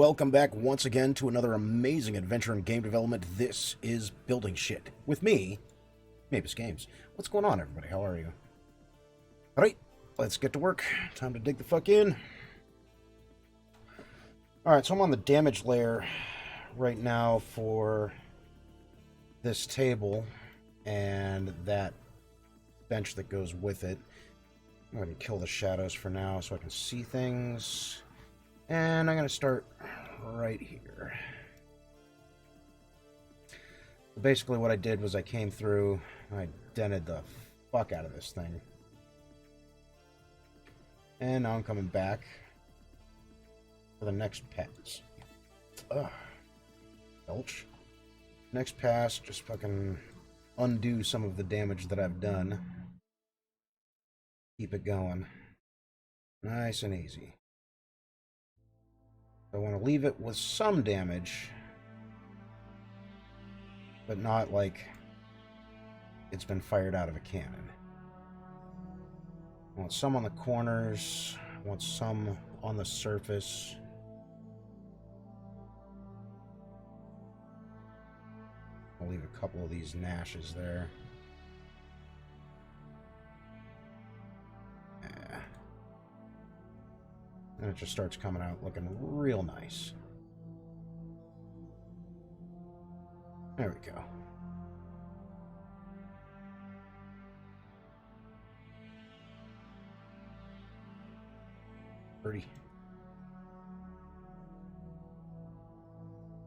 welcome back once again to another amazing adventure in game development. This is Building Shit with me, MabusGames. What's going on, everybody? How are you? Alright, let's get to work. Time to dig the fuck in. Alright, so I'm on the damage layer right now for this table and that bench that goes with it. I'm going to kill the shadows for now so I can see things. And I'm going to start right here. Basically what I did was I came through, I dented the fuck out of this thing. And now I'm coming back for the next pass. Ugh. Belch. Next pass, just fucking undo some of the damage that I've done. Keep it going. Nice and easy. I want to leave it with some damage, but not like it's been fired out of a cannon. I want some on the corners, I want some on the surface. I'll leave a couple of these nashes there. And it just starts coming out looking real nice. There we go. Pretty.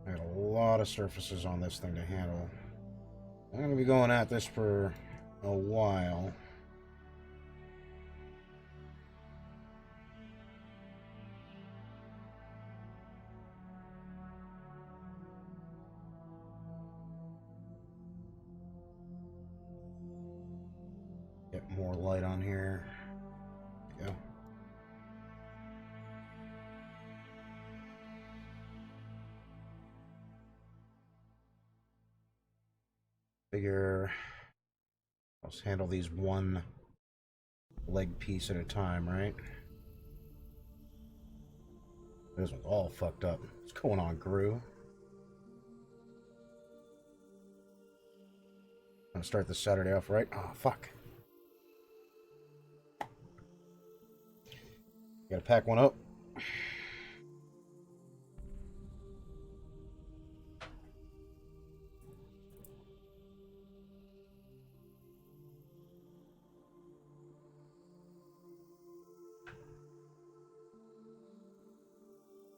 I got a lot of surfaces on this thing to handle. I'm going to be going at this for a while. Get more light on here. There we go. Figure I'll just handle these one leg piece at a time, right? This one's all fucked up. What's going on, Gru? I'm gonna start this Saturday off right. Oh, fuck. Gotta pack one up.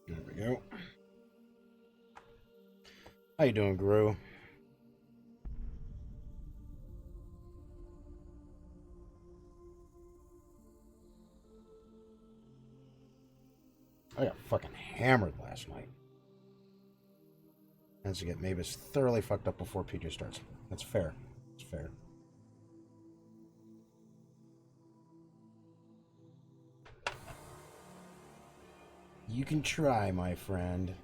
There we go. How you doing, Gru? I got fucking hammered last night. Has to get Mavis thoroughly fucked up before PJ starts. That's fair. It's fair. You can try, my friend.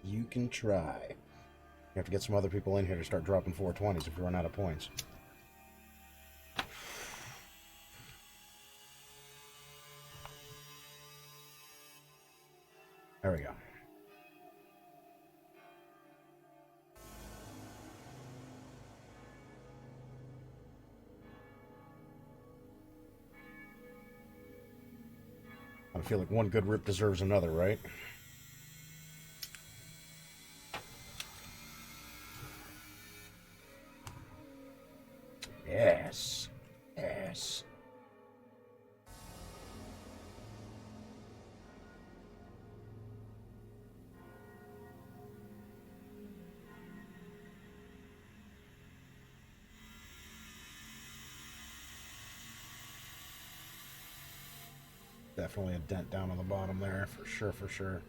You can try. You have to get some other people in here to start dropping 420s if you run out of points. There we go. I feel like one good rip deserves another, right? Yes. Yes. Definitely a dent down on the bottom there, for sure, for sure.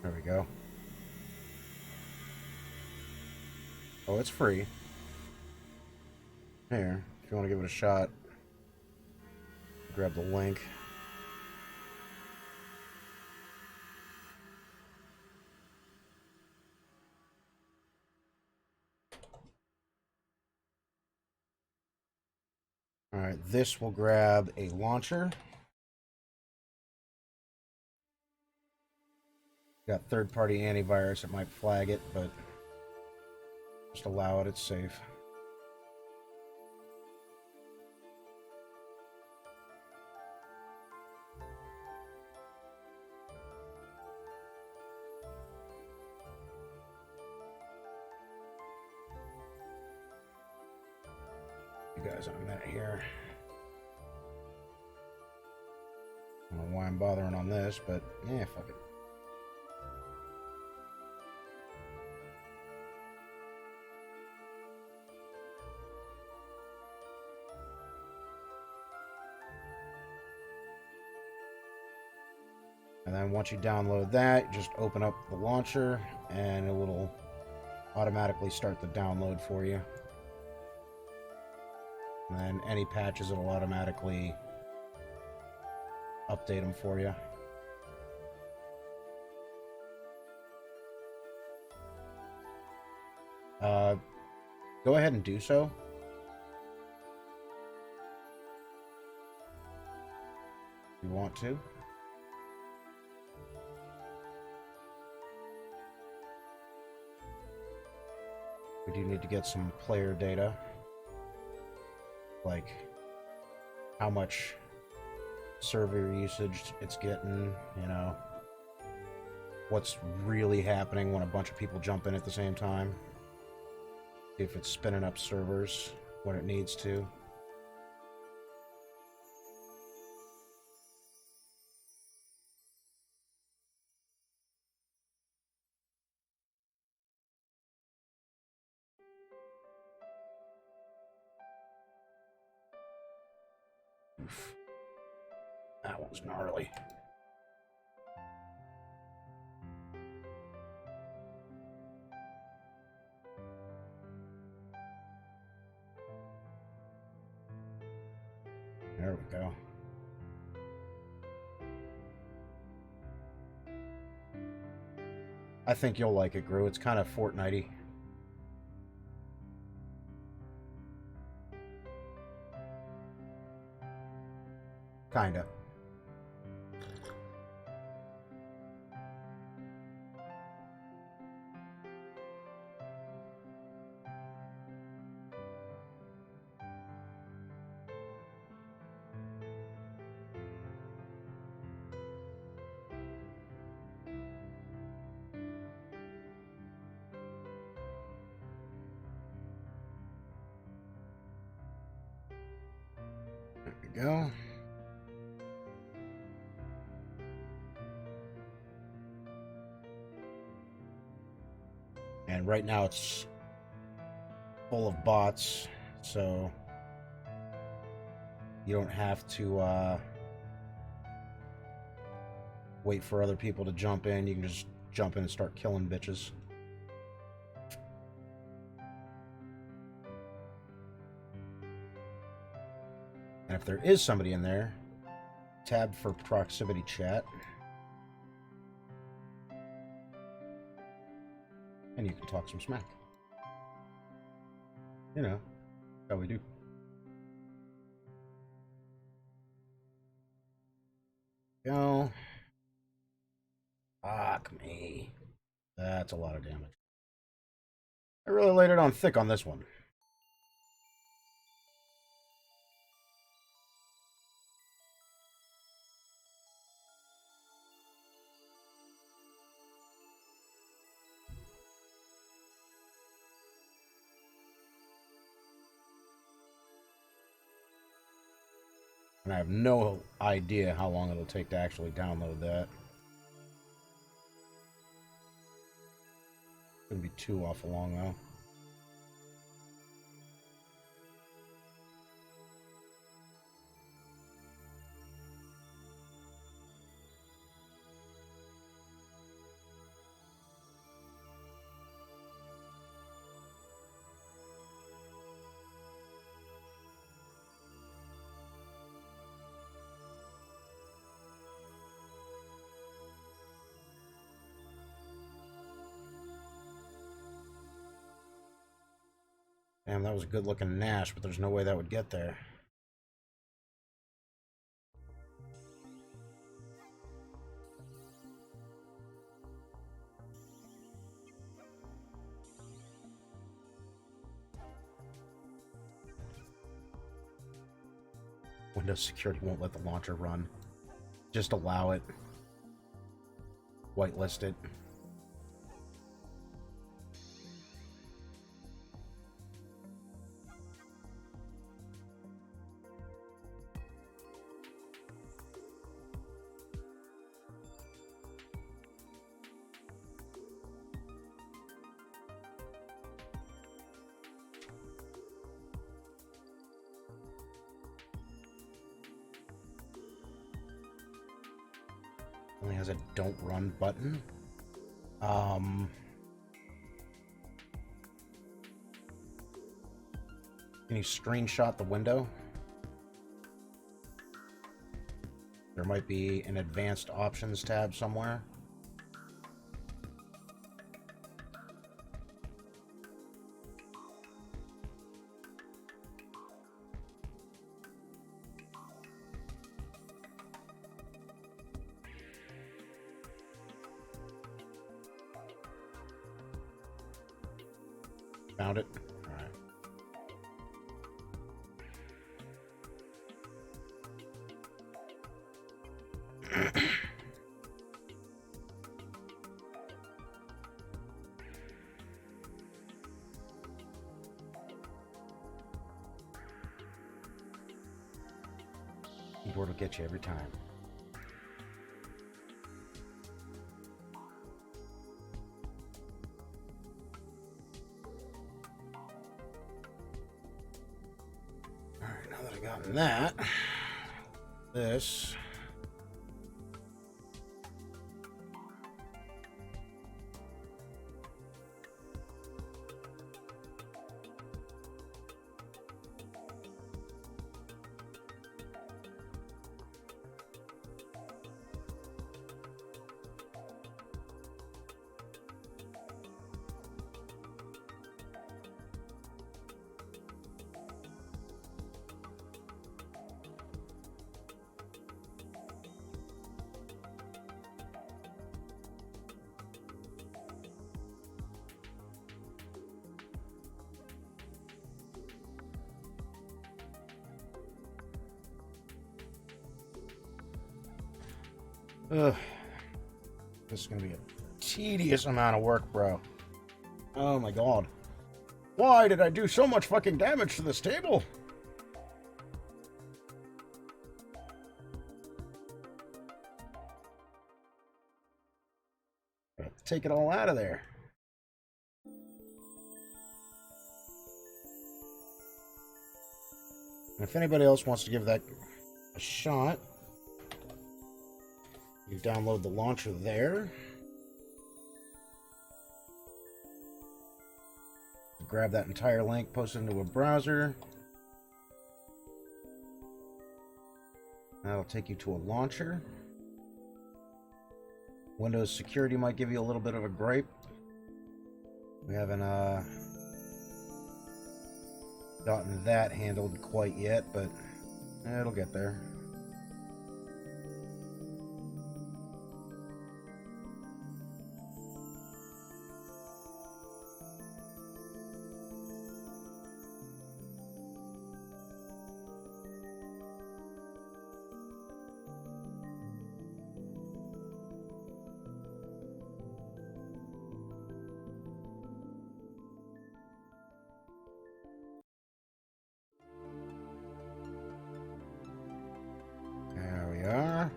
There we go. Oh, it's free. Here, if you want to give it a shot, grab the link. Alright, this will grab a launcher. Got third-party antivirus, it might flag it, but just allow it, it's safe. You guys in a minute here. I don't know why I'm bothering on this, but yeah, fuck it. And then once you download that, just open up the launcher and it will automatically start the download for you. And then any patches, it'll automatically update them for you. Go ahead and do so. If you want to. We do need to get some player data. Like how much server usage it's getting, you know. What's really happening when a bunch of people jump in at the same time. See if it's spinning up servers when it needs to. Oof. That one's gnarly. There we go. I think you'll like it, Gru. It's kind of Fortnite-y. Kinda. There we go. And right now it's full of bots, so you don't have to wait for other people to jump in. You can just jump in and start killing bitches. And if there is somebody in there, tab for proximity chat. And you can talk some smack. You know, how we do. Go. Fuck me. That's a lot of damage. I really laid it on thick on this one. And I have no idea how long it'll take to actually download that. Shouldn't be too awful long though. Damn, that was a good looking Nash, but there's no way that would get there. Windows security won't let the launcher run. Just allow it. Whitelist it. Only has a don't run button. Can you screenshot the window? There might be an advanced options tab somewhere. Found it? Alright. Keyboard will get you every time. Alright, now that I've gotten that, this. Ugh. This is going to be a tedious amount of work, bro. Oh my god. Why did I do so much fucking damage to this table? Take it all out of there. And if anybody else wants to give that a shot, you download the launcher there. Grab that entire link, post it into a browser. That'll take you to a launcher. Windows security might give you a little bit of a gripe. We haven't gotten that handled quite yet, but it'll get there. There we are.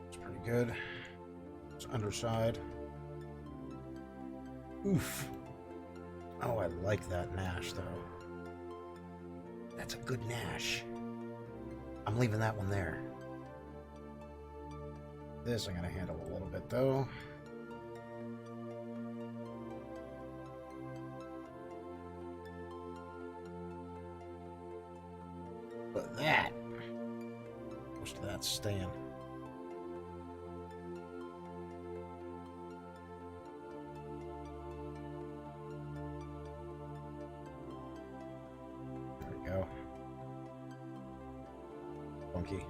It's pretty good. It's underside. Oof. Oh, I like that Nash, though. That's a good Nash. I'm leaving that one there. This I'm going to handle a little bit, though. But that, most of that's staying. There we go. Funky.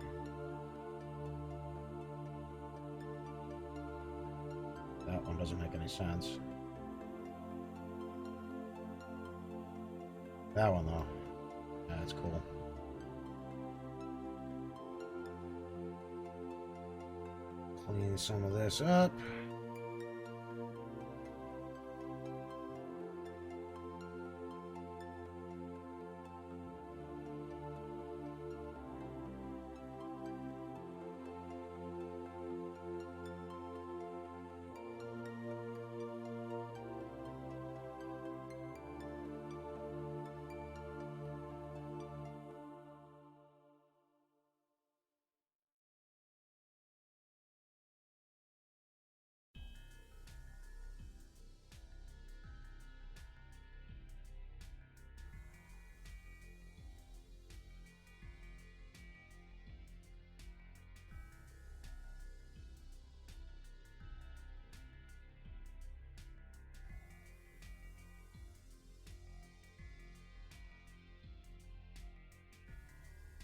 That That one doesn't make any sense. That one, though. Yeah, that's cool. Clean some of this up.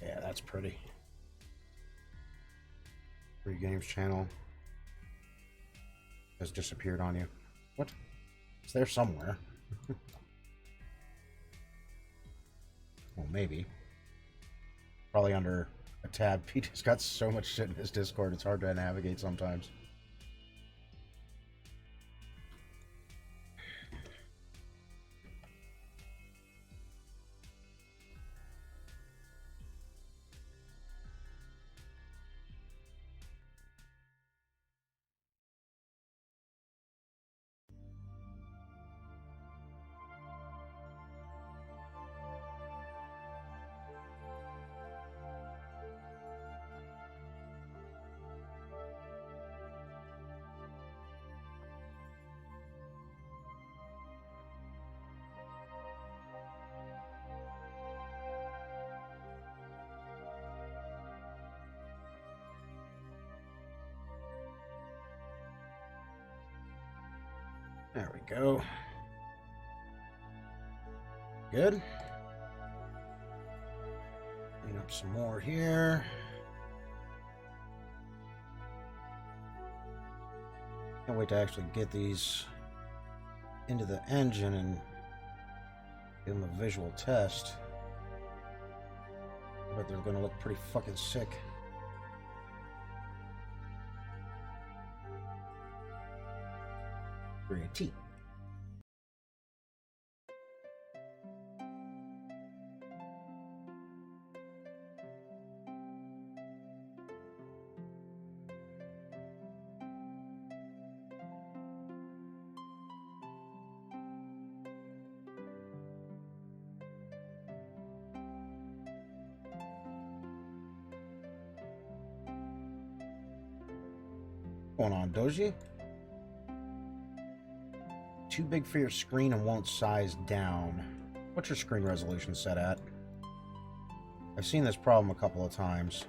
Yeah, that's pretty. Free Games channel has disappeared on you. What? It's there somewhere. Well, maybe. Probably under a tab. Peter's got so much shit in his Discord, it's hard to navigate sometimes. There we go. Good. Clean up some more here. Can't wait to actually get these into the engine and give them a visual test. But they're going to look pretty fucking sick. Pretty. What's going on, Doji? Too big for your screen and won't size down. What's your screen resolution set at? I've seen this problem a couple of times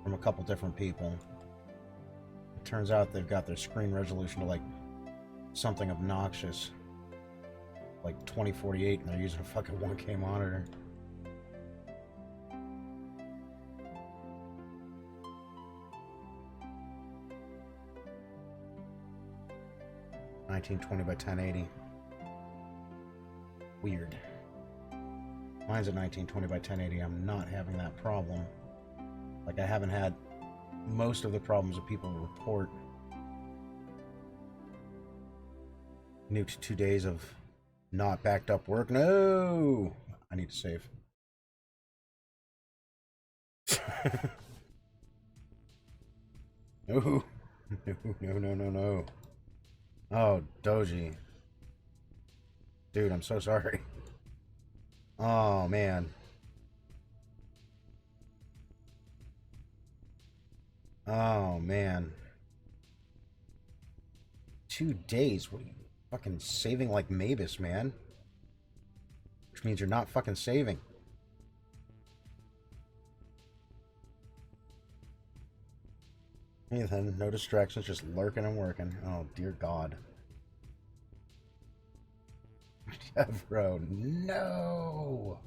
from a couple different people. It turns out they've got their screen resolution to like something obnoxious, like 2048, and they're using a fucking 1K monitor. (1920 by 1080). Weird. Mine's at 1920 by 1080. I'm not having that problem. Like, I haven't had most of the problems that people report. New to 2 days of not backed up work. No! I need to save. No. No. Oh, Doji. Dude, I'm so sorry. Oh, man. Oh, man. 2 days? What are you, fucking saving like Mabus, man? Which means you're not fucking saving. Anything, no distractions, just lurking and working. Oh, dear God. Yeah, bro, no!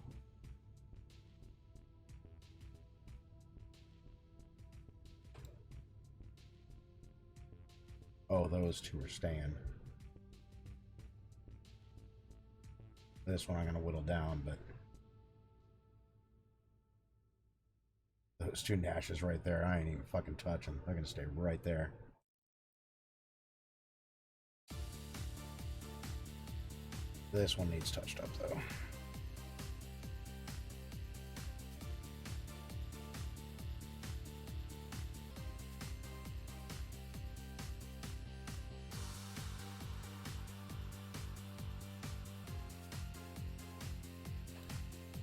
Oh, those two are staying. This one I'm going to whittle down, but those two Nashes right there, I ain't even fucking touching. They're going to stay right there. This one needs touched up, though.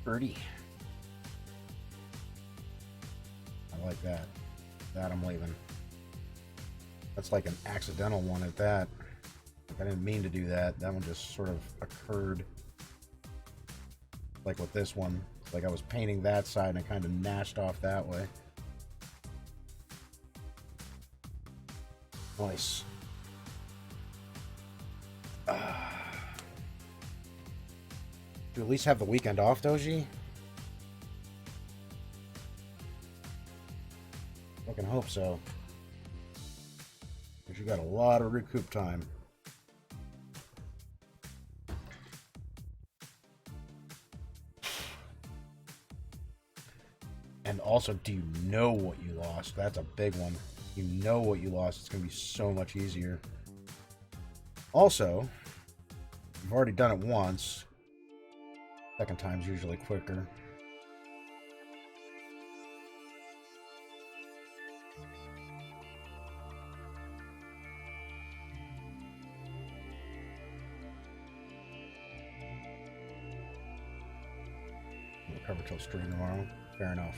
Birdie. I like that. That I'm leaving. That's like an accidental one at that. Like I didn't mean to do that. That one just sort of occurred. Like with this one. Like I was painting that side and I kind of gnashed off that way. Nice. Do you at least have the weekend off, Doji? Fucking hope so. Because you got a lot of recoup time. And also, do you know what you lost? That's a big one. You know what you lost. It's going to be so much easier. Also, you've already done it once. Second time's usually quicker. We'll cover till stream tomorrow. Fair enough.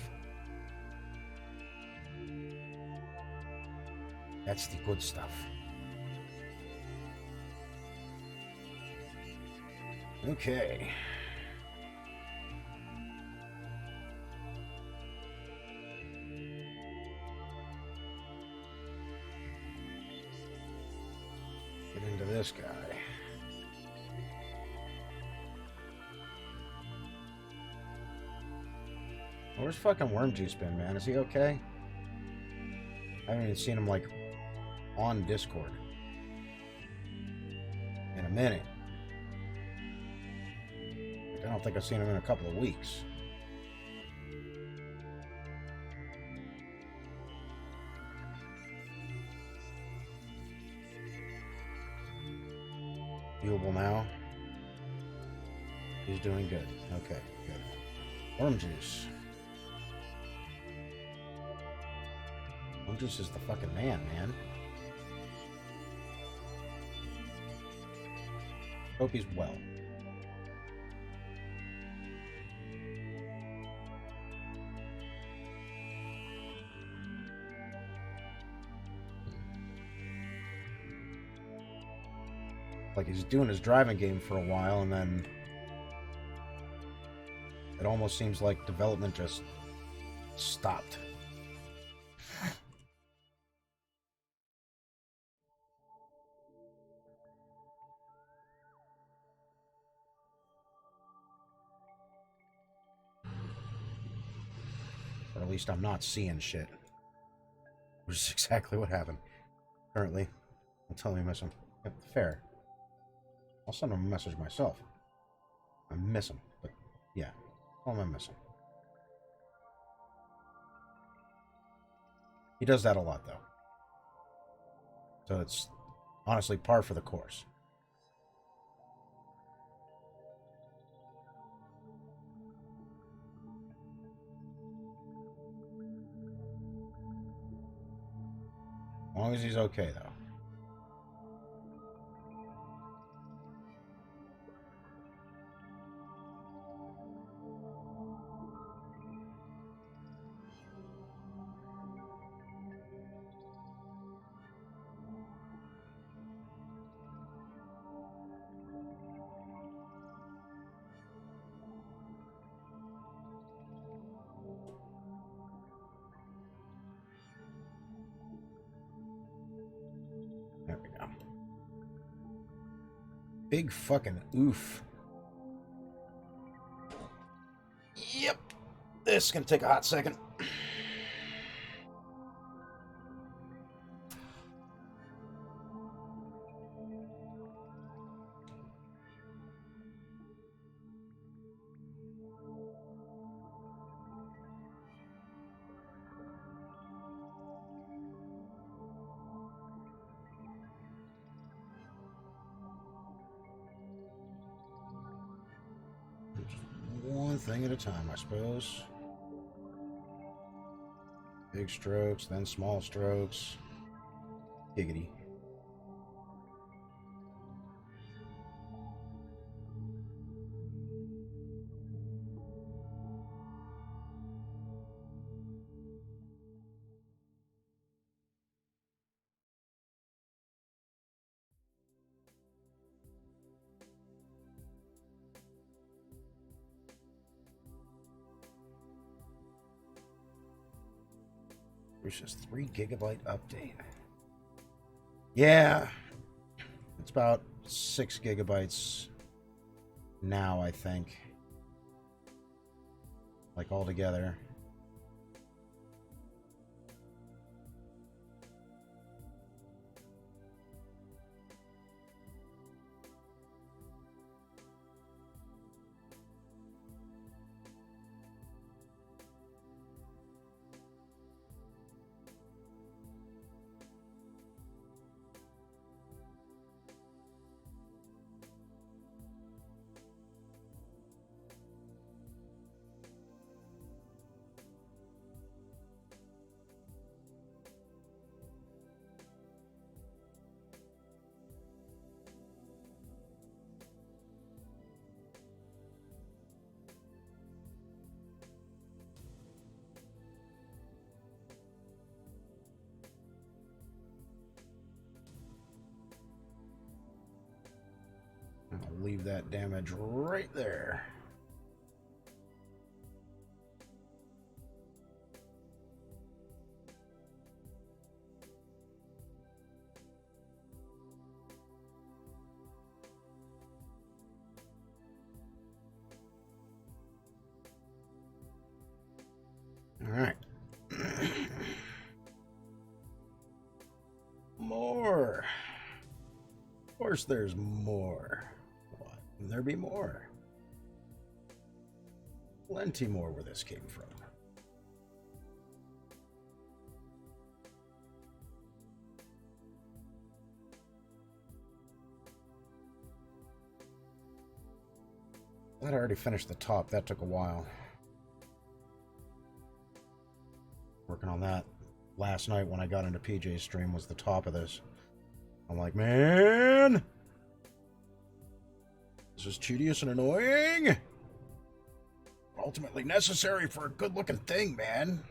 That's the good stuff. Okay. Get into this guy. Where's fucking Worm Juice been, man? Is he okay? I haven't even seen him, like, on Discord in a minute. I don't think I've seen him in a couple of weeks. Viewable now. He's doing good. Okay, good. Worm Juice. Worm Juice is the fucking man. Hope he's well. Like he's doing his driving game for a while, and then it almost seems like development just stopped. Or at least I'm not seeing shit. Which is exactly what happened. Currently, I'll tell him I miss him. Yep, fair. I'll send him a message myself. I miss him, but yeah, tell him I miss him. He does that a lot, though. So it's honestly par for the course. As long as he's okay, though. There we go. Big fucking oof. Yep. This is going to take a hot second. thing at a time, I suppose. Big strokes, then small strokes. Giggity. There's just 3 GB update. Yeah. It's about 6 GB now, I think. Like all together. I'll leave that damage right there. All right. More. Of course there's more. What? Can there be more? Plenty more where this came from. I'd already finished the top. That took a while. Working on that last night when I got into PJ's stream was the top of this. I'm like, man, this is tedious and annoying. Ultimately necessary for a good-looking thing, man.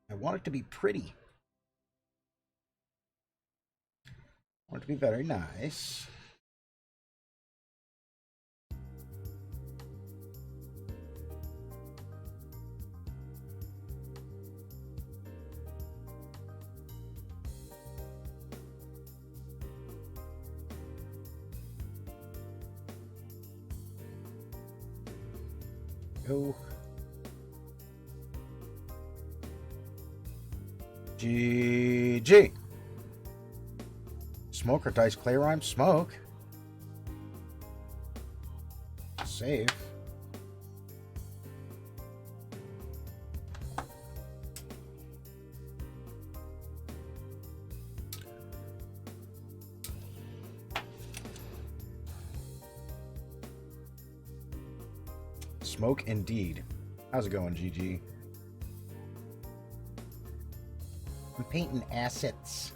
I want it to be pretty. I want it to be very nice. Go. GG. Smoke or dice clay rhyme? Smoke. Save. Smoke indeed. How's it going, GG? I'm painting assets.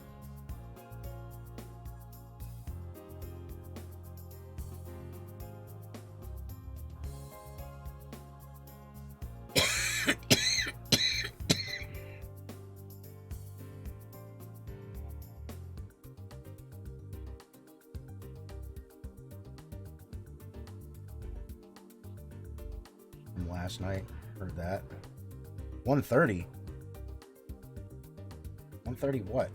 Last night, heard that. 1:30. 1:30 what?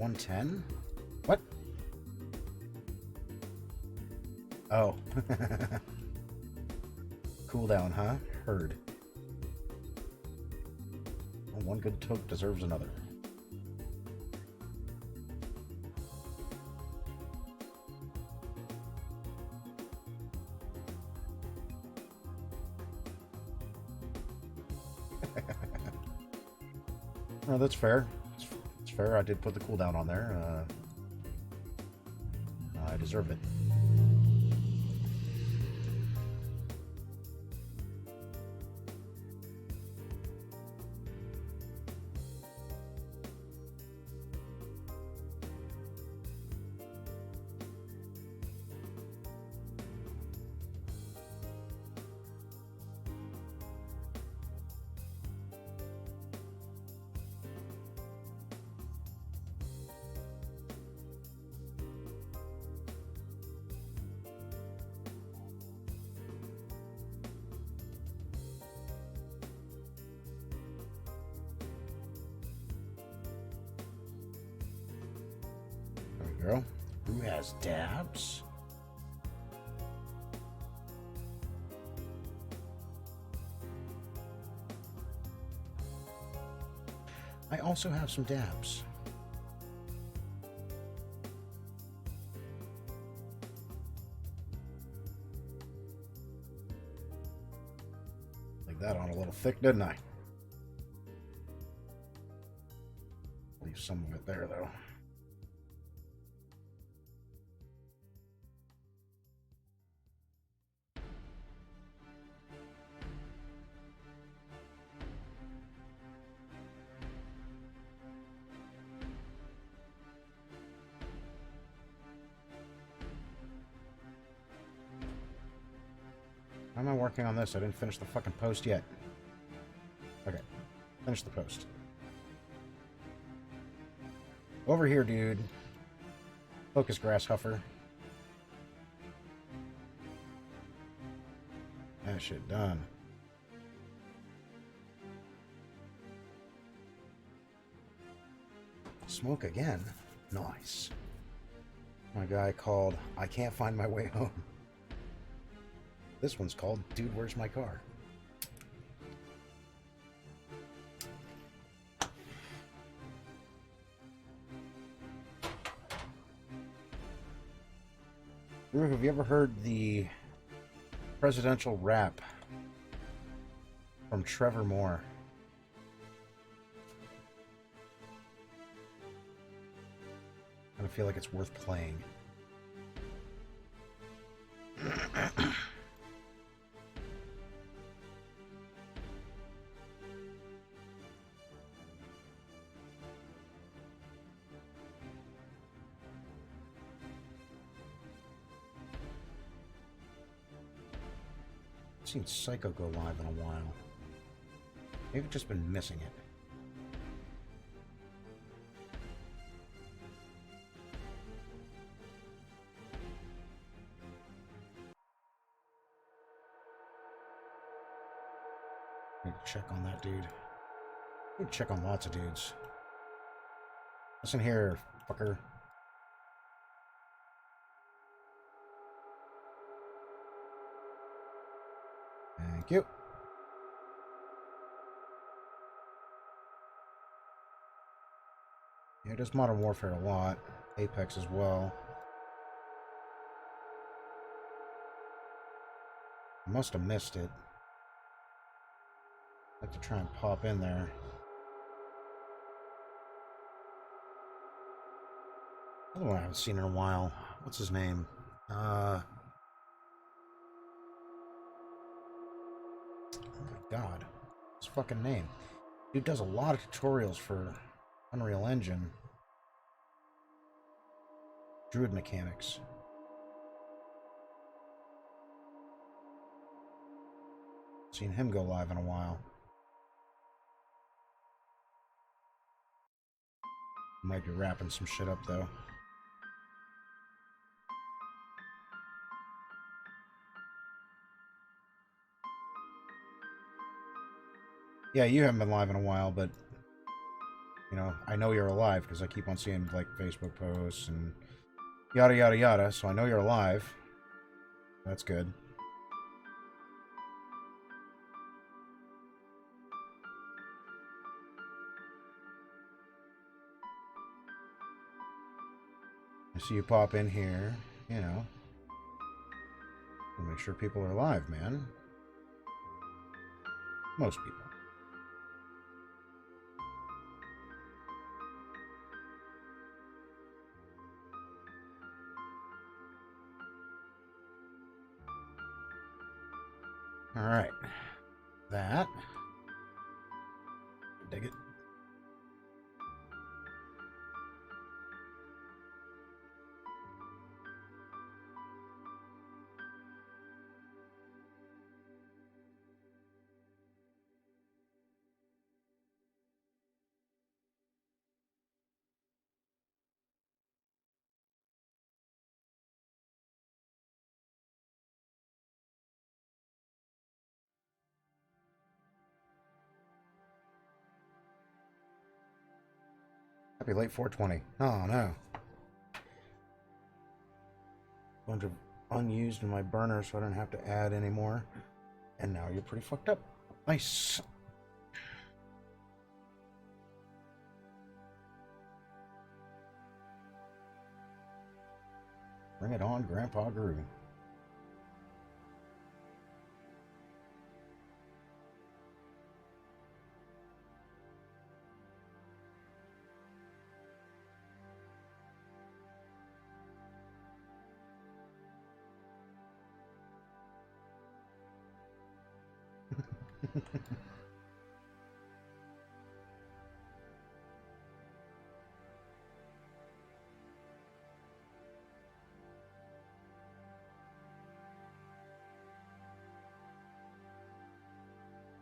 $110? What? Oh. Cooldown, huh? Heard. One good toke deserves another. Oh, that's fair. It's fair. I did put the cooldown on there. I deserve it. There we go. Who has dabs? I also have some dabs. Like that on a little thick, didn't I? Leave some of it there, though. How am I working on this? I didn't finish the fucking post yet. Okay. Finish the post. Over here, dude. Focus, grasshopper. That shit done. Smoke again? Nice. My guy called I Can't Find My Way Home. This one's called Dude, Where's My Car? Drew, have you ever heard the presidential rap from Trevor Moore? I kind of feel like it's worth playing. I've seen Psycho go live in a while. Maybe I've just been missing it. Need to check on that dude. Need to check on lots of dudes. Listen here, fucker. Thank you. Yeah, it does Modern Warfare a lot. Apex as well. I must have missed it. I'd like to try and pop in there. Another one I haven't seen in a while. What's his name? Oh my god. His fucking name. Dude does a lot of tutorials for Unreal Engine. Druid mechanics. Seen him go live in a while. Might be wrapping some shit up though. Yeah, you haven't been live in a while, but you know, I know you're alive because I keep on seeing like Facebook posts and yada yada yada, so I know you're alive. That's good. I see you pop in here, you know. We'll make sure people are alive, man. Most people. Alright. That. Dig it. Happy late 420. Oh no. Bunch of unused in my burner, so I don't have to add anymore. And now you're pretty fucked up. Nice. Bring it on, Grandpa Groovy.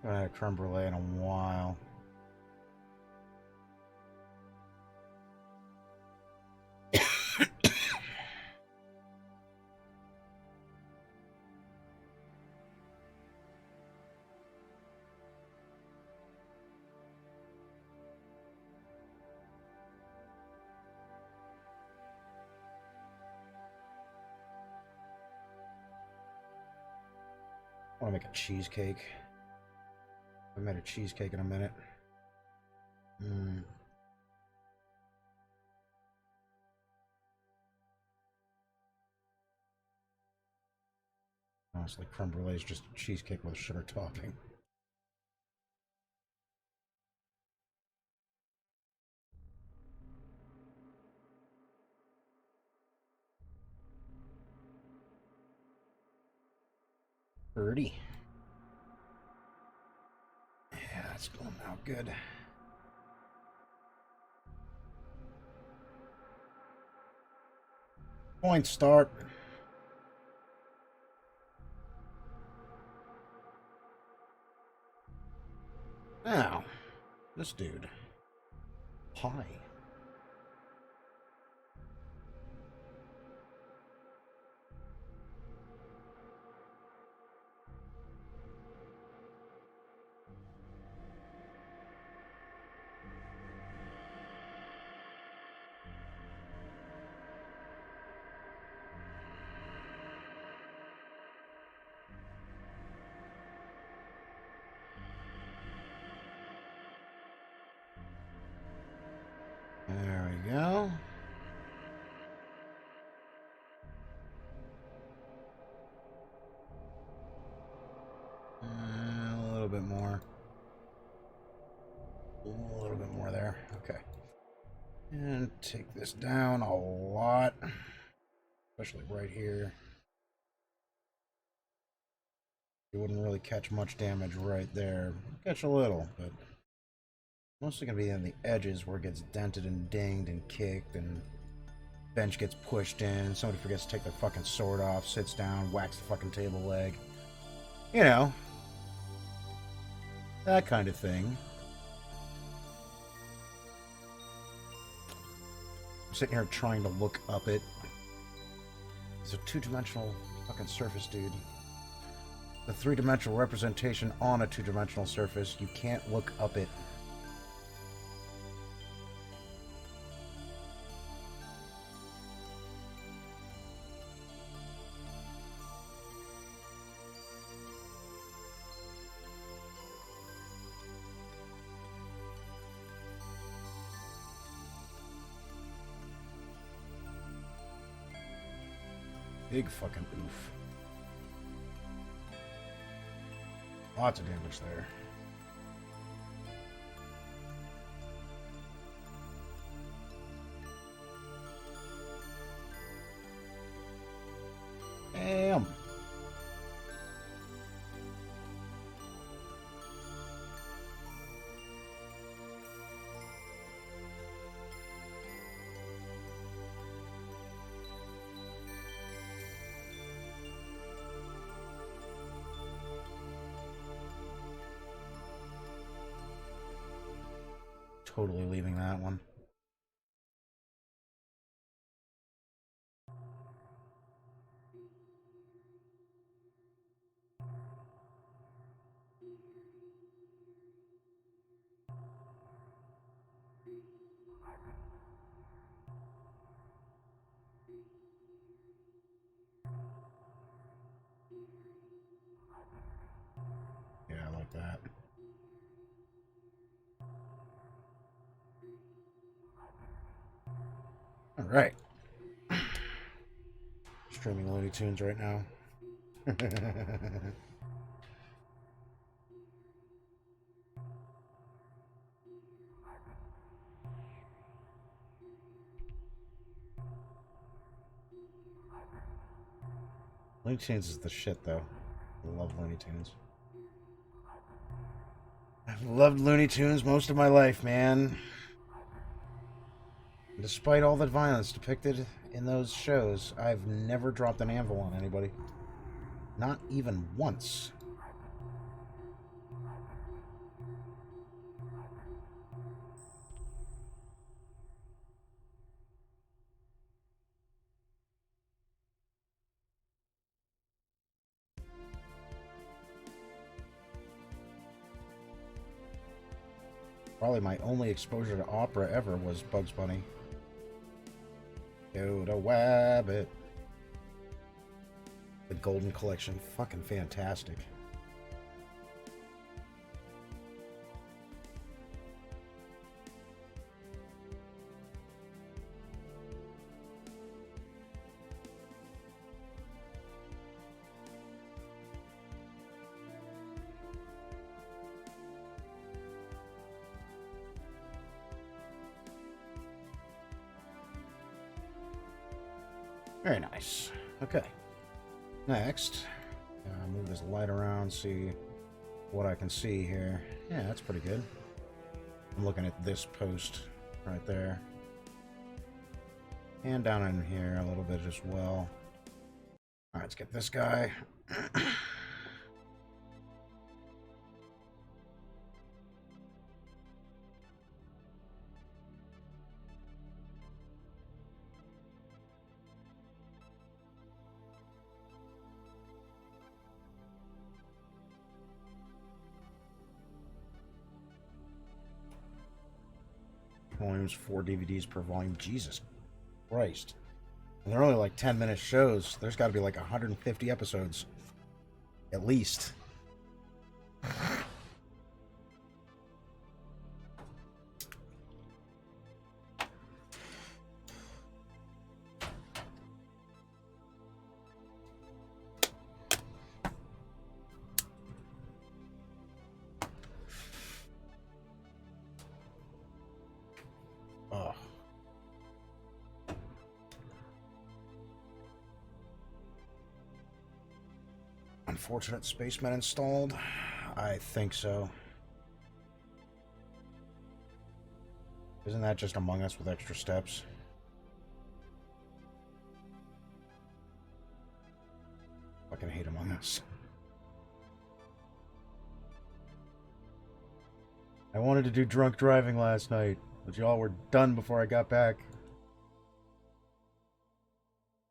I haven't had a creme brulee in a while. I want to make a cheesecake. I haven't made a cheesecake in a minute. Honestly, creme brulee is just a cheesecake with a sugar topping. Pretty. Yeah, that's going out good. Point start. Now, this dude. Hi. There we go. A little bit more. A little bit more there. Okay. And take this down a lot. Especially right here. You wouldn't really catch much damage right there. Catch a little, but mostly going to be on the edges where it gets dented and dinged and kicked and bench gets pushed in. Somebody forgets to take their fucking sword off, sits down, whacks the fucking table leg. You know. That kind of thing. I'm sitting here trying to look up it. It's a two-dimensional fucking surface, dude. The three-dimensional representation on a two-dimensional surface, you can't look up it. Big fucking oof. Lots of damage there. Damn. totally leaving that one. Yeah, I like that. All right. Streaming Looney Tunes right now. Looney Tunes is the shit, though. I love Looney Tunes. I've loved Looney Tunes most of my life, man. Despite all the violence depicted in those shows, I've never dropped an anvil on anybody. Not even once. Probably my only exposure to opera ever was Bugs Bunny. Go to Wabbit. The Golden Collection. Fucking fantastic. Very nice. Okay. Next, move this light around, see what I can see here. Yeah, that's pretty good. I'm looking at this post right there. And down in here a little bit as well. Alright, let's get this guy. Volumes, 4 DVDs per volume. Jesus Christ. And they're only like 10-minute shows. There's got to be like 150 episodes. At least. Oh. Unfortunate spacemen installed? I think so. Isn't that just Among Us with extra steps? Fucking hate Among Us. I wanted to do drunk driving last night, but y'all were done before I got back.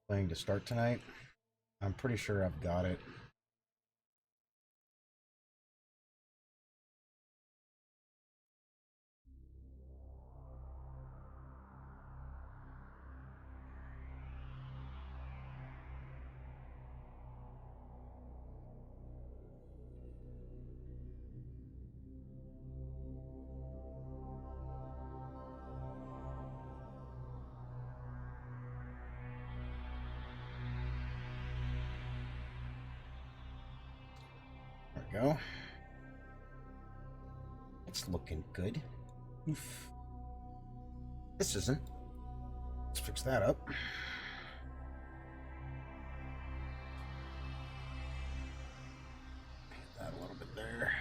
Playing to start tonight? I'm pretty sure I've got it. There we go. It's looking good. Oof. This isn't. Let's fix that up. Hit that a little bit there.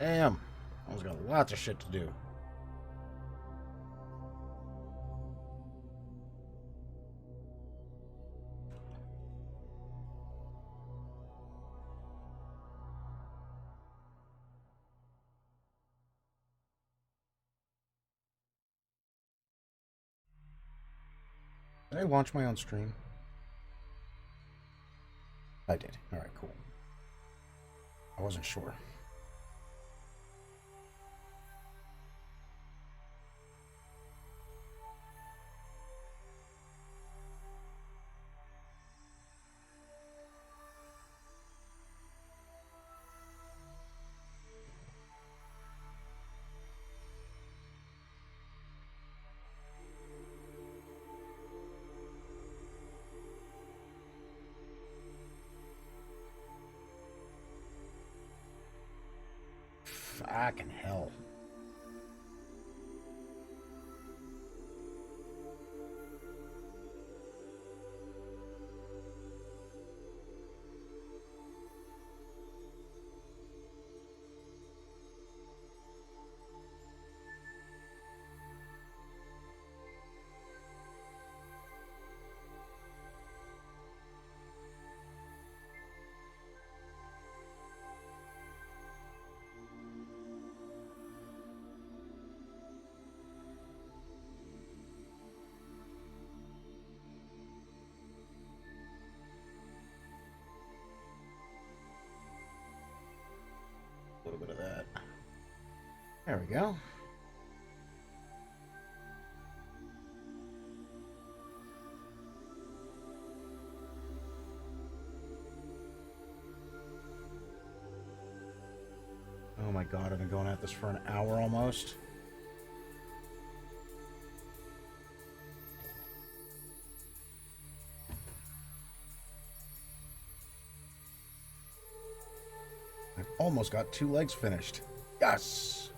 Damn. I was got lots of shit to do. Did I launch my own stream? I did. Alright, cool. I wasn't sure. Fucking hell. A little bit of that. There we go. Oh my god, I've been going at this for an hour almost. I've almost got 2 legs finished. Yes!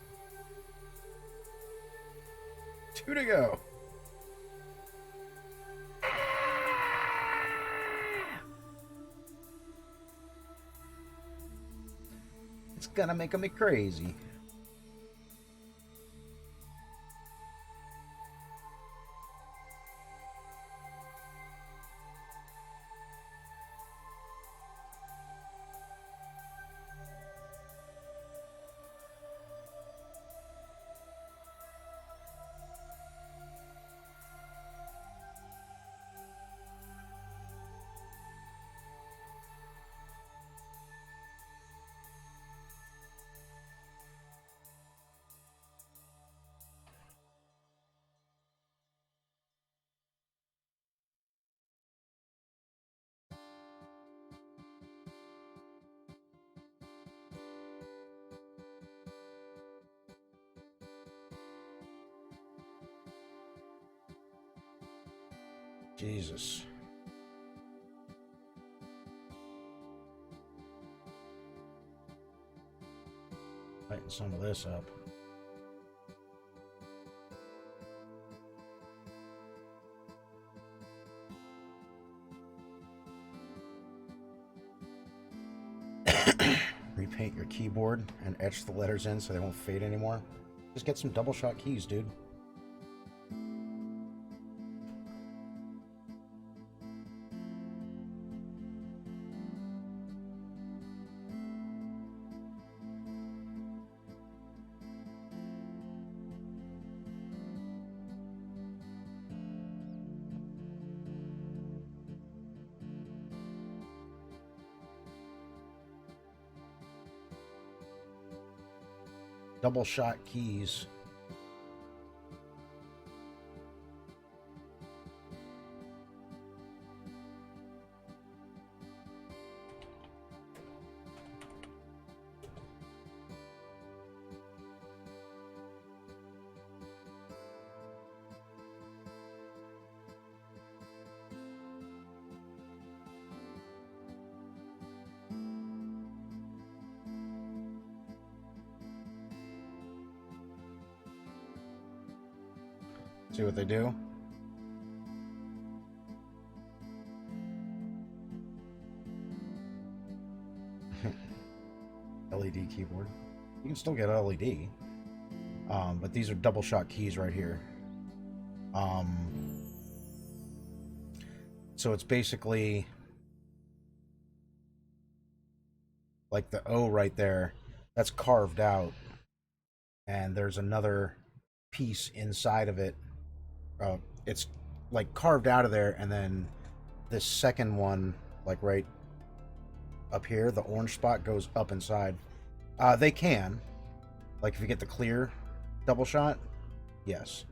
2 to go. It's gonna make me crazy. Jesus. Lighten some of this up. Repaint your keyboard and etch the letters in so they won't fade anymore. Just get some double shot keys, dude. Double shot keys. See what they do? LED keyboard. You can still get LED. But these are double shot keys right here. So it's basically like the O right there. That's carved out. And there's another piece inside of it. It's like carved out of there, and then this second one, like right up here, the orange spot goes up inside. They can, like if you get the clear double shot, yes.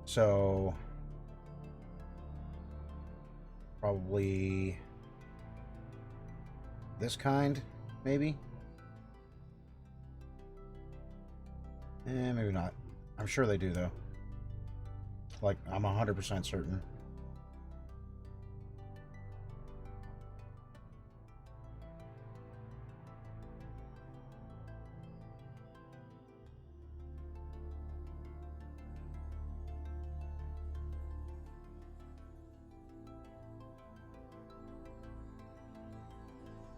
So probably this kind, maybe. Maybe not. I'm sure they do though. Like I'm 100% certain.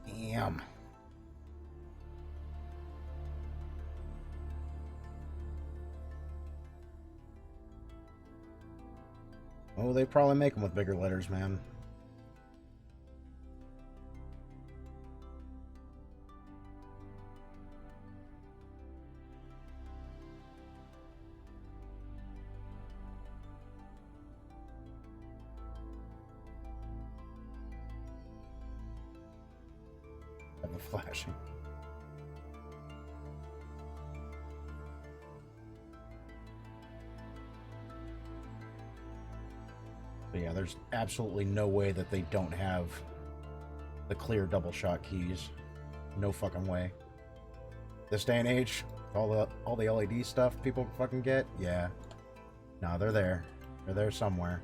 Damn. Oh, they probably make them with bigger letters, man. Have the flashing. But yeah, there's absolutely no way that they don't have the clear double shot keys. No fucking way. This day and age, all the LED stuff people fucking get, yeah. No, they're there. They're there somewhere.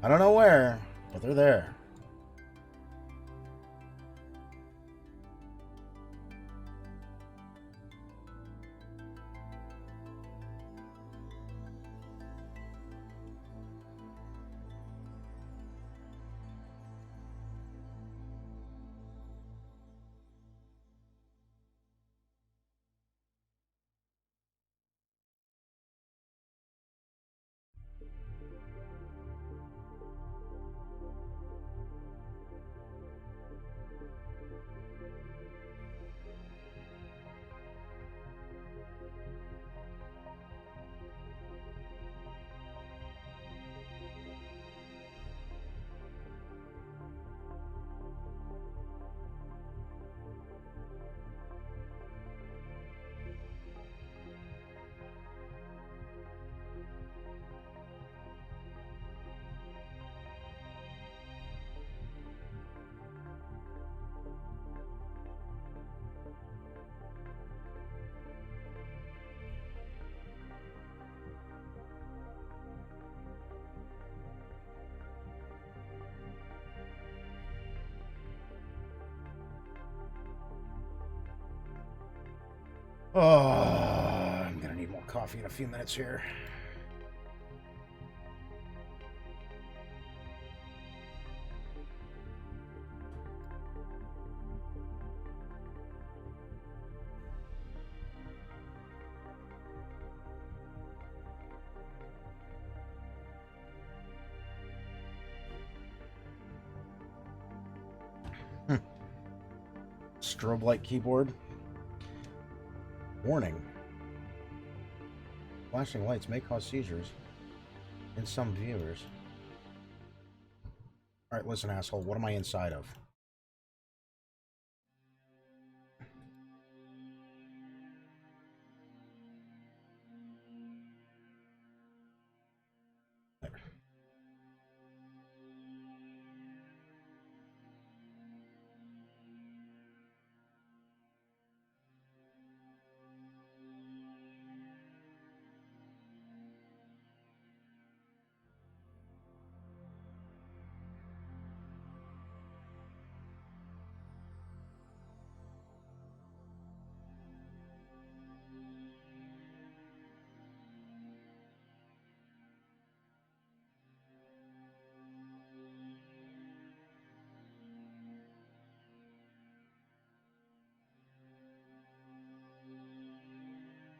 I don't know where, but they're there. Oh, I'm gonna need more coffee in a few minutes here. Strobe light keyboard. Warning. Flashing lights may cause seizures in some viewers. Alright, listen, asshole. What am I inside of? There.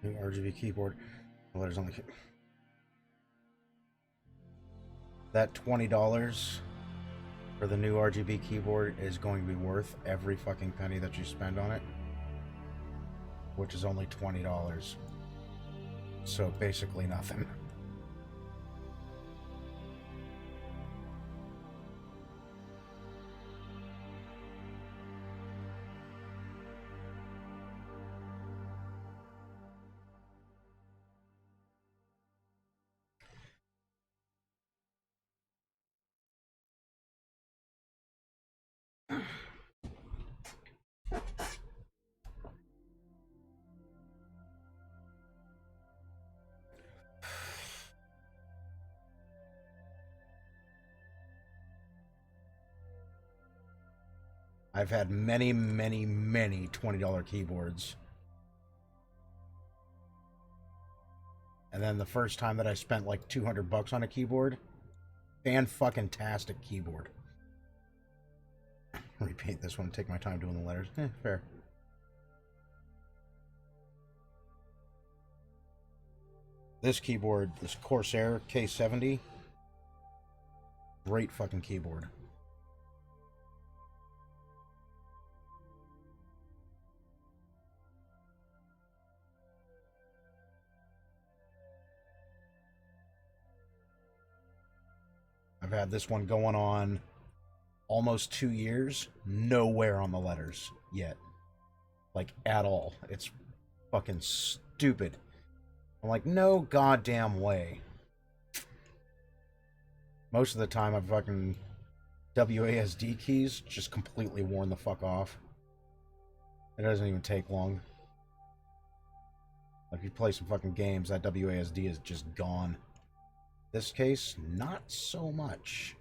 New RGB keyboard. Letters on the that $20 for the new RGB keyboard is going to be worth every fucking penny that you spend on it, which is only $20. So basically nothing. I've had many, many, many $20 keyboards. And then the first time that I spent like $200 on a keyboard, fan-fucking-tastic keyboard. Repaint this one, take my time doing the letters. Fair. This keyboard, this Corsair K70, great fucking keyboard. I've had this one going on almost 2 years, nowhere on the letters yet. Like, at all. It's fucking stupid. I'm like, no goddamn way. Most of the time, I've fucking WASD keys just completely worn the fuck off. It doesn't even take long. Like, if you play some fucking games, that WASD is just gone. This case, not so much.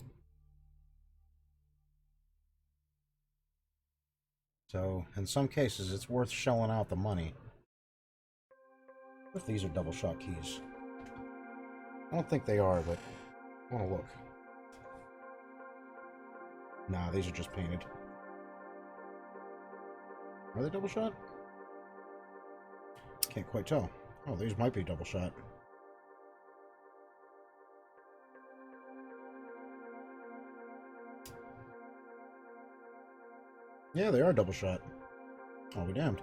So, in some cases, it's worth shelling out the money. What if these are double shot keys? I don't think they are, but I want to look. Nah, these are just painted. Are they double shot? Can't quite tell. Oh, these might be double shot. Yeah, they are double shot. I'll be damned.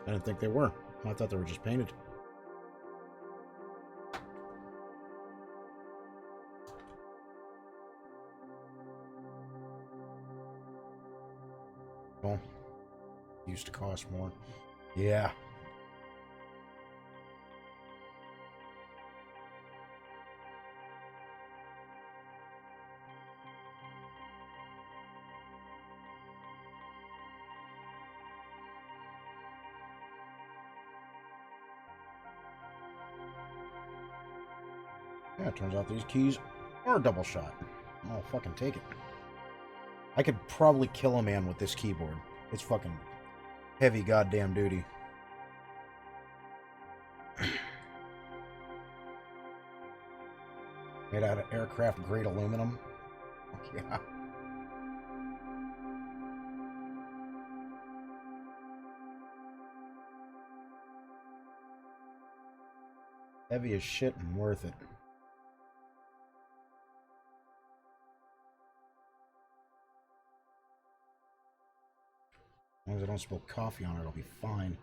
I didn't think they were. I thought they were just painted. Well, used to cost more. Yeah. Yeah, it turns out these keys are double shot. I'll fucking take it. I could probably kill a man with this keyboard. It's fucking heavy goddamn duty. Made out of aircraft grade aluminum. Yeah. Heavy as shit and worth it. As long as I don't spill coffee on it, I'll be fine.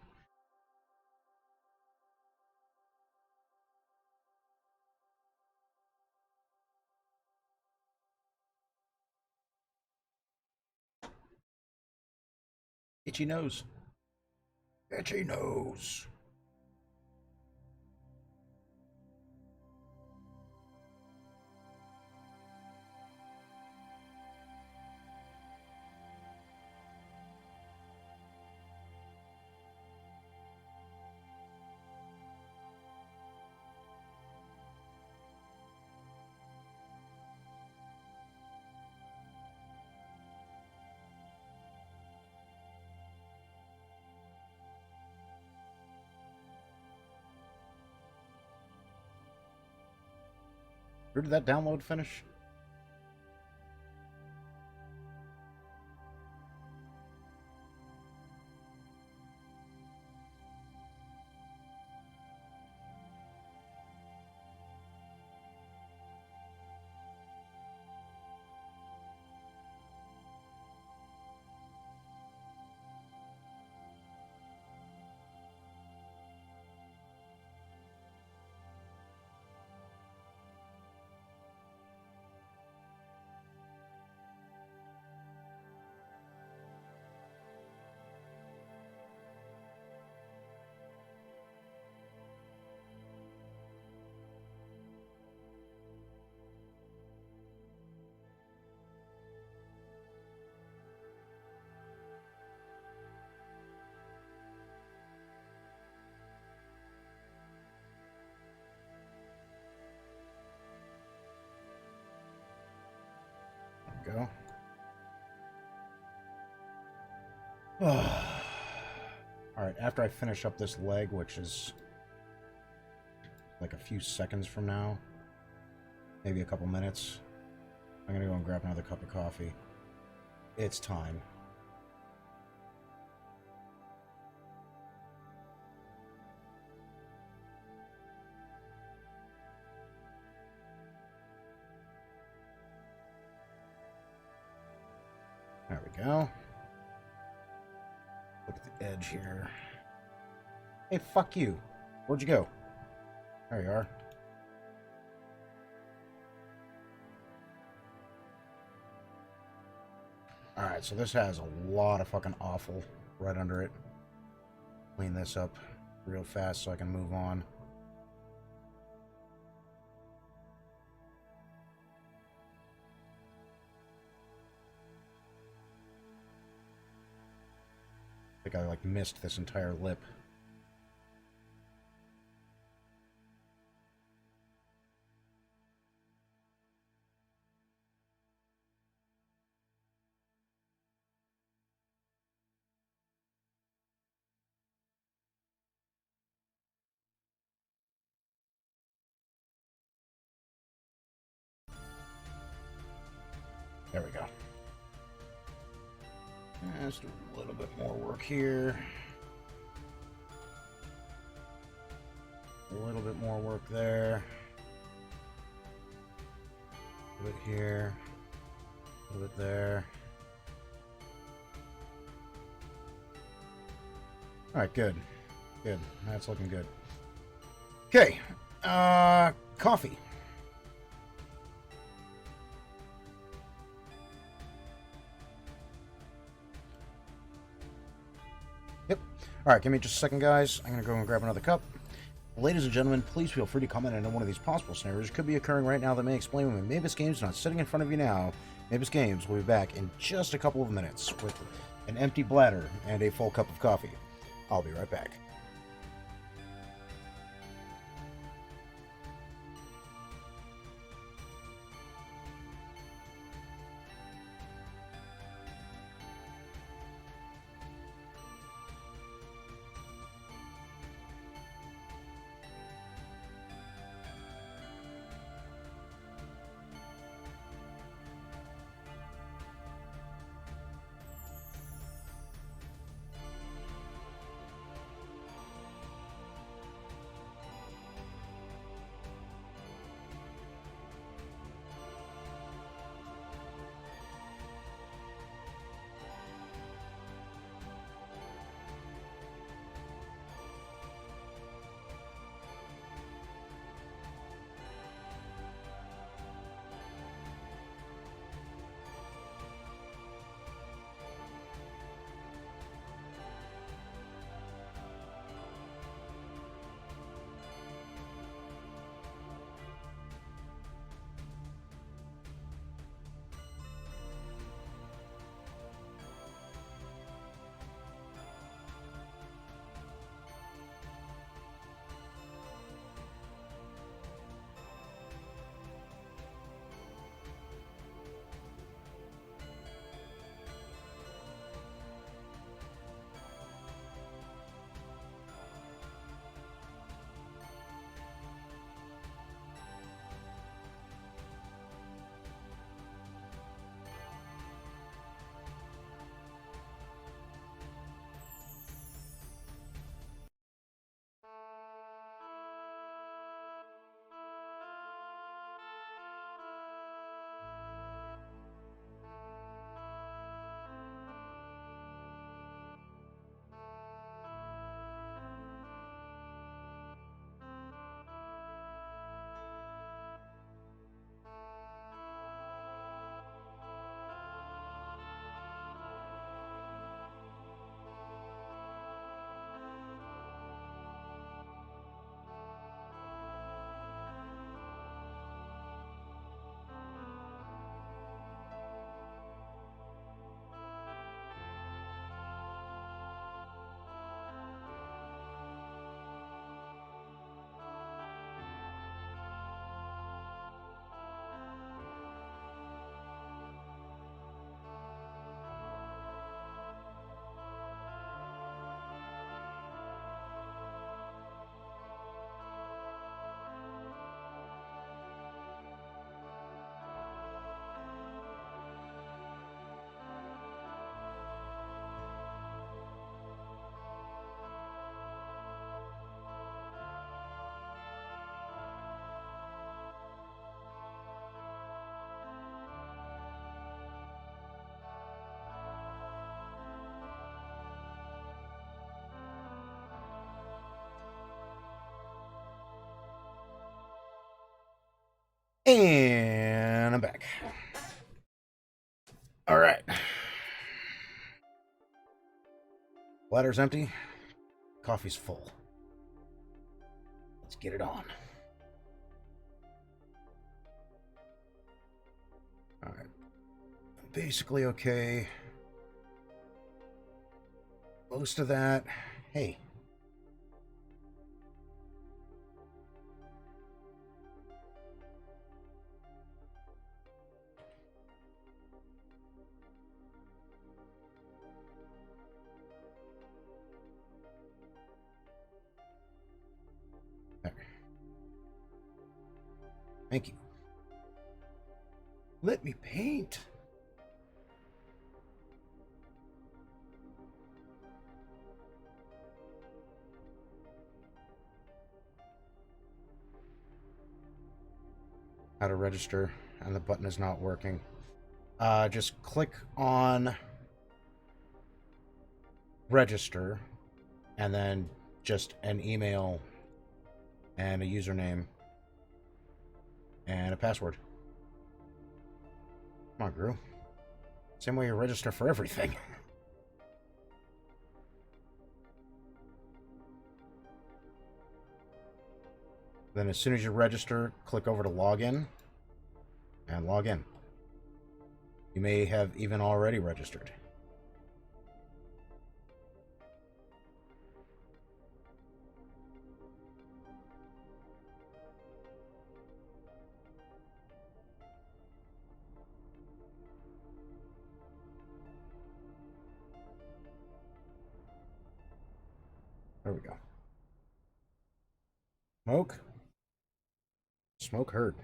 Itchy nose. Itchy nose. Where did that download finish? go. Alright, after I finish up this leg, which is like a few seconds from now, maybe a couple minutes, I'm gonna go and grab another cup of coffee. It's time. There we go. Look at the edge here. Hey, fuck you. Where'd you go? There you are. Alright, so this has a lot of fucking offal right under it. Clean this up real fast so I can move on. I think I like missed this entire lip. There we go. Just a little bit more work here. A little bit more work there. A little bit here. A little bit there. Alright, good. Good. That's looking good. Okay. Coffee. Yep. Alright, give me just a second, guys. I'm going to go and grab another cup. Ladies and gentlemen, please feel free to comment on one of these possible scenarios that could be occurring right now that may explain why MabusGames is not sitting in front of you now. MabusGames will be back in just a couple of minutes with an empty bladder and a full cup of coffee. I'll be right back. And I'm back. All right. Bladder's empty. Coffee's full. Let's get it on. All right. Basically okay. Most of that. Hey. There. Thank you. Let me paint. How to register, and the button is not working. Just click on register, and then just an email and a username and a password. Come on, Gru. Same way you register for everything. Then as soon as you register, click over to login and log in. You may have even already registered. There we go. Smoke. Smoke hurt.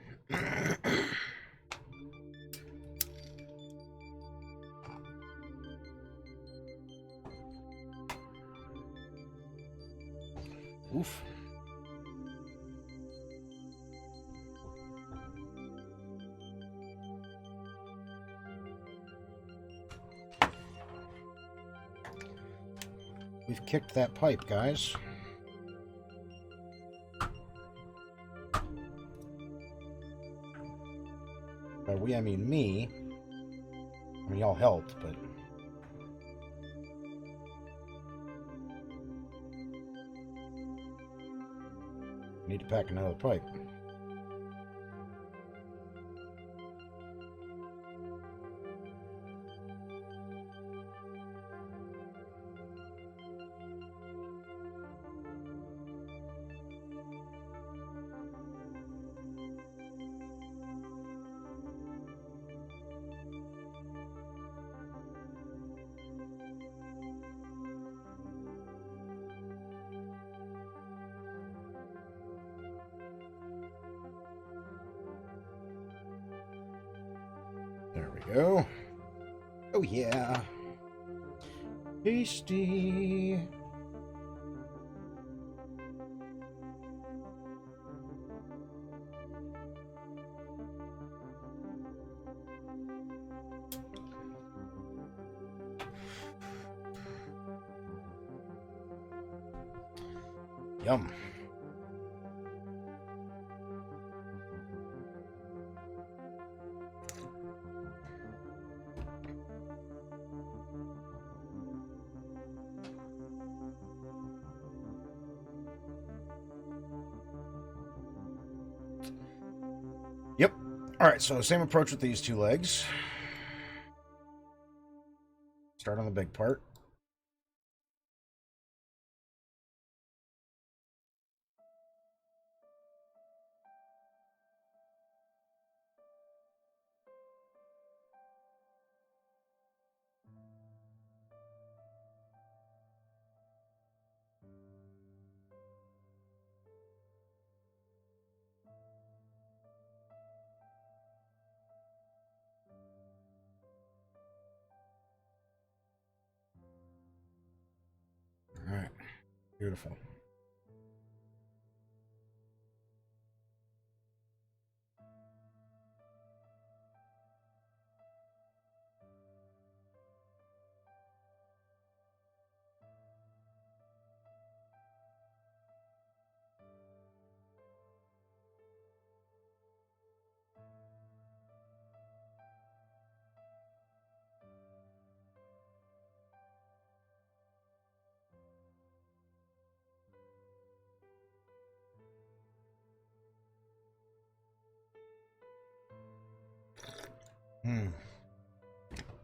Oof. We've kicked that pipe, guys. By we, I mean me. I mean, y'all helped, but... I need to pack another pipe. There we go. Oh, yeah. Tasty. Yum. Yep. All right, so same approach with these two legs. Start on the big part. All right. Beautiful.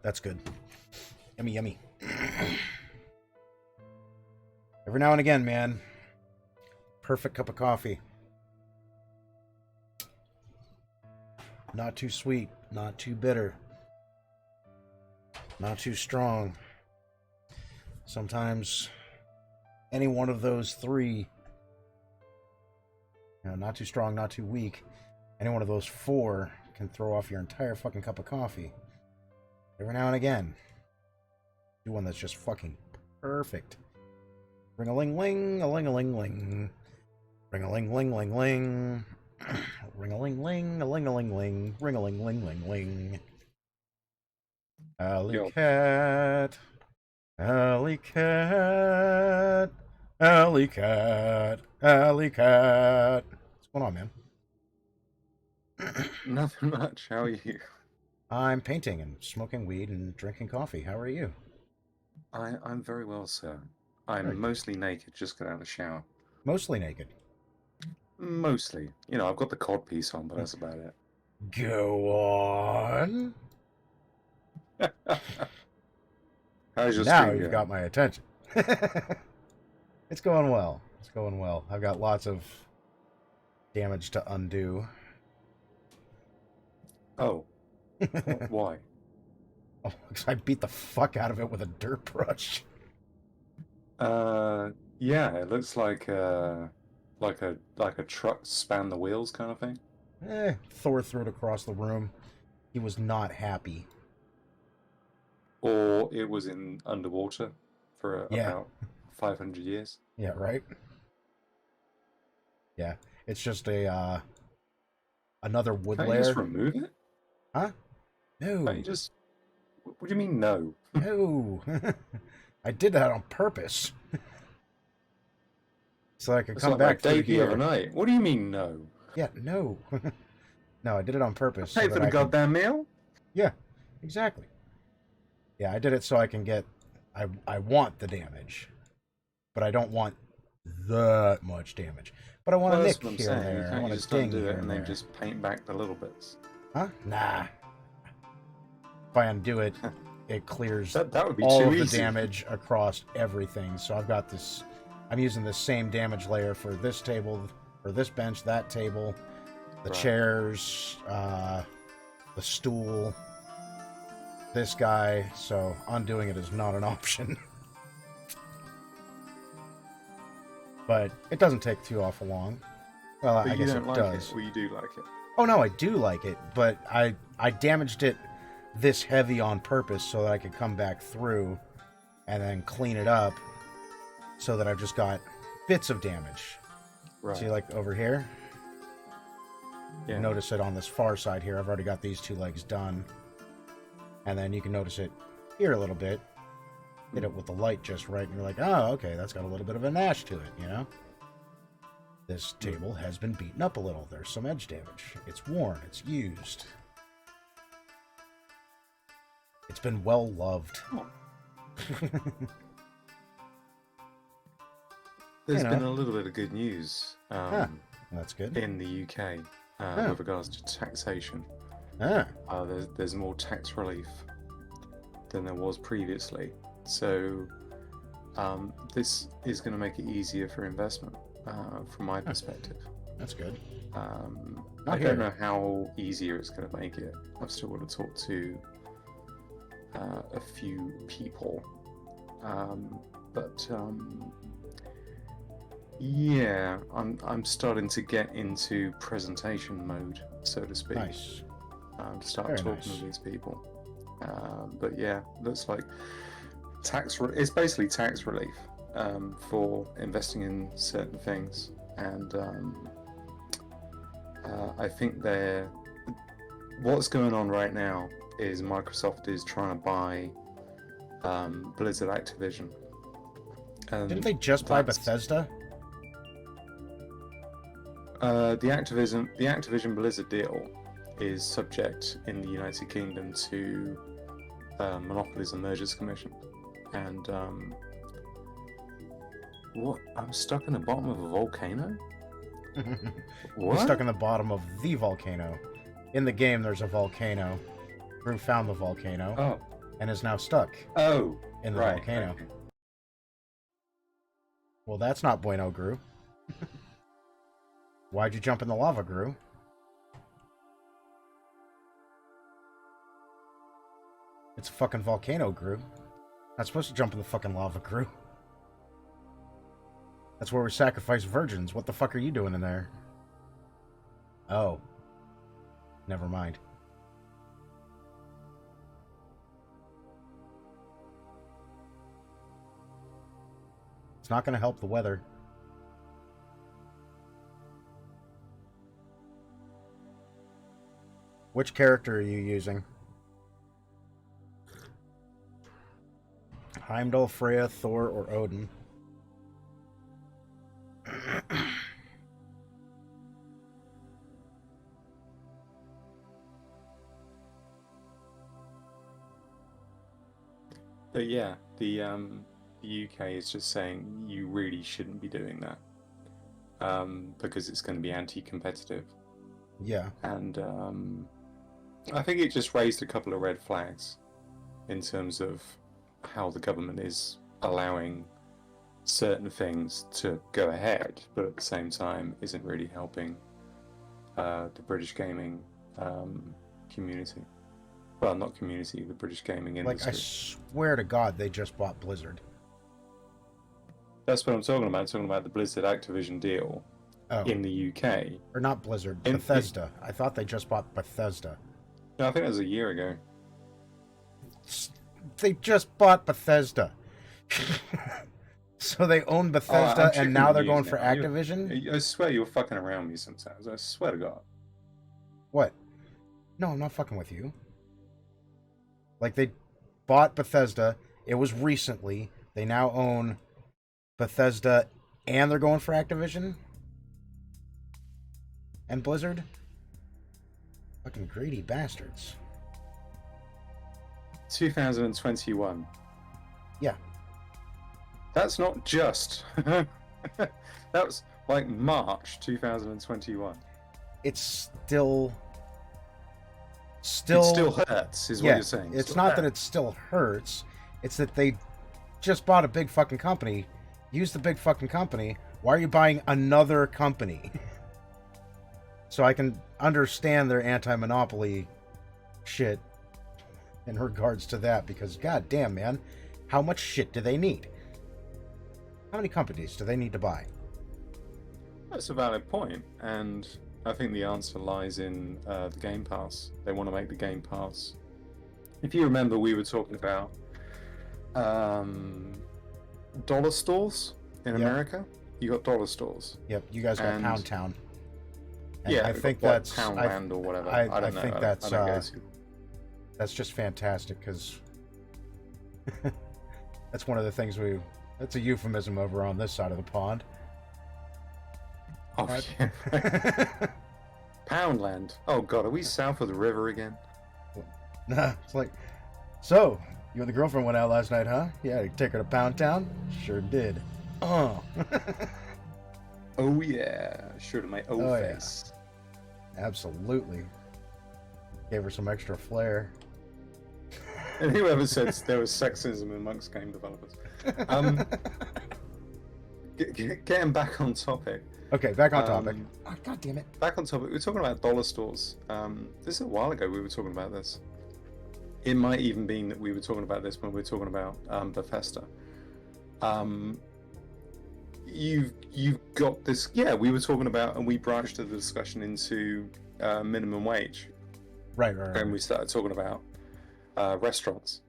That's good. Yummy, yummy. Every now and again, man. Perfect cup of coffee. Not too sweet, not too bitter, not too strong. Sometimes any one of those three, not too strong, not too weak, any one of those four can throw off your entire fucking cup of coffee. Every now and again. Do one that's just fucking perfect. Ring-a-ling-ling, a-ling-a-ling-ling. Ring-a-ling-ling-ling-ling. Ring-a-ling-ling, a-ling-a-ling-ling. Ring-a-ling-ling-ling-ling. Alley cat. Alley cat. Alley cat. Alley cat. What's going on, man? Nothing much. How are you? I'm painting and smoking weed and drinking coffee. How are you? I'm very well, sir. I'm Very good. mostly naked, just got out of the shower. Mostly naked. Mostly. I've got the cod piece on, but that's about it. Go on. How's your Now stream you've going? got my attention. It's going well. It's going well. I've got lots of damage to undo. Oh. Why? Oh, 'cause I beat the fuck out of it with a dirt brush. Yeah, it looks like a truck span the wheels kind of thing. Thor threw it across the room. He was not happy. Or it was in underwater for Yeah. about 500 years. Yeah, right? Yeah. It's just another wood Can't you layer. just remove it? Huh? No. Can't you just... What do you mean, no? No. I did that on purpose. So I could It's come like back my through debut here. of the night. What do you mean, no? Yeah, no. No, I did it on purpose. Pay for the goddamn meal? Yeah, exactly. Yeah, I did it so I can get... I want the damage. But I don't want that much damage. But I want a nick here and there. I want a ding here and then there. just paint back the little bits. Huh? Nah. If I undo it, it clears That would be all too of the easy. damage across everything. So I've got this... I'm using the same damage layer for this table, for this bench, that table, the Right. chairs, the stool, this guy. So undoing it is not an option. But it doesn't take too awful long. Well, But I you guess don't it like does. it, or you do like it. Oh no, I do like it, but I damaged it this heavy on purpose so that I could come back through and then clean it up so that I've just got bits of damage. Right. See, like over here? Yeah. Notice it on this far side here. I've already got these two legs done. And then you can notice it here a little bit. Hit it with the light just right, and you're like, oh, okay, that's got a little bit of a nash to it, you know? This table has been beaten up a little. There's some edge damage. It's worn. It's used. It's been well loved. Oh. There's been a little bit of good news That's good. in the UK with regards to taxation. There's more tax relief than there was previously. So this is going to make it easier for investment from my perspective. That's good. I don't know how easier it's going to make it. I've still got to talk to a few people. But yeah, I'm starting to get into presentation mode, so to speak. Nice. To start Very talking nice. to these people. But yeah, looks like it's basically tax relief for investing in certain things, and I think what's going on right now is Microsoft is trying to buy Blizzard Activision. Didn't they just buy Bethesda? The Activision Blizzard deal is subject in the United Kingdom to Monopolies and Mergers Commission, and what? I'm stuck in the bottom of a volcano. You're stuck in the bottom of the volcano. In the game, there's a volcano. Gru found the volcano. Oh. And is now stuck. Oh. In the right, volcano. Okay. Well, that's not bueno, Gru. Why'd you jump in the lava, Gru? It's a fucking volcano, Gru. Not supposed to jump in the fucking lava, Gru. That's where we sacrifice virgins. What the fuck are you doing in there? Oh. Never mind. It's not going to help the weather. Which character are you using? Heimdall, Freya, Thor, or Odin? But yeah, the UK is just saying you really shouldn't be doing that because it's going to be anti-competitive. Yeah. And I think it just raised a couple of red flags in terms of how the government is allowing certain things to go ahead, but at the same time isn't really helping the British gaming community. Well, not community, the British gaming industry. Like, I swear to God, they just bought Blizzard. That's what I'm talking about. I'm talking about the Blizzard Activision deal in the UK. Or not Blizzard, Bethesda. I thought they just bought Bethesda. No, I think that was a year ago. They just bought Bethesda. So they own Bethesda, and now they're going for Activision? I swear you're fucking around me sometimes. I swear to God. What? No, I'm not fucking with you. Like, they bought Bethesda. It was recently. They now own Bethesda, and they're going for Activision? And Blizzard? Fucking greedy bastards. 2021. Yeah. That's not just. That was like March 2021. It's still. It still hurts, is what you're saying. It's not that it still hurts. It's that they just bought a big fucking company. Use the big fucking company. Why are you buying another company? So I can understand their anti-monopoly shit in regards to that, because goddamn, man, how much shit do they need? How many companies do they need to buy? That's a valid point, and I think the answer lies in the Game Pass. They want to make the Game Pass. If you remember, we were talking about dollar stores in America. You got dollar stores. Yep, you guys got Pound Town. And yeah, I think that's Poundland or whatever. I don't know. think that's just fantastic, because that's one of the things that's a euphemism over on this side of the pond. Oh, yeah. Poundland. Oh god, are we south of the river again? Nah, it's like, so you and the girlfriend went out last night, huh? Yeah, you take her to Pound Town? Sure did. Oh. Oh yeah, sure to my face. Yeah. Absolutely. Gave her some extra flair. And whoever said there was sexism amongst game developers. Getting back on topic. Okay, back on topic. Oh, God damn it. Back on topic. We were talking about dollar stores. This is a while ago we were talking about this. It might even be that we were talking about this when we were talking about Bethesda. You've got this. Yeah, we were talking about, and we branched the discussion into minimum wage. Right. And we started talking about restaurants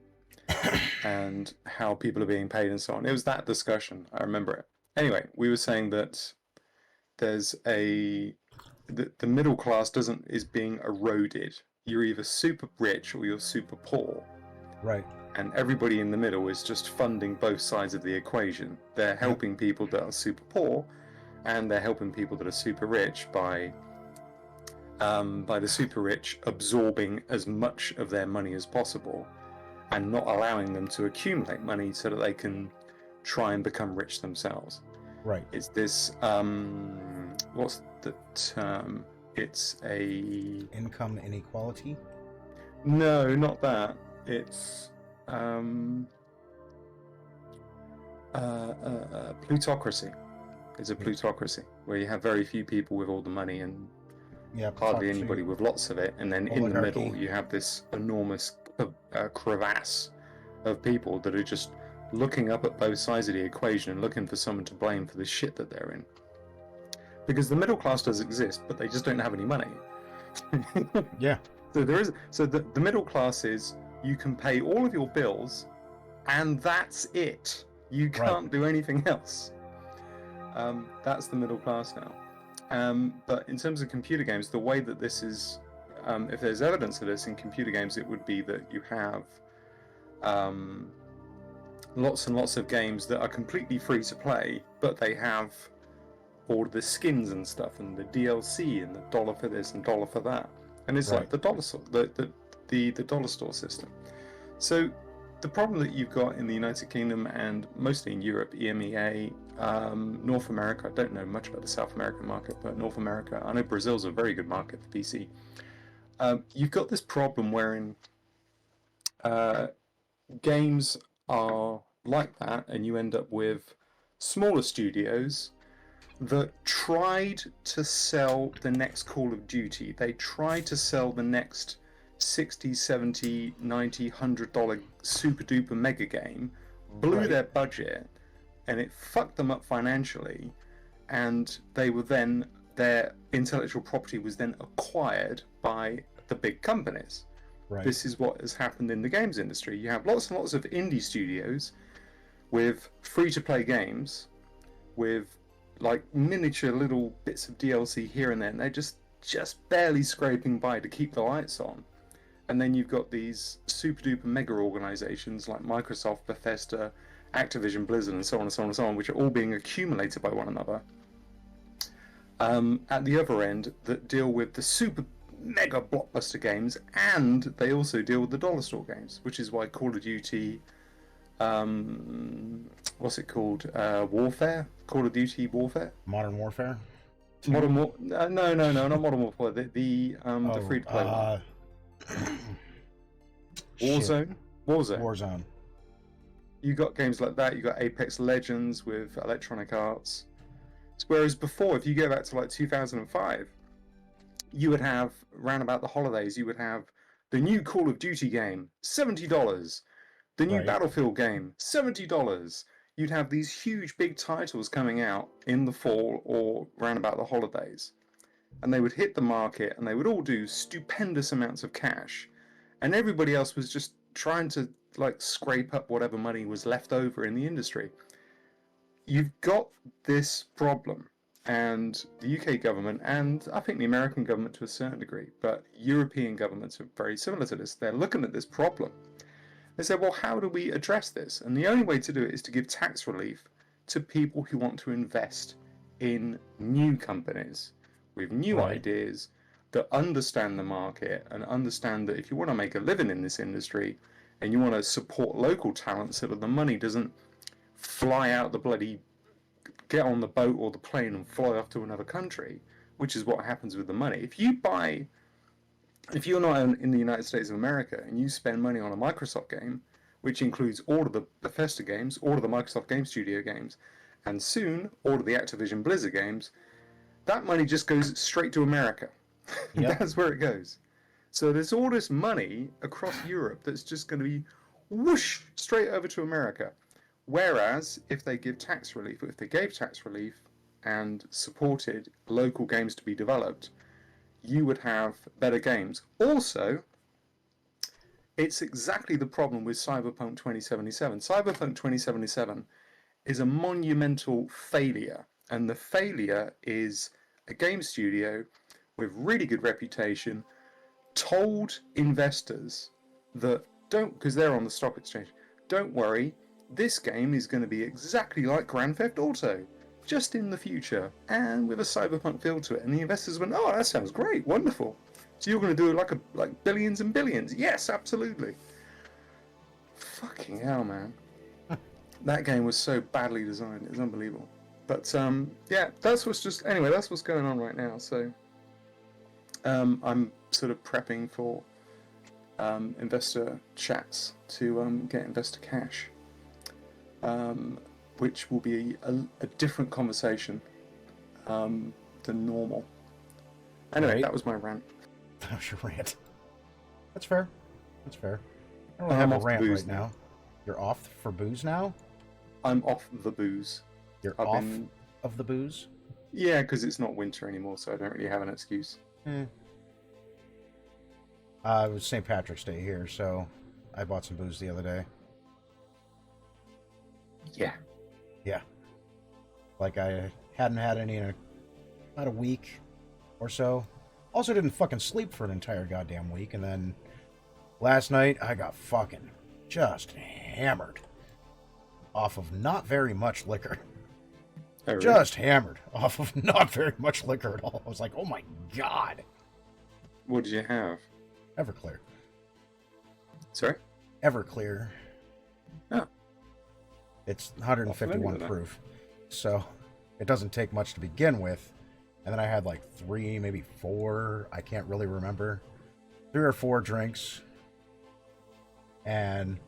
and how people are being paid and so on. It was that discussion. I remember it. Anyway, we were saying that there's the middle class is being eroded. You're either super rich or you're super poor. Right. And everybody in the middle is just funding both sides of the equation. They're helping people that are super poor, and they're helping people that are super rich by the super rich absorbing as much of their money as possible and not allowing them to accumulate money so that they can try and become rich themselves. Right. It's this, what's the term? It's a... Income inequality? No, not that. It's plutocracy. It's a plutocracy where you have very few people with all the money and hardly anybody with lots of it, and then in the middle you have this enormous crevasse of people that are just looking up at both sides of the equation and looking for someone to blame for the shit that they're in. Because the middle class does exist, but they just don't have any money. Yeah. So the middle class is, you can pay all of your bills, and that's it. You can't do anything else. That's the middle class now. But in terms of computer games, the way that this is, if there's evidence of this in computer games, it would be that you have lots and lots of games that are completely free to play, but they have all the skins and stuff, and the DLC, and the dollar for this and dollar for that, and it's like the dollar store, the dollar store system. So the problem that you've got in the United Kingdom and mostly in Europe, EMEA, North America, I don't know much about the South American market, but North America, I know Brazil's a very good market for PC. You've got this problem wherein games are like that, and you end up with smaller studios that tried to sell the next Call of Duty. They tried to sell the next $60, $70, $90, $100 super duper mega game, blew their budget, and it fucked them up financially, and they were then, their intellectual property was then acquired by the big companies. This is what has happened in the games industry. You have lots and lots of indie studios with free-to-play games, with like miniature little bits of DLC here and there, and they're just barely scraping by to keep the lights on. And then you've got these super duper mega organizations like Microsoft, Bethesda, Activision, Blizzard, and so on and so on and so on, which are all being accumulated by one another. At the other end, that deal with the super mega blockbuster games, and they also deal with the dollar store games, which is why Call of Duty, what's it called? Warfare? Call of Duty Warfare? Modern Warfare? No, not Modern Warfare. The free-to-play one. Warzone. You got games like that. You got Apex Legends with Electronic Arts. Whereas before, if you go back to like 2005, you would have, round about the holidays, you would have the new Call of Duty game, $70. The new Battlefield game, $70. You'd have these huge big titles coming out in the fall or round about the holidays. And they would hit the market, and they would all do stupendous amounts of cash. And everybody else was just trying to like scrape up whatever money was left over in the industry. You've got this problem, and the UK government, and I think the American government to a certain degree, but European governments are very similar to this. They're looking at this problem. They said, well, how do we address this? And the only way to do it is to give tax relief to people who want to invest in new companies with new ideas that understand the market and understand that if you want to make a living in this industry and you want to support local talent so that the money doesn't fly out the bloody, get on the boat or the plane and fly off to another country, which is what happens with the money. If you're not in the United States of America and you spend money on a Microsoft game, which includes all of the Bethesda games, all of the Microsoft Game Studio games, and soon all of the Activision Blizzard games, that money just goes straight to America. That's where it goes. So there's all this money across Europe that's just going to be whoosh straight over to America. Whereas if they give tax relief, if they gave tax relief and supported local games to be developed, you would have better games. Also, it's exactly the problem with Cyberpunk 2077. Cyberpunk 2077 is a monumental failure, and the failure is a game studio with really good reputation told investors that because they're on the stock exchange, don't worry, this game is going to be exactly like Grand Theft Auto, just in the future, and with a cyberpunk feel to it. And the investors went, oh, that sounds great, wonderful. So you're going to do like billions and billions? Yes, absolutely. Fucking hell, man. That game was so badly designed, it was unbelievable. But yeah, that's what's going on right now. So I'm sort of prepping for investor chats to get investor cash, which will be a different conversation than normal. Anyway, right. that was my rant. That was your rant. That's fair. That's fair. I don't really have a rant right now. You're off for booze now? I'm off the booze. You're off of the booze? Yeah, because it's not winter anymore, so I don't really have an excuse. It was St. Patrick's Day here, so I bought some booze the other day. Yeah. Yeah. Like I hadn't had any in about a week or so. Also didn't fucking sleep for an entire goddamn week, and then last night I got fucking just hammered off of not very much liquor. Oh, really? Just hammered off of not very much liquor at all. I was like, oh my god. What did you have? Everclear. Sorry? Everclear. Oh. It's 151 proof. So it doesn't take much to begin with. And then I had like 3, maybe 4, I can't really remember. 3 or 4 drinks. And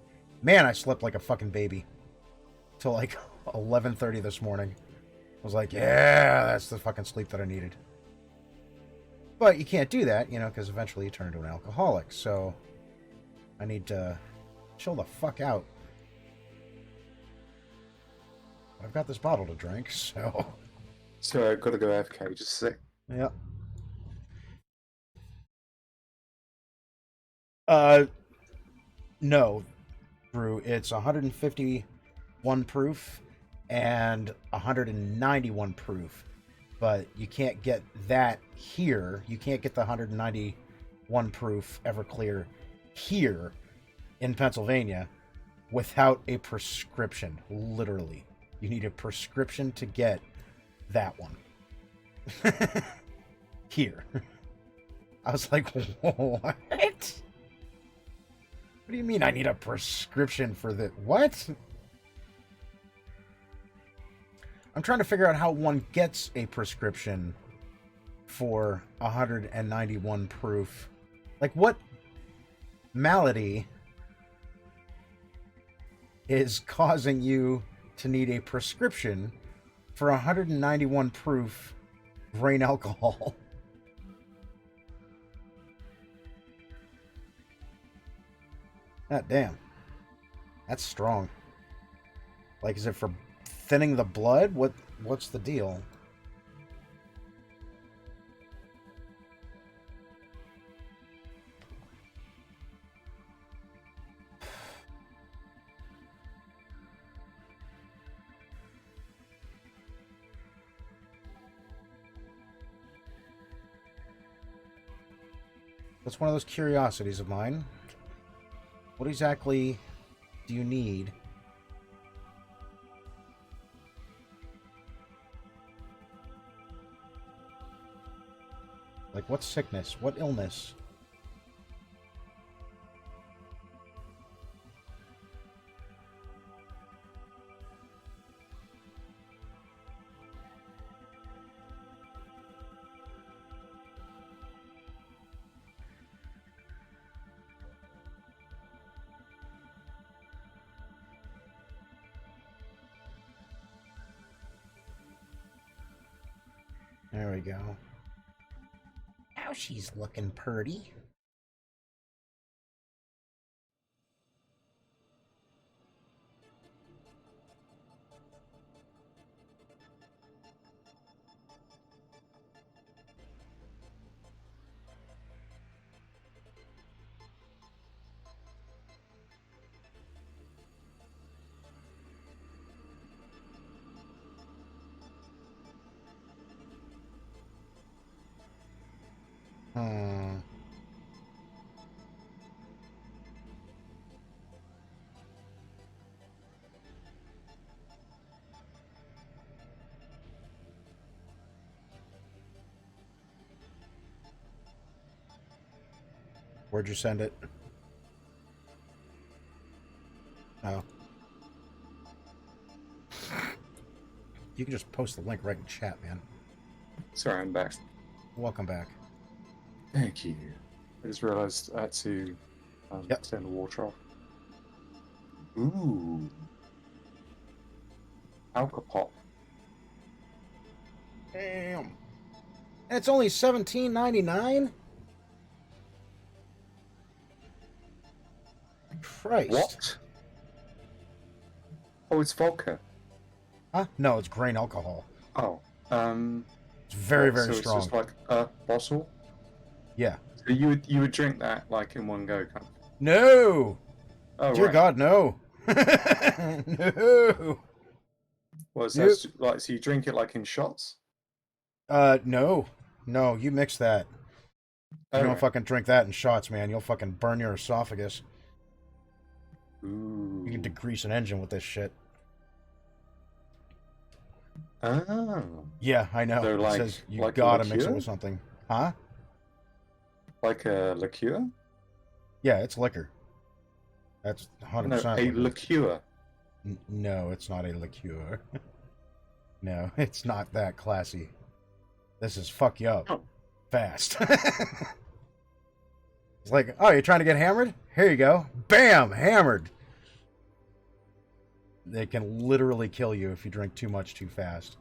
man, I slept like a fucking baby. Till like 11:30 this morning. I was like, yeah, that's the fucking sleep that I needed. But you can't do that, you know, because eventually you turn into an alcoholic. So I need to chill the fuck out. I've got this bottle to drink, so... So I've got to go AFK just a sec. Yep. No, Drew, it's 151 proof and 191 proof. But you can't get that here. You can't get the 191 proof Everclear here in Pennsylvania without a prescription, literally. You need a prescription to get that one. Here. I was like, what? What do you mean I need a prescription for the... What? I'm trying to figure out how one gets a prescription for 191 proof. Like, what malady is causing you to need a prescription for 191 proof grain alcohol? God damn. That's strong. Like, is it for thinning the blood? What's the deal? That's one of those curiosities of mine. What exactly do you need? Like, what sickness? What illness? There we go. Now she's looking purty. Where'd you send it? Oh. You can just post the link right in chat, man. Sorry, I'm back. Welcome back. Thank you. I just realised I had to Yep. Turn the water off. Ooh. Alcopop. Damn. And it's only $17.99? Christ. What? Oh, it's vodka. Huh? No, it's grain alcohol. Oh. It's very, very so strong. it's just like a bottle? Yeah. So you would drink that like in one go, kind of? No! Oh, Dear right. God, no. No. Well, so Nope. that's like, so you drink it like in shots? No. No, you mix that. You Oh, don't right. fucking drink that in shots, man. You'll fucking burn your esophagus. Ooh. You can degrease an engine with this shit. Oh. Yeah, I know. So It says you like a gotta mix it liqueur? with something. Huh? Like a liqueur? Yeah, it's liquor. That's No, 100% a liquor. liqueur. No, it's not a liqueur. No, it's not that classy. This is fuck you up. Oh. Fast. It's like, oh, you're trying to get hammered? Here you go. Bam! Hammered! They can literally kill you if you drink too much too fast.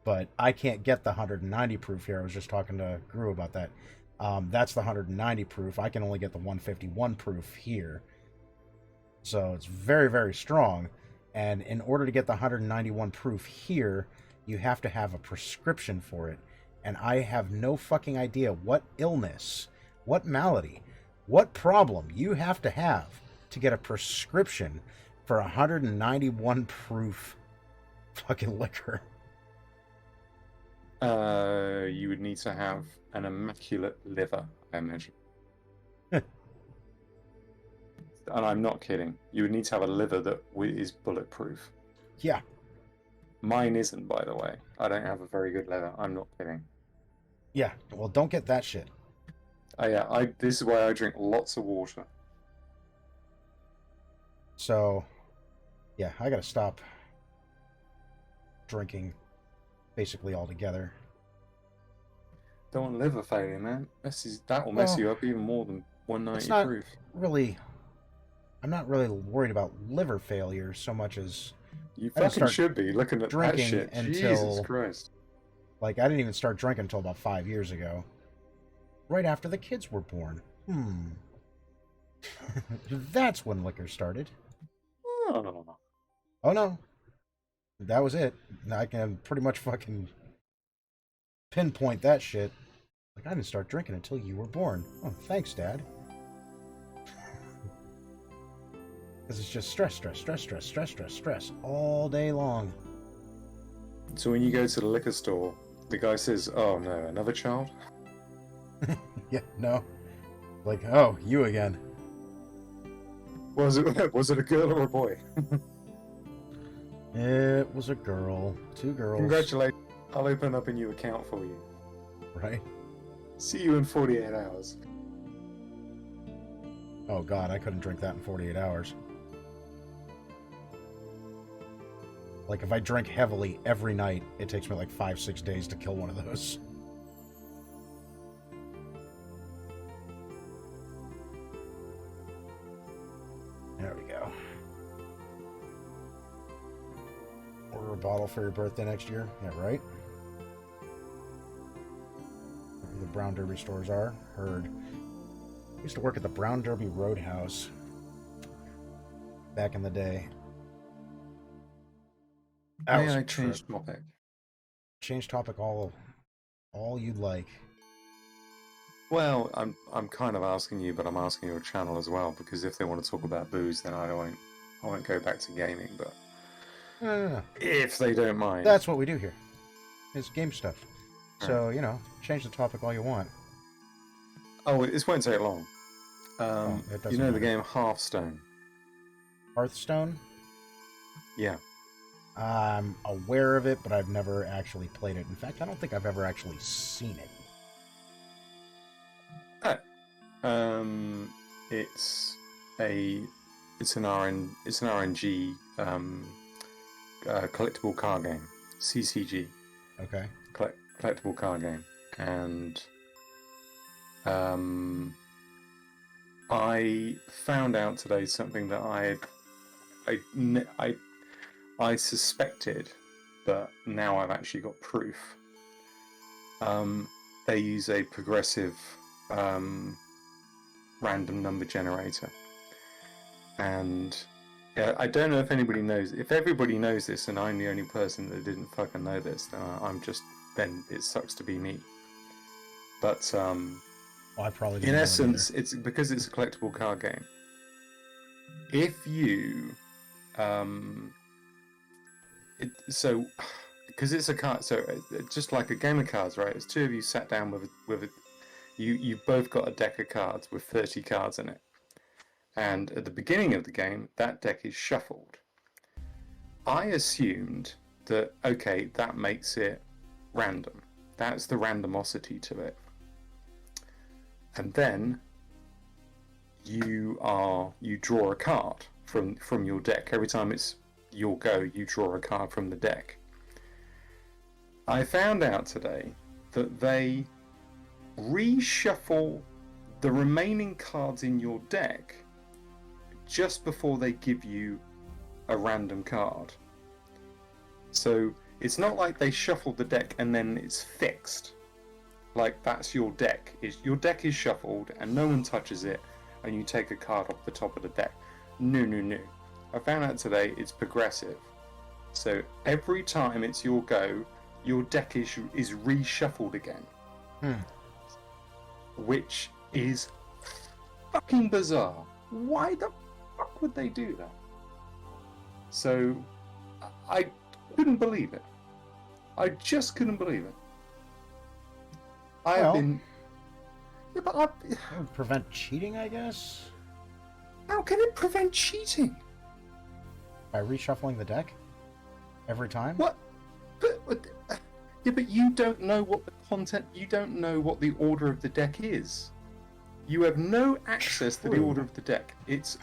But I can't get the 190 proof here. I was just talking to Gru about that. That's the 190 proof. I can only get the 151 proof here. So it's very, very strong. And in order to get the 191 proof here, you have to have a prescription for it. And I have no fucking idea what illness, what malady, what problem you have to get a prescription for 191 proof fucking liquor. You would need to have an immaculate liver, I imagine. And I'm not kidding. You would need to have a liver that is bulletproof. Yeah. Mine isn't, by the way. I don't have a very good liver. I'm not kidding. Yeah. Well, don't get that shit. Oh yeah. This is why I drink lots of water. So, yeah, I gotta stop drinking basically altogether. Don't want liver failure, man. That will mess you up even more than 190 it's not proof. Really, I'm not really worried about liver failure so much as you fucking should be looking at that shit. Jesus Christ. Like, I didn't even start drinking until about 5 years ago. Right after the kids were born. That's when liquor started. Oh. Oh, no. That was it. I can pretty much fucking pinpoint that shit. Like, I didn't start drinking until you were born. Oh, thanks, Dad. Because it's just stress all day long. So when you go to the liquor store, the guy says, "Oh no, another child?" Yeah, no. Like, oh, you again. Was it a girl or a boy? It was a girl. 2 girls. Congratulations. I'll open up a new account for you. Right? See you in 48 hours. Oh god, I couldn't drink that in 48 hours. Like, if I drink heavily every night, it takes me like 5-6 days to kill one of those. There we go. Order a bottle for your birthday next year. Yeah, right? Where the Brown Derby stores are. Heard. I used to work at the Brown Derby Roadhouse back in the day. May I change topic? Change topic all you'd like. Well, I'm kind of asking you, but I'm asking your channel as well, because if they want to talk about booze, then I won't go back to gaming. But No. If they don't mind, that's what we do here. It's game stuff. Right. So change the topic all you want. Oh, this won't take long. You know the game Hearthstone? Hearthstone? Yeah. I'm aware of it, but I've never actually played it. In fact, I don't think I've ever actually seen it. It's an RNG collectible card game, CCG. Okay. Collectible card game, and I found out today something that I suspected, but now I've actually got proof. They use a progressive random number generator, and I don't know if anybody knows. If everybody knows this, and I'm the only person that didn't fucking know this, then it sucks to be me. But I probably in essence, it's because it's a collectible card game. If you because it's a card, so just like a game of cards, right? It's two of you sat down with you've both got a deck of cards with 30 cards in it, and at the beginning of the game, that deck is shuffled. I assumed that that makes it random. That's the randomosity to it. And then you draw a card from your deck. Every time it's your go, you draw a card from the deck. I found out today that they reshuffle the remaining cards in your deck just before they give you a random card. So it's not like they shuffle the deck and then it's fixed. Like that's your deck. Your deck is shuffled and no one touches it, and you take a card off the top of the deck. No. I found out today it's progressive. So every time it's your go, your deck is reshuffled again. Which is fucking bizarre. Why the fuck would they do that? So I couldn't believe it. I just couldn't believe it. It would prevent cheating, I guess. How can it prevent cheating? By reshuffling the deck every time? What? But you don't know what the content. You don't know what the order of the deck is. You have no access to the order of the deck. It's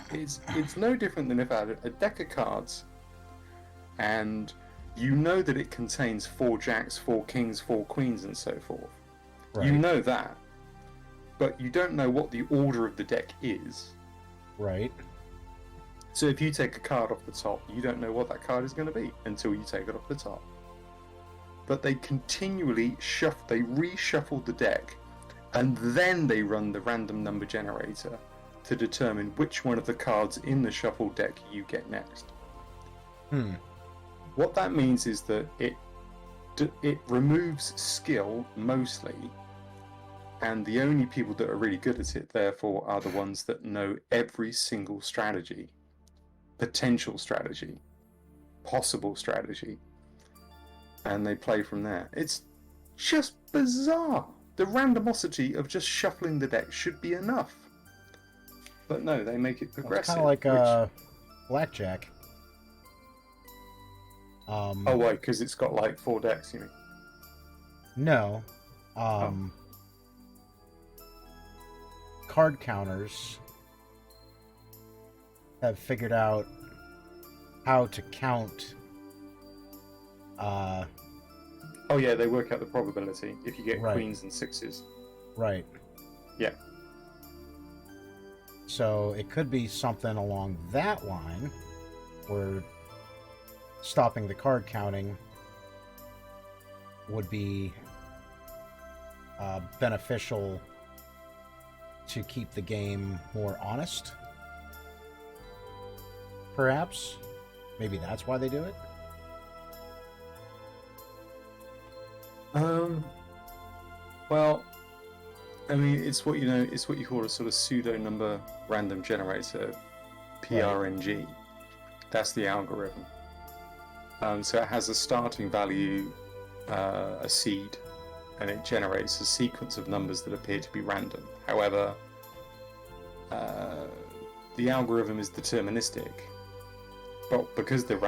no different than if I had a deck of cards, and you know that it contains 4 jacks, 4 kings, 4 queens, and so forth. Right. You know that, but you don't know what the order of the deck is. Right. So if you take a card off the top, you don't know what that card is going to be until you take it off the top. But they continually reshuffle the deck, and then they run the random number generator to determine which one of the cards in the shuffled deck you get next. What that means is that it removes skill mostly, and the only people that are really good at it, therefore, are the ones that know every single strategy, potential strategy, possible strategy, and they play from there. It's just bizarre. The randomosity of just shuffling the deck should be enough, but no, they make it progressive. It's kind of like blackjack. Oh, why? Because it's got like 4 decks, you mean? No. Card counters have figured out how to count. Oh yeah, they work out the probability if you get queens and 6s. Right. Yeah. So it could be something along that line, where stopping the card counting would be beneficial to keep the game more honest. Perhaps. Maybe that's why they do it. Well, I mean, it's what you call a sort of pseudo number random generator, PRNG. Right. That's the algorithm. So it has a starting value, a seed, and it generates a sequence of numbers that appear to be random. However, the algorithm is deterministic. But because the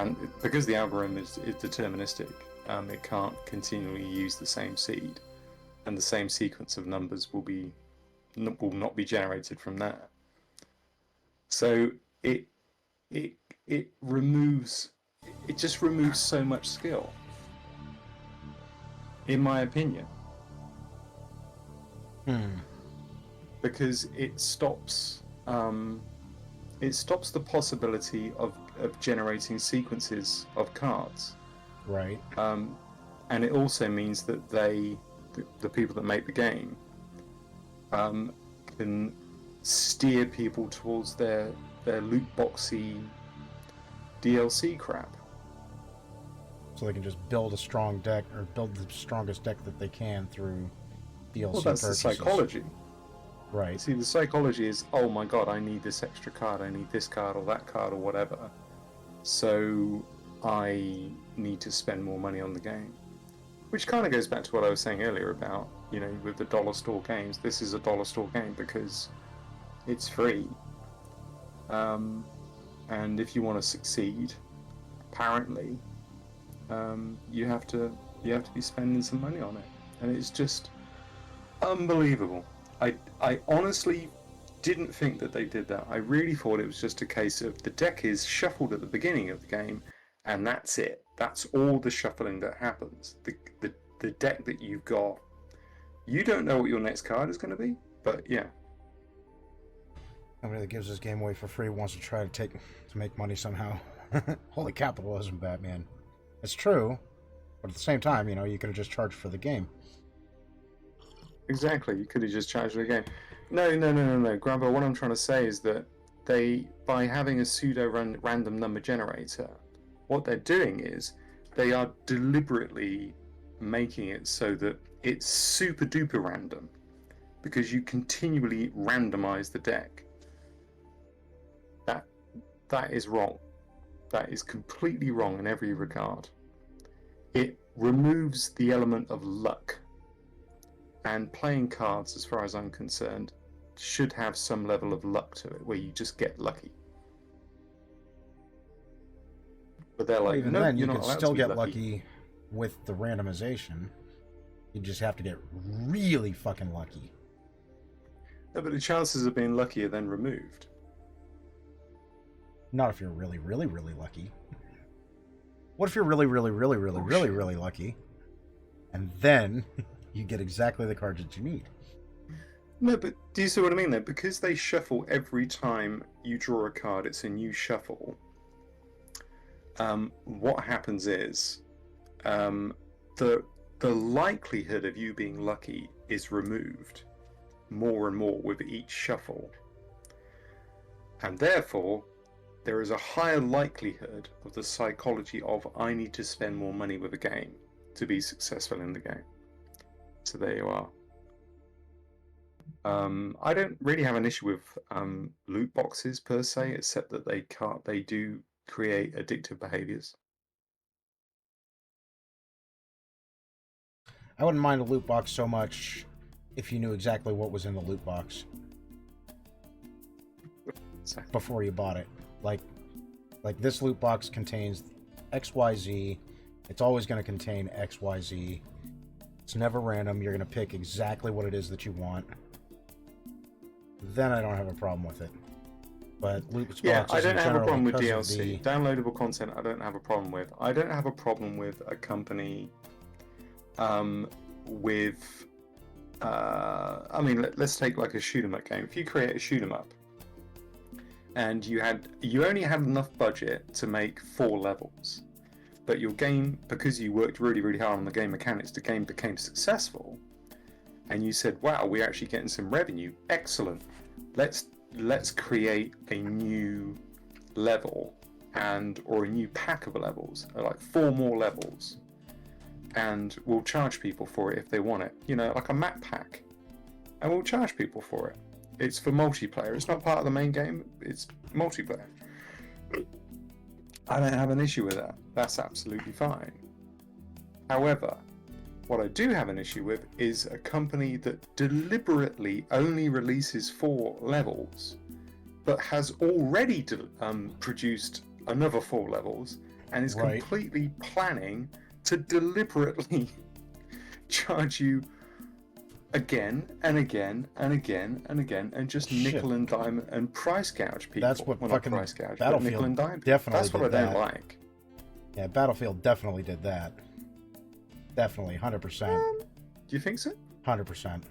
algorithm is deterministic, it can't continually use the same seed, and the same sequence of numbers will not be generated from that. So it just removes so much skill, in my opinion. because it stops the possibility of generating sequences of cards. Right. And it also means that the people that make the game, can steer people towards their loot boxy DLC crap. So they can just build a strong deck, or build the strongest deck that they can through DLC Well, that's purchases. the psychology. Right. See, the psychology is, oh my god, I need this extra card, I need this card or that card or whatever. So I need to spend more money on the game. Which kind of goes back to what I was saying earlier about, with the dollar store games. This is a dollar store game because it's free. And if you want to succeed, apparently, you have to be spending some money on it. And it's just unbelievable. I honestly didn't think that they did that. I really thought it was just a case of the deck is shuffled at the beginning of the game, and that's it. That's all the shuffling that happens. The deck that you've got, you don't know what your next card is going to be, but yeah. Nobody that gives this game away for free wants to try to make money somehow. Holy capitalism, Batman. It's true, but at the same time, you could have just charged for the game. Exactly, you could have just charged for the game. No, Grambo, what I'm trying to say is that by having a pseudo-random number generator, what they're doing is they are deliberately making it so that it's super duper random, because you continually randomize the deck. That is wrong. That is completely wrong in every regard. It removes the element of luck. And playing cards, as far as I'm concerned, should have some level of luck to it, where you just get lucky. But they're like, even no, then, you're you not could allowed still to be get lucky. lucky with the randomization. You just have to get really fucking lucky. No, but the chances of being lucky are then removed. Not if you're really, really, really lucky. What if you're really, really, really, really, really, really lucky, and then you get exactly the cards that you need? No, but do you see what I mean, though? Because they shuffle every time you draw a card, it's a new shuffle. What happens is the likelihood of you being lucky is removed more and more with each shuffle. And therefore, there is a higher likelihood of the psychology of, I need to spend more money with a game to be successful in the game. So there you are. I don't really have an issue with loot boxes per se, except that they do create addictive behaviors. I wouldn't mind a loot box so much if you knew exactly what was in the loot box before you bought it. Like this loot box contains XYZ. It's always going to contain XYZ. It's never random. You're going to pick exactly what it is that you want. Then I don't have a problem with it. But loot boxes, yeah, I don't have a problem with DLC. The downloadable content, I don't have a problem with. I don't have a problem with a company with... let's take like a shoot 'em up game. If you create a shoot 'em up, and you only had enough budget to make 4 levels, but your game, because you worked really, really hard on the game mechanics, the game became successful, and you said, wow, we're actually getting some revenue, excellent, let's create a new level or a new pack of levels, like 4 more levels, and we'll charge people for it if they want it, like a map pack, and we'll charge people for it. It's for multiplayer. It's not part of the main game. It's multiplayer. I don't have an issue with that. That's absolutely fine. However, what I do have an issue with is a company that deliberately only releases 4 levels, but has already produced another 4 levels, and is completely planning to deliberately charge you again and again and again and again, and just nickel and dime and price gouge people. That's what fucking price gouge, Battlefield nickel and dime definitely That's what did I don't that. like. Yeah, Battlefield definitely did that. Definitely, 100%. Do you think so? 100%.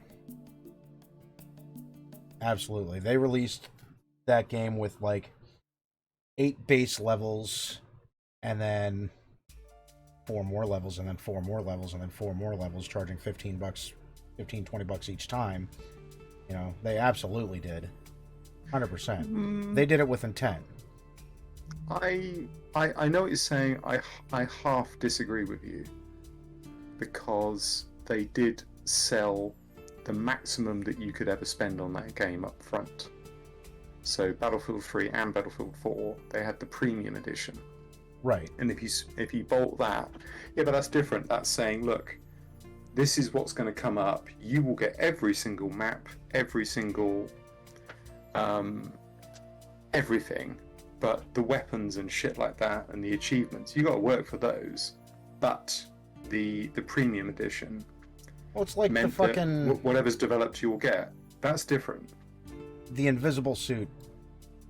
Absolutely. They released that game with like 8 base levels and then 4 more levels and then 4 more levels and then 4 more levels, charging $15, 15, $20 each time. You know, they absolutely did. 100%. They did it with intent. I know what you're saying. I half disagree with you because they did sell the maximum that you could ever spend on that game up front. So Battlefield 3 and Battlefield 4, they had the premium edition. Right. And if you bolt that, yeah, but that's different. That's saying, look, this is what's going to come up. You will get every single map, every single everything, but the weapons and shit like that and the achievements, you got to work for those. But the premium edition, well, it's like the fucking whatever's developed you will get. That's different. The invisible suit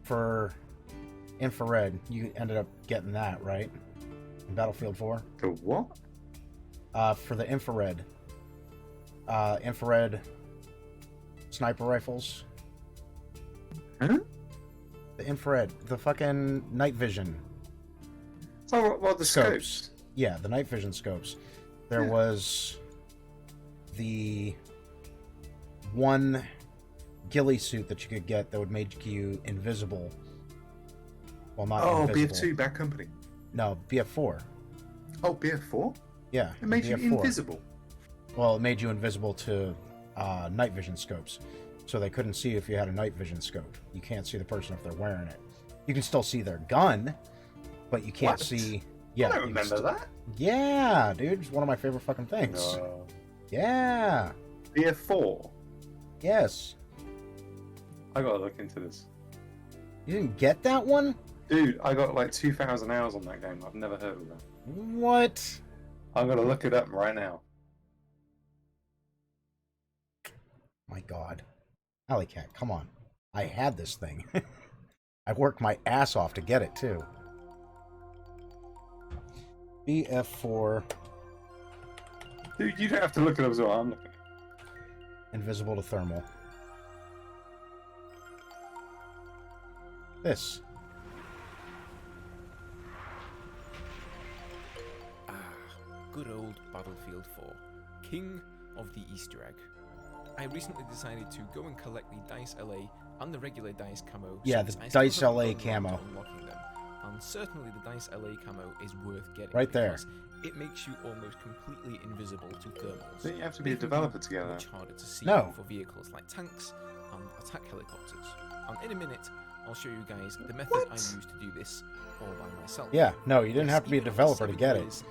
for infrared, you ended up getting that, right? In Battlefield 4. The what? For the infrared sniper rifles. Huh? The infrared, the fucking night vision. Oh, well, the scopes. Yeah, the night vision scopes. There was the one ghillie suit that you could get that would make you invisible. Well, not invisible. BF2, Bad Company. No, BF4. Oh, BF4? Yeah. It made you invisible. Well, it made you invisible to night vision scopes. So they couldn't see if you had a night vision scope. You can't see the person if they're wearing it. You can still see their gun, but you can't see... Yeah, I don't remember that. Yeah, dude. It's one of my favorite fucking things. No. Yeah. BF4? Yes. I gotta look into this. You didn't get that one? Dude, I got like 2,000 hours on that game. I've never heard of that. What? I'm gonna look it up right now. My God. Alley Cat, come on. I had this thing. I worked my ass off to get it, too. BF4. Dude, you don't have to look it up as well. I'm looking. Invisible to thermal. This. Good old Battlefield 4. King of the Easter egg. I recently decided to go and collect the Dice LA and the regular Dice camo. Yeah, the Dice LA camo. Unlocking them. And certainly the Dice LA camo is worth getting. Right there. It makes you almost completely invisible to thermals. Don't you have to be a developer to get that? Much harder to see No. for vehicles like tanks and attack helicopters. And in a minute, I'll show you guys the method I used to do this all by myself. Yeah, no, you didn't have to be a developer to get it.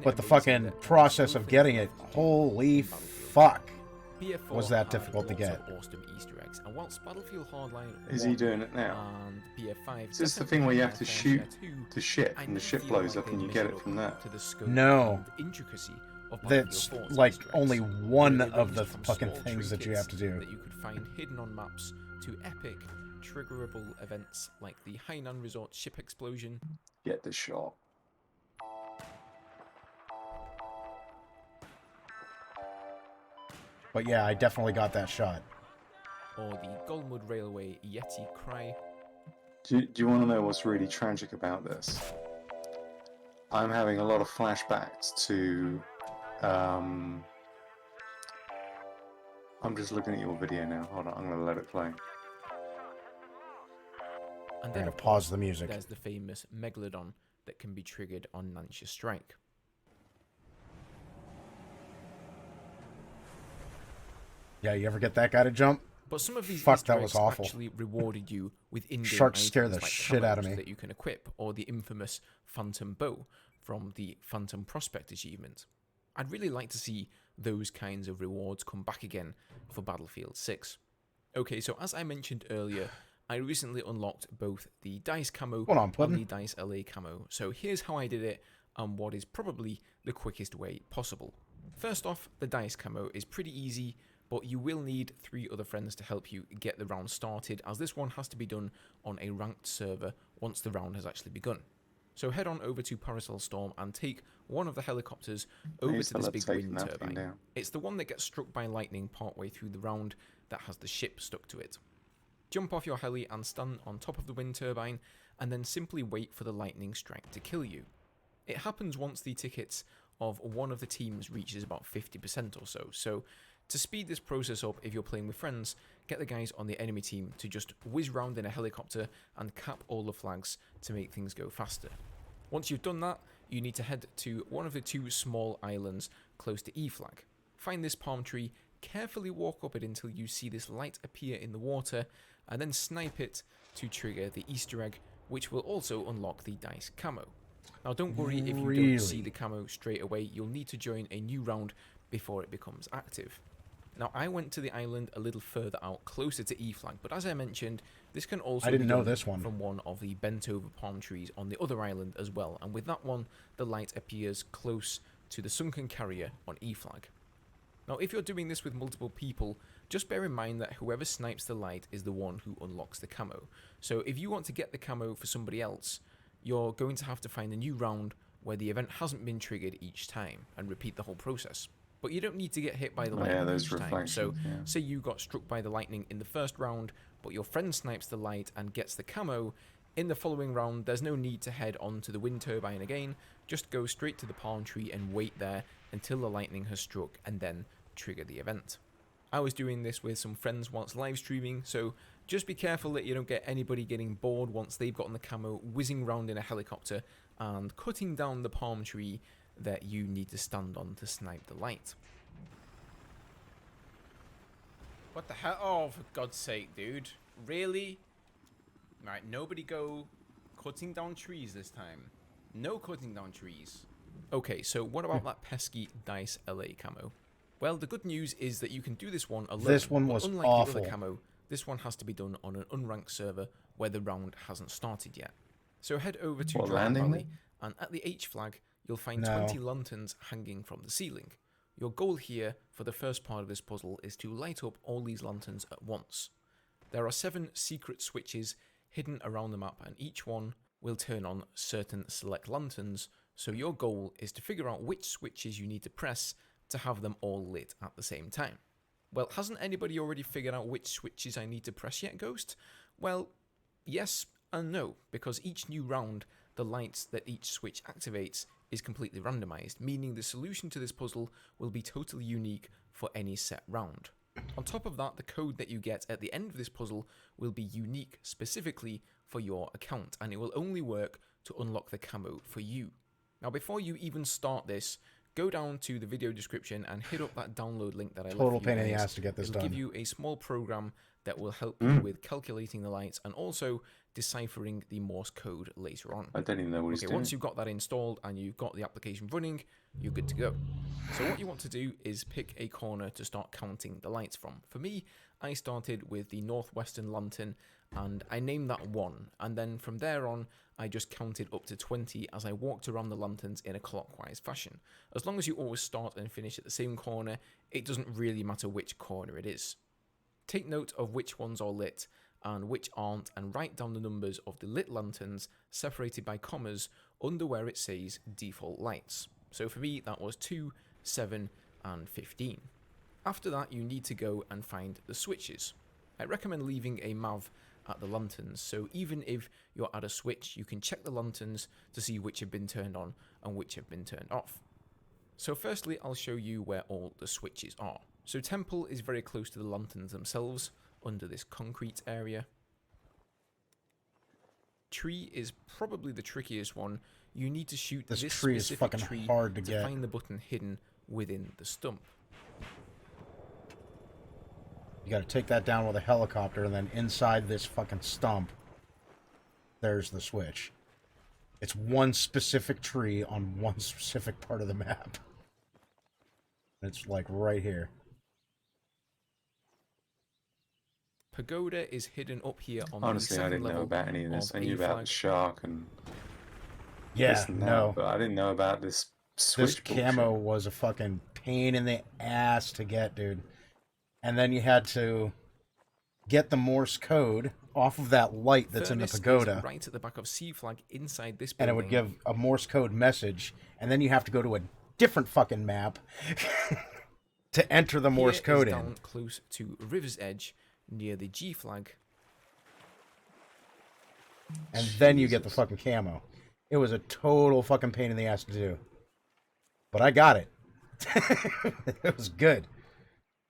But the fucking process of getting it, holy fuck, was that difficult to get. Awesome Easter eggs. And whilst Battlefield Hardline Is he doing it now? And BF5 Is this the thing where you have to shoot the ship and the ship blows up and you get it from there? No. Intricacy of That's like only one of the fucking things that you have to do. That you could find hidden on maps to epic, triggerable events like the Hainan Resort ship explosion. Get the shot. But yeah, I definitely got that shot. Or the Golmud Railway Yeti cry. Do you want to know what's really tragic about this? I'm having a lot of flashbacks to... I'm just looking at your video now. Hold on, I'm going to let it play. And I'm then going to pause the music. There's the famous Megalodon that can be triggered on Lancia Strike. Yeah, you ever get that guy to jump? But some of these Fuck, Easter that was eggs awful. actually rewarded you with in-game Sharks scare items the like shit out of camos me. that you can equip, or the infamous Phantom Bow from the Phantom Prospect achievement. I'd really like to see those kinds of rewards come back again for Battlefield 6. Okay, so as I mentioned earlier, I recently unlocked both the DICE camo and the DICE LA camo. So here's how I did it, and what is probably the quickest way possible. First off, the DICE camo is pretty easy, but you will need 3 other friends to help you get the round started, as this one has to be done on a ranked server once the round has actually begun. So head on over to Parasol Storm and take one of the helicopters over to this big wind turbine. It's the one that gets struck by lightning partway through the round that has the ship stuck to it. Jump off your heli and stand on top of the wind turbine, and then simply wait for the lightning strike to kill you. It happens once the tickets of one of the teams reaches about 50% or so, so to speed this process up if you're playing with friends, get the guys on the enemy team to just whiz round in a helicopter and cap all the flags to make things go faster. Once you've done that, you need to head to one of the 2 small islands close to E flag. Find this palm tree, carefully walk up it until you see this light appear in the water, and then snipe it to trigger the Easter egg, which will also unlock the dice camo. Now don't worry if you don't see the camo straight away, you'll need to join a new round before it becomes active. Now I went to the island a little further out, closer to E flag, but as I mentioned, this can also be done from one of the bent over palm trees on the other island as well, and with that one, the light appears close to the sunken carrier on E flag. Now if you're doing this with multiple people, just bear in mind that whoever snipes the light is the one who unlocks the camo. So if you want to get the camo for somebody else, you're going to have to find a new round where the event hasn't been triggered each time and repeat the whole process. But you don't need to get hit by the lightning each time. So say you got struck by the lightning in the first round, but your friend snipes the light and gets the camo, in the following round there's no need to head on to the wind turbine again, just go straight to the palm tree and wait there until the lightning has struck and then trigger the event. I was doing this with some friends once live streaming, so just be careful that you don't get anybody getting bored once they've gotten the camo, whizzing round in a helicopter and cutting down the palm tree that you need to stand on to snipe the light. What the hell? Oh, for God's sake, dude. Really? Right, nobody go cutting down trees this time. No cutting down trees. Okay, so what about that pesky Dice LA camo? Well, the good news is that you can do this one alone. This one was unlike awful. The other camo, this one has to be done on an unranked server where the round hasn't started yet. So head over to Dragon Valley, and at the H flag, you'll find 20 lanterns hanging from the ceiling. Your goal here for the first part of this puzzle is to light up all these lanterns at once. There are 7 secret switches hidden around the map, and each one will turn on certain select lanterns, so your goal is to figure out which switches you need to press to have them all lit at the same time. Well, hasn't anybody already figured out which switches I need to press yet, Ghost? Well, yes and no, because each new round, the lights that each switch activates is completely randomized, meaning the solution to this puzzle will be totally unique for any set round. On top of that, the code that you get at the end of this puzzle will be unique specifically for your account, and it will only work to unlock the camo for you. Now, before you even start this, go down to the video description and hit up that download link that I left for you. Total pain in the ass to get this done. It'll give you a small program that will help you with calculating the lights and also deciphering the Morse code later on. I don't even know what he's doing. Once you've got that installed and you've got the application running, you're good to go. So what you want to do is pick a corner to start counting the lights from. For me, I started with the northwestern lantern and I named that 1, and then from there on I just counted up to 20 as I walked around the lanterns in a clockwise fashion. As long as you always start and finish at the same corner, it doesn't really matter which corner it is. Take note of which ones are lit and which aren't, and write down the numbers of the lit lanterns separated by commas under where it says default lights. So for me that was 2, 7 and 15. After that you need to go and find the switches. I recommend leaving a Mav at the lanterns, so even if you're at a switch you can check the lanterns to see which have been turned on and which have been turned off. So firstly I'll show you where all the switches are. So Temple is very close to the lanterns themselves, under this concrete area. Tree is probably the trickiest one. You need to shoot this tree is fucking tree hard to get. Find the button hidden within the stump. You gotta take that down with a helicopter, and then inside this fucking stump, there's the switch. It's one specific tree on one specific part of the map. It's like right here. Pagoda is hidden up here on Honestly, the I didn't know about any of this. I knew about the shark and this and that, but I didn't know about this switch. This camo was a fucking pain in the ass to get, dude. And then you had to get the Morse code off of that light that's in the pagoda. Right at the back of C flag inside this And building. it would give a Morse code message, and then you have to go to a different fucking map to enter the Morse code in. Down close to River's Edge, near the G flag, And then you get the Jesus. fucking camo. It was a total fucking pain in the ass to do. But I got it. It was good.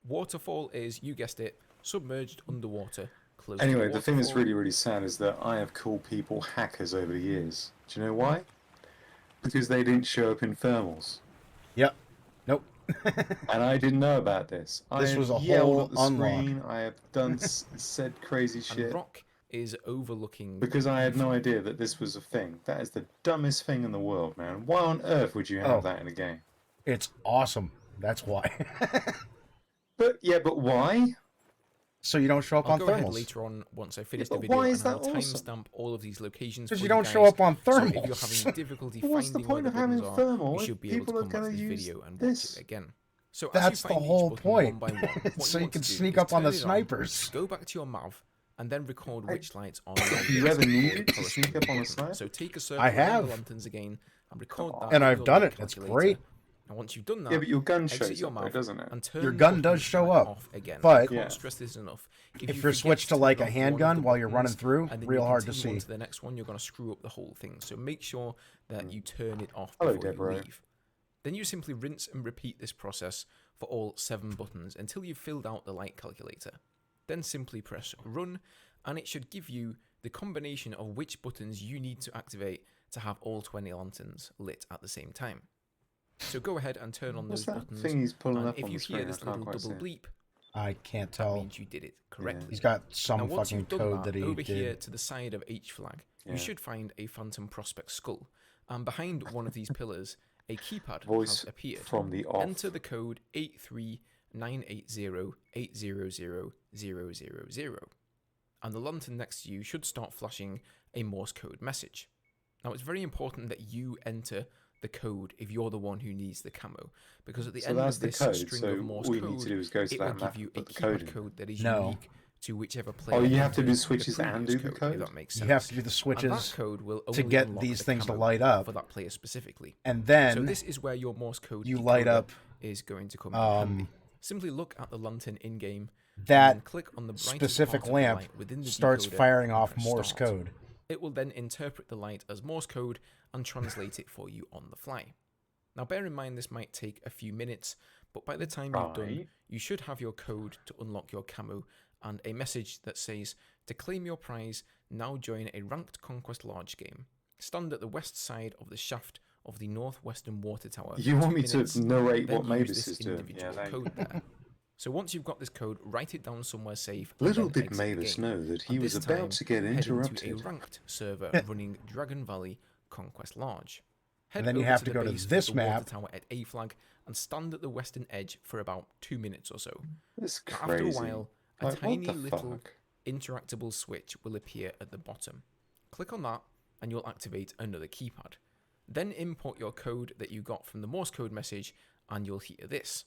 Waterfall is, you guessed it, submerged underwater. Close Anyway, to the thing that's waterfall. really, really sad is that I have called people hackers over the years. Do you know why? Because they didn't show up in thermals. Yep. Nope. And I didn't know about this. This I was have a yelled whole at the unlock. screen. I have said crazy And shit. rock is overlooking. Because I had no idea that this was a thing. That is the dumbest thing in the world, man. Why on earth would you have that in a game? It's awesome. That's why. But why? So you don't show up I'll on go ahead thermals. later on once I finish Yeah, the but video why and is that I'll awesome? timestamp all of these locations. Because for you don't guys. show up on So thermals. if you're having difficulty What's the finding where point the of having buttons are, thermal you if should be able to people are come back to gonna this use video and watch this? it again. So That's as you the find whole each button point. one by one, what So you you want can to do sneak is up on the turn it snipers. Go back to your Mav and then record which lights are. You ever needed needed for to the sneak up on a corresponding sniper? button. So take a circle I around have. the lanterns again and record that. And in I've your done light it. It's calculator. great. And once you've done that, Yeah, but your gun exit shows your up though, Mav doesn't it? and turn Your the gun button does show back up, off again. but I can't stress this enough. if you you're forget switched to turn like a off one of the handgun while you're running buttons, through, and then real you hard to continue on see. to the next one, you're going to screw up the whole thing. So make sure that you turn it off Hello, before Deborah. you leave. Then you simply rinse and repeat this process for all 7 buttons until you've filled out the light calculator. Then simply press run, and it should give you the combination of which buttons you need to activate to have all 20 lanterns lit at the same time. So go ahead and turn on What's those that buttons, thing he's pulling and up if on you the hear screen? this I can't little quite double see it. bleep, I can't that tell. means you did it correctly. He's got Now some once fucking you've done code that he over here did. to the side of each flag, Yeah. you should find a Phantom Prospect skull, and behind one of these pillars, a keypad Voice has appeared. from the off. Enter the code 83980800000, and the lantern next to you should start flashing a Morse code message. Now it's very important that you enter the code if you're the one who needs the camo, because at the So end that's of the this code. string So of Morse all you code, need to do is go to it will that give map you and a put the code keypad in. code that is No. unique to whichever player. Oh, you have to do enters switches the and previous do the If code? that makes You sense. have to do the And that switches code will to only get unlock these the things to camo light up. for that player specifically. and So then this is where your Morse code you light decoder up is going to come in handy. Simply look at the lantern in game. that and click on the brightest specific part of the lamp light within the starts decoder firing and off press Morse start. code. It will then interpret the light as Morse code and translate it for you on the fly. Now bear in mind this might take a few minutes, but by the time you've done, Right. you should have your code to unlock your camo and a message that says, to claim your prize, now join a ranked Conquest Large game. Stand at the west side of the shaft of the northwestern water tower. You for want 2 me to minutes, narrate then what use Mabus this is doing? individual Yeah, code there. So once you've got this code, write it down somewhere safe. and Little then did exit the Mavis game. know that he And was this about time, to get head into interrupted. a ranked server running Dragon Valley Conquest Large. Head And then you over have to the go to base of this the water map. tower at A flag and stand at the western edge for about 2 minutes or so. It's Now, crazy. after a while, a Like, what tiny the little fuck? interactable switch will appear at the bottom. Click on that and you'll activate another keypad. Then import your code that you got from the Morse code message and you'll hear this.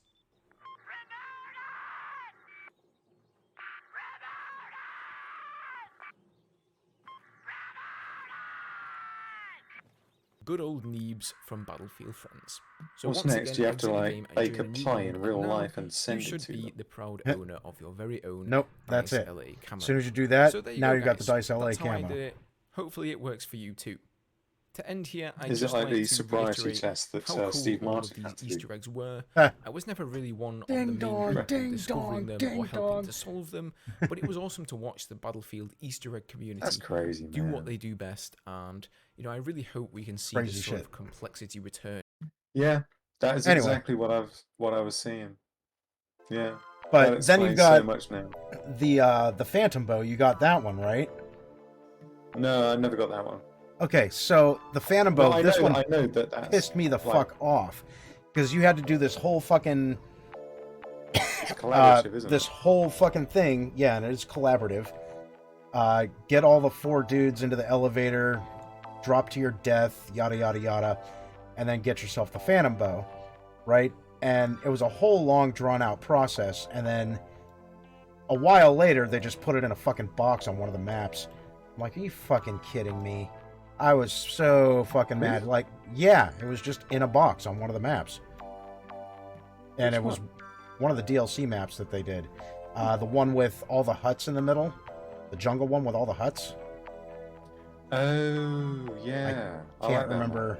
Good old Neebs from Battlefield Friends. So What's once next? again, Do you have to exit the like game and bake a join new pie round, in and real now life and send you it should to be them? the proud Yep. owner of your very own Nope, that's Dice it. LA camo. As soon as you do that, So there now go, you've got the guys. Dice LA That's how I camo. did it. Hopefully it works for you too. To end here, I'd Is it just like like the to sobriety reiterate test that how cool Steve all Martin of had to these do? Easter eggs were. Ah. I was never really one of Ding the main dong, people ding discovering dong, them or ding helping dong. to solve them, but it was awesome to watch the Battlefield Easter egg community That's crazy, do man. what they do best, and I really hope we can see Crazy this sort shit. of complexity return. Yeah, that is Anyway. exactly what I was seeing. Yeah, But that then you've explains got so much now. the Phantom Bow. You got that one, right? No, I never got that one. Okay, so the Phantom Bow, Well, I this know, one I know that that's pissed me the like, fuck off. Because you had to do this whole fucking It's collaborative, isn't this it? whole fucking thing. Yeah, and it's collaborative. Get all the 4 dudes into the elevator, drop to your death, yada yada yada, and then get yourself the Phantom Bow, right? And it was a whole long drawn out process, and then a while later they just put it in a fucking box on one of the maps. I'm like, are you fucking kidding me? I was so fucking mad. Really? Like, yeah, it was just in a box on one of the maps. And Which it was one of the DLC maps that they did. The one with all the huts in the middle. The jungle one with all the huts. Oh, yeah. I Can't like that remember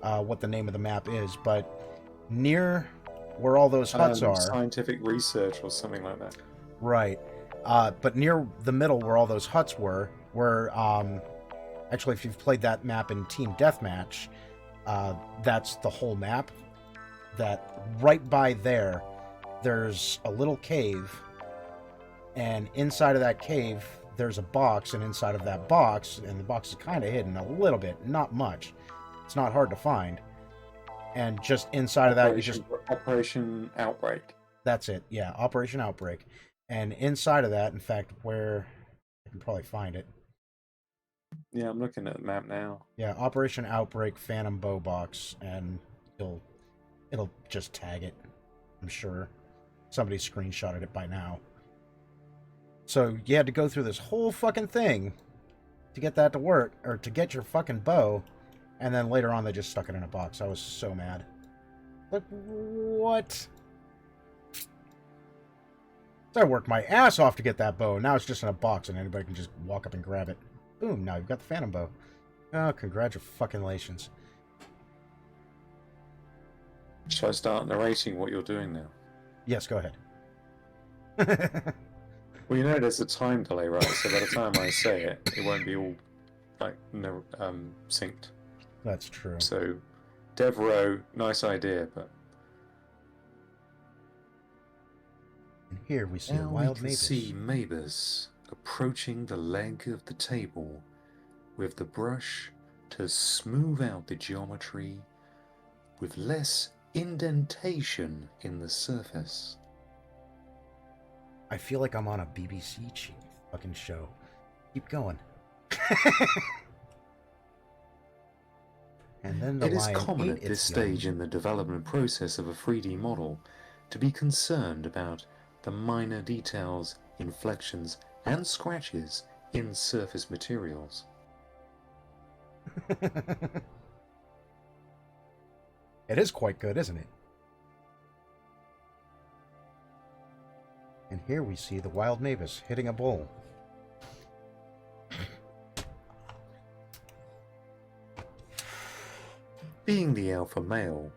what the name of the map is, but near where all those huts one. are. Scientific research or something like that. Right. But near the middle where all those huts were, actually, if you've played that map in Team Deathmatch, that's the whole map. That right by there, there's a little cave, and inside of that cave, there's a box, and inside of that box, and the box is kind of hidden a little bit, not much. It's not hard to find. And just inside of that, you just... Operation Outbreak. That's it, yeah, Operation Outbreak. And inside of that, in fact, where... I can probably find it. Yeah, I'm looking at the map now. Yeah, Operation Outbreak Phantom Bow Box, and it'll just tag it, I'm sure. Somebody screenshotted it by now. So you had to go through this whole fucking thing to get that to work, or to get your fucking bow, and then later on they just stuck it in a box. I was so mad. Like, what? So I worked my ass off to get that bow, and now it's just in a box, and anybody can just walk up and grab it. Boom, now you've got the Phantom Bow. Oh, congratulations. Shall I start narrating what you're doing now? Yes, go ahead. Well, you know there's a time delay, right? So by the time I say it, it won't be all like synced. That's true. So, Devereaux, nice idea, but and here we see now a wild we can see Mabus approaching the leg of the table with the brush to smooth out the geometry with less indentation in the surface. I feel like I'm on a BBC fucking show. Keep going. And then the It is lion common ate at this its stage young. in the development process of a 3D model to be concerned about the minor details, inflections, and scratches in surface materials. It is quite good, isn't it? And here we see the wild Mavis hitting a bull. Being the alpha male,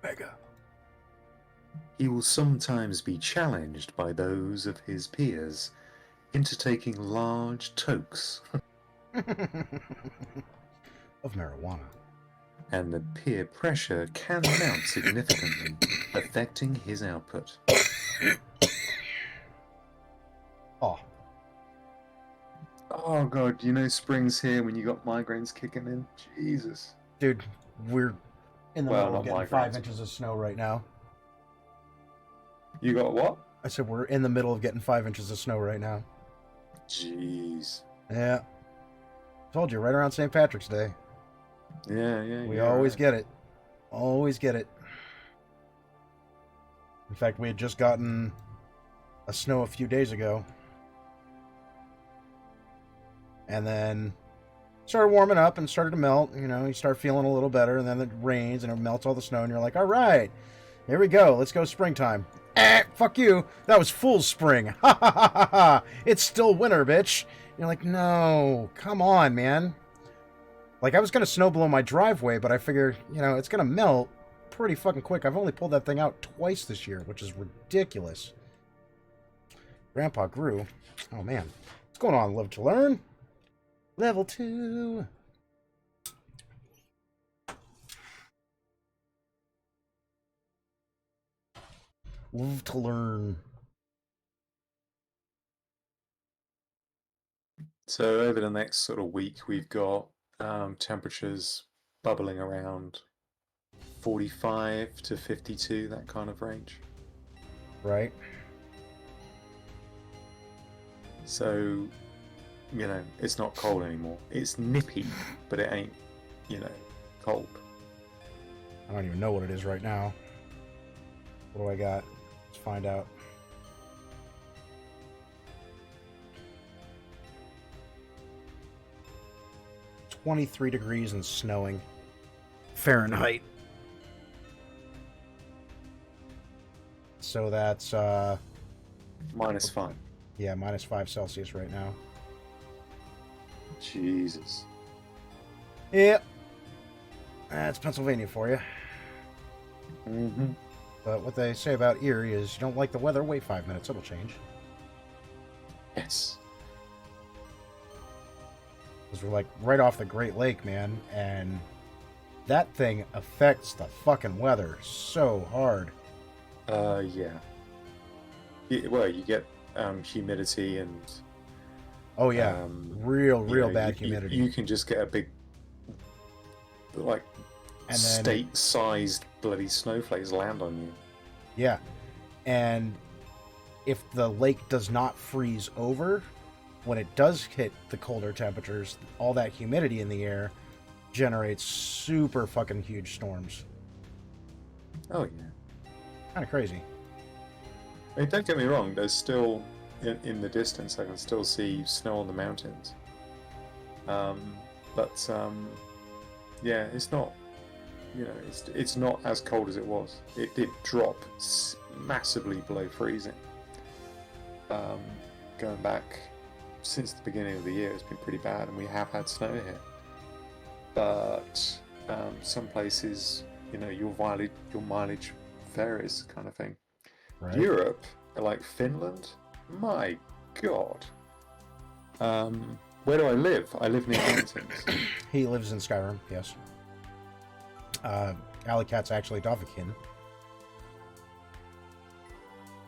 Mega. he will sometimes be challenged by those of his peers into taking large tokes Of marijuana. and the peer pressure can mount significantly, affecting his output. Oh god, you know spring's here when you got migraines kicking in? Jesus. Dude, we're in the Well, middle of not getting migraines. 5 inches of snow right now. You got what? I said we're in the middle of getting 5 inches of snow right now. Jeez. Yeah. Told you, right around St. Patrick's Day. Yeah. We always get it. Always get it. In fact, we had just gotten a snow a few days ago. And then started warming up and started to melt. You know, you start feeling a little better, and then it rains and it melts all the snow, and you're like, all right, here we go. Let's go springtime. Fuck you. That was full spring. Ha ha ha ha ha. It's still winter, bitch. You're like, no, come on, man. Like, I was going to snow blow my driveway, but I figured, you know, it's going to melt pretty fucking quick. I've only pulled that thing out twice this year, which is ridiculous. Grandpa grew. Oh, man. What's going on, Live to Learn? Level 2. Live to Learn. So over the next sort of week, we've got temperatures bubbling around 45 to 52, that kind of range. Right. So, you know, it's not cold anymore. It's nippy, but it ain't, you know, cold. I don't even know what it is right now. What do I got? Let's find out. -23 degrees and snowing. Fahrenheit. So that's -5. Yeah, -5 Celsius right now. Jesus. Yep. That's Pennsylvania for you. Mm-hmm. But what they say about Erie is you don't like the weather, wait 5 minutes, it'll change. Yes. Because we're like right off the Great Lake, man, and that thing affects the fucking weather so hard. Yeah. Well, you get humidity and... Oh, yeah. Real bad humidity. You can just get a big, like, and then, state-sized bloody snowflakes land on you. Yeah. And if the lake does not freeze over, when it does hit the colder temperatures, all that humidity in the air generates super fucking huge storms. Oh, yeah. Kind of crazy. I mean, don't get me wrong, there's still, in the distance, I can still see snow on the mountains. Yeah, it's not, it's not as cold as it was. It did drop massively below freezing. Going back since the beginning of the year, it's been pretty bad, and we have had snow here. But some places, your mileage varies, kind of thing. Right. Europe, like Finland, my God. Where do I live? I live near mountains. He lives in Skyrim, yes. Alicat's actually Dovahkiin.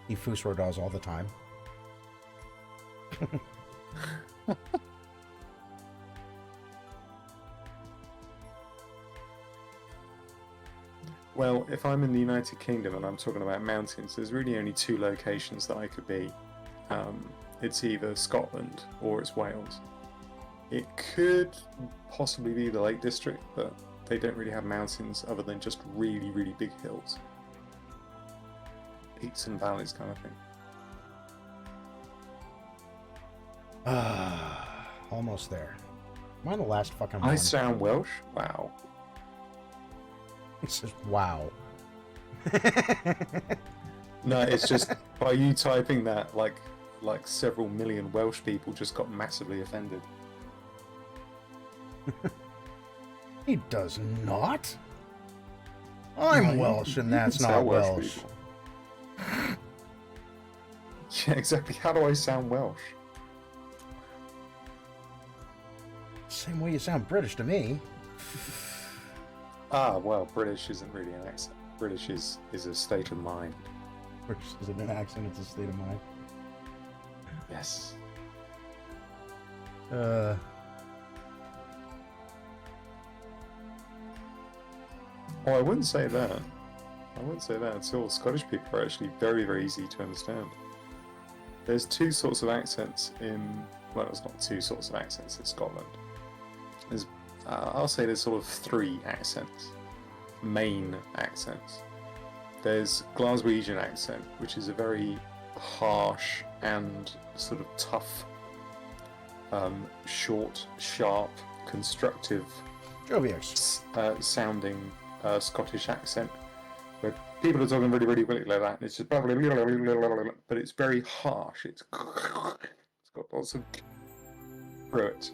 He Fusro does all the time. Well, if I'm in the United Kingdom and I'm talking about mountains, there's really only two locations that I could be. It's either Scotland or it's Wales. It could possibly be the Lake District, but they don't really have mountains other than just really, really big hills. Peaks and valleys kind of thing. Almost there. Am I the last fucking one? I sound Welsh? Wow. It says, wow. No, it's just by you typing that, like several million Welsh people just got massively offended. He does not. I'm Welsh, and that's not Welsh. Yeah, exactly. How do I sound Welsh? Same way you sound British to me. Well, British isn't really an accent. British is a state of mind. British isn't an accent, it's a state of mind. Yes. Oh, I wouldn't say that. I wouldn't say that at all. Scottish people are actually very, very easy to understand. There's two sorts of accents well, it's not two sorts of accents in Scotland. I'll say there's sort of three accents, main accents. There's Glaswegian accent, which is a very harsh and sort of tough, short, sharp, constructive, sounding Scottish accent, where people are talking really, really, really like that, and it's just but it's very harsh. It's got lots of through it.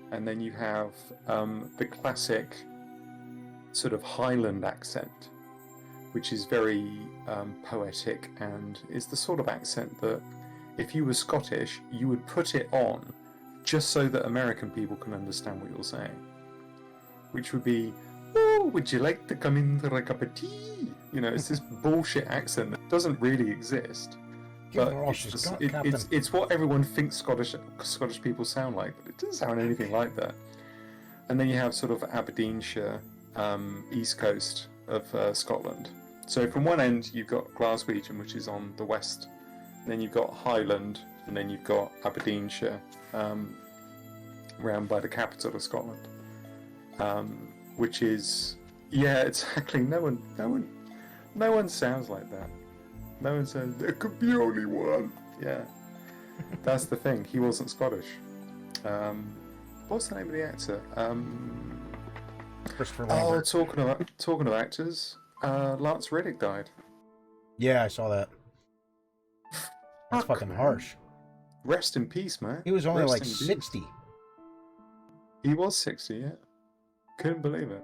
And then you have the classic sort of Highland accent, which is very poetic, and is the sort of accent that if you were Scottish, you would put it on just so that American people can understand what you're saying. Which would be, oh, would you like to come in for a cup of tea? It's this bullshit accent that doesn't really exist. But it's what everyone thinks Scottish people sound like, but it doesn't sound anything like that. And then you have sort of Aberdeenshire, east coast of Scotland. So from one end you've got Glaswegian, which is on the west, and then you've got Highland, and then you've got Aberdeenshire, round by the capital of Scotland, which is, yeah, exactly. No one sounds like that. No one says, there could be only one. Yeah. That's the thing. He wasn't Scottish. What's the name of the actor? Christopher Lambert. Oh, talking of actors, Lance Reddick died. Yeah, I saw that. That's Fuck, fucking man. harsh. Rest in peace, man. He was only Rest like in peace. 60. He was 60, yeah. Couldn't believe it.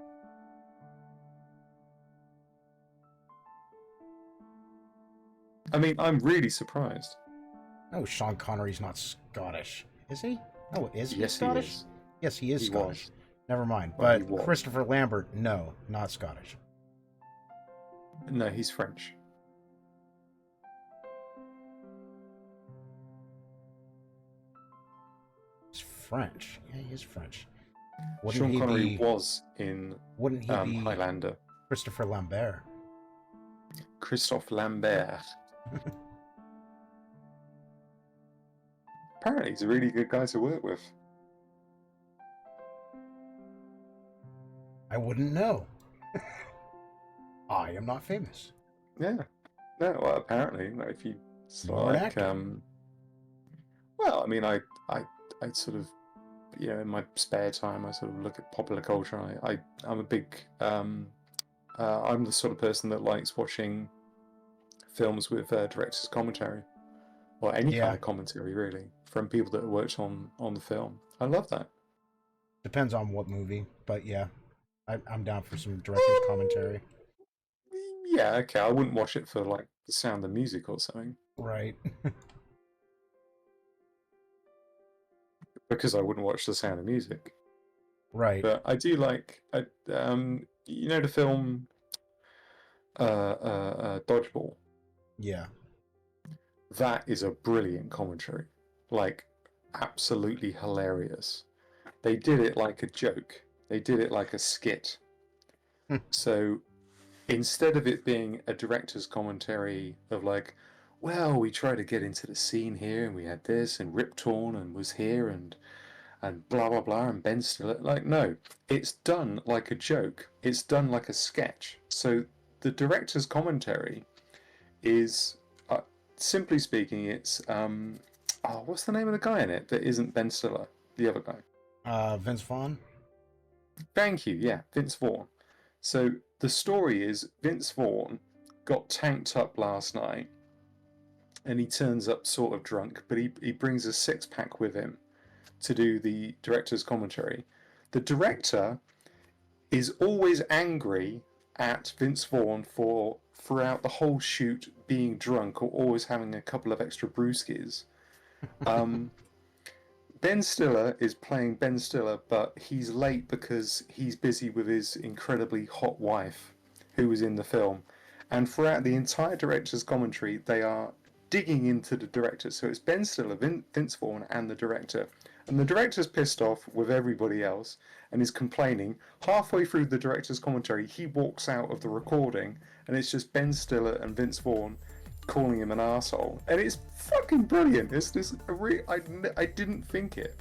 I mean, I'm really surprised. No, Sean Connery's not Scottish. Is he? Oh, is he Yes, Scottish? he is. Yes, he is He Scottish. was. Never mind. Well, he But was. Christopher Lambert, no, not Scottish. No, he's French. He's French. Yeah, he is French. Sean Connery was in Wouldn't he be Highlander. Christopher Lambert? Christophe Lambert. Apparently, he's a really good guy to work with. I wouldn't know. I am not famous. Yeah. No, well, apparently, if you You're an actor. well, I mean, I sort of, in my spare time, I sort of look at popular culture. I'm a big, I'm the sort of person that likes watching films with director's commentary, or any kind of commentary, really, from people that have worked on the film. I love that. Depends on what movie, but yeah, I'm down for some director's commentary. Yeah, okay, I wouldn't watch it for like the sound of music or something. Right. Because I wouldn't watch the sound of music. Right. But I do like, the film Dodgeball. Yeah. That is a brilliant commentary. Like, absolutely hilarious. They did it like a joke. They did it like a skit. So instead of it being a director's commentary of like, well, we tried to get into the scene here and we had this and Rip Torn and was here and blah blah blah and Ben Stiller, like, no, it's done like a joke. It's done like a sketch. So the director's commentary is, simply speaking, it's what's the name of the guy in it that isn't Ben Stiller? The other guy. Vince Vaughn. Thank you. Yeah, Vince Vaughn. So the story is Vince Vaughn got tanked up last night, and he turns up sort of drunk, but he brings a 6-pack with him to do the director's commentary. The director is always angry at Vince Vaughn for throughout the whole shoot being drunk or always having a couple of extra brewskis. Ben Stiller is playing Ben Stiller, but he's late because he's busy with his incredibly hot wife, who was in the film. And throughout the entire director's commentary, they are digging into the director. So it's Ben Stiller, Vince Vaughn, and the director. And the director's pissed off with everybody else and is complaining. Halfway through the director's commentary, he walks out of the recording, and it's just Ben Stiller and Vince Vaughn calling him an arsehole. And it's fucking brilliant. It's this. I didn't think it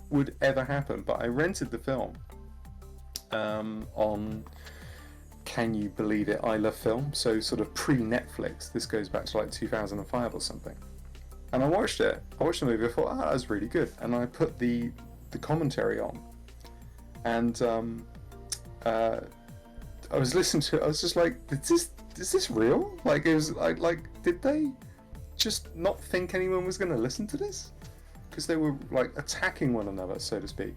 would ever happen, but I rented the film on, can you believe it, I Love Film, so sort of pre-Netflix. This goes back to like 2005 or something. And I watched it. I watched the movie. I thought, that was really good. And I put the commentary on, and I was listening to it. I was just like, is this real? Like, it was like, did they just not think anyone was going to listen to this? Because they were like attacking one another, so to speak.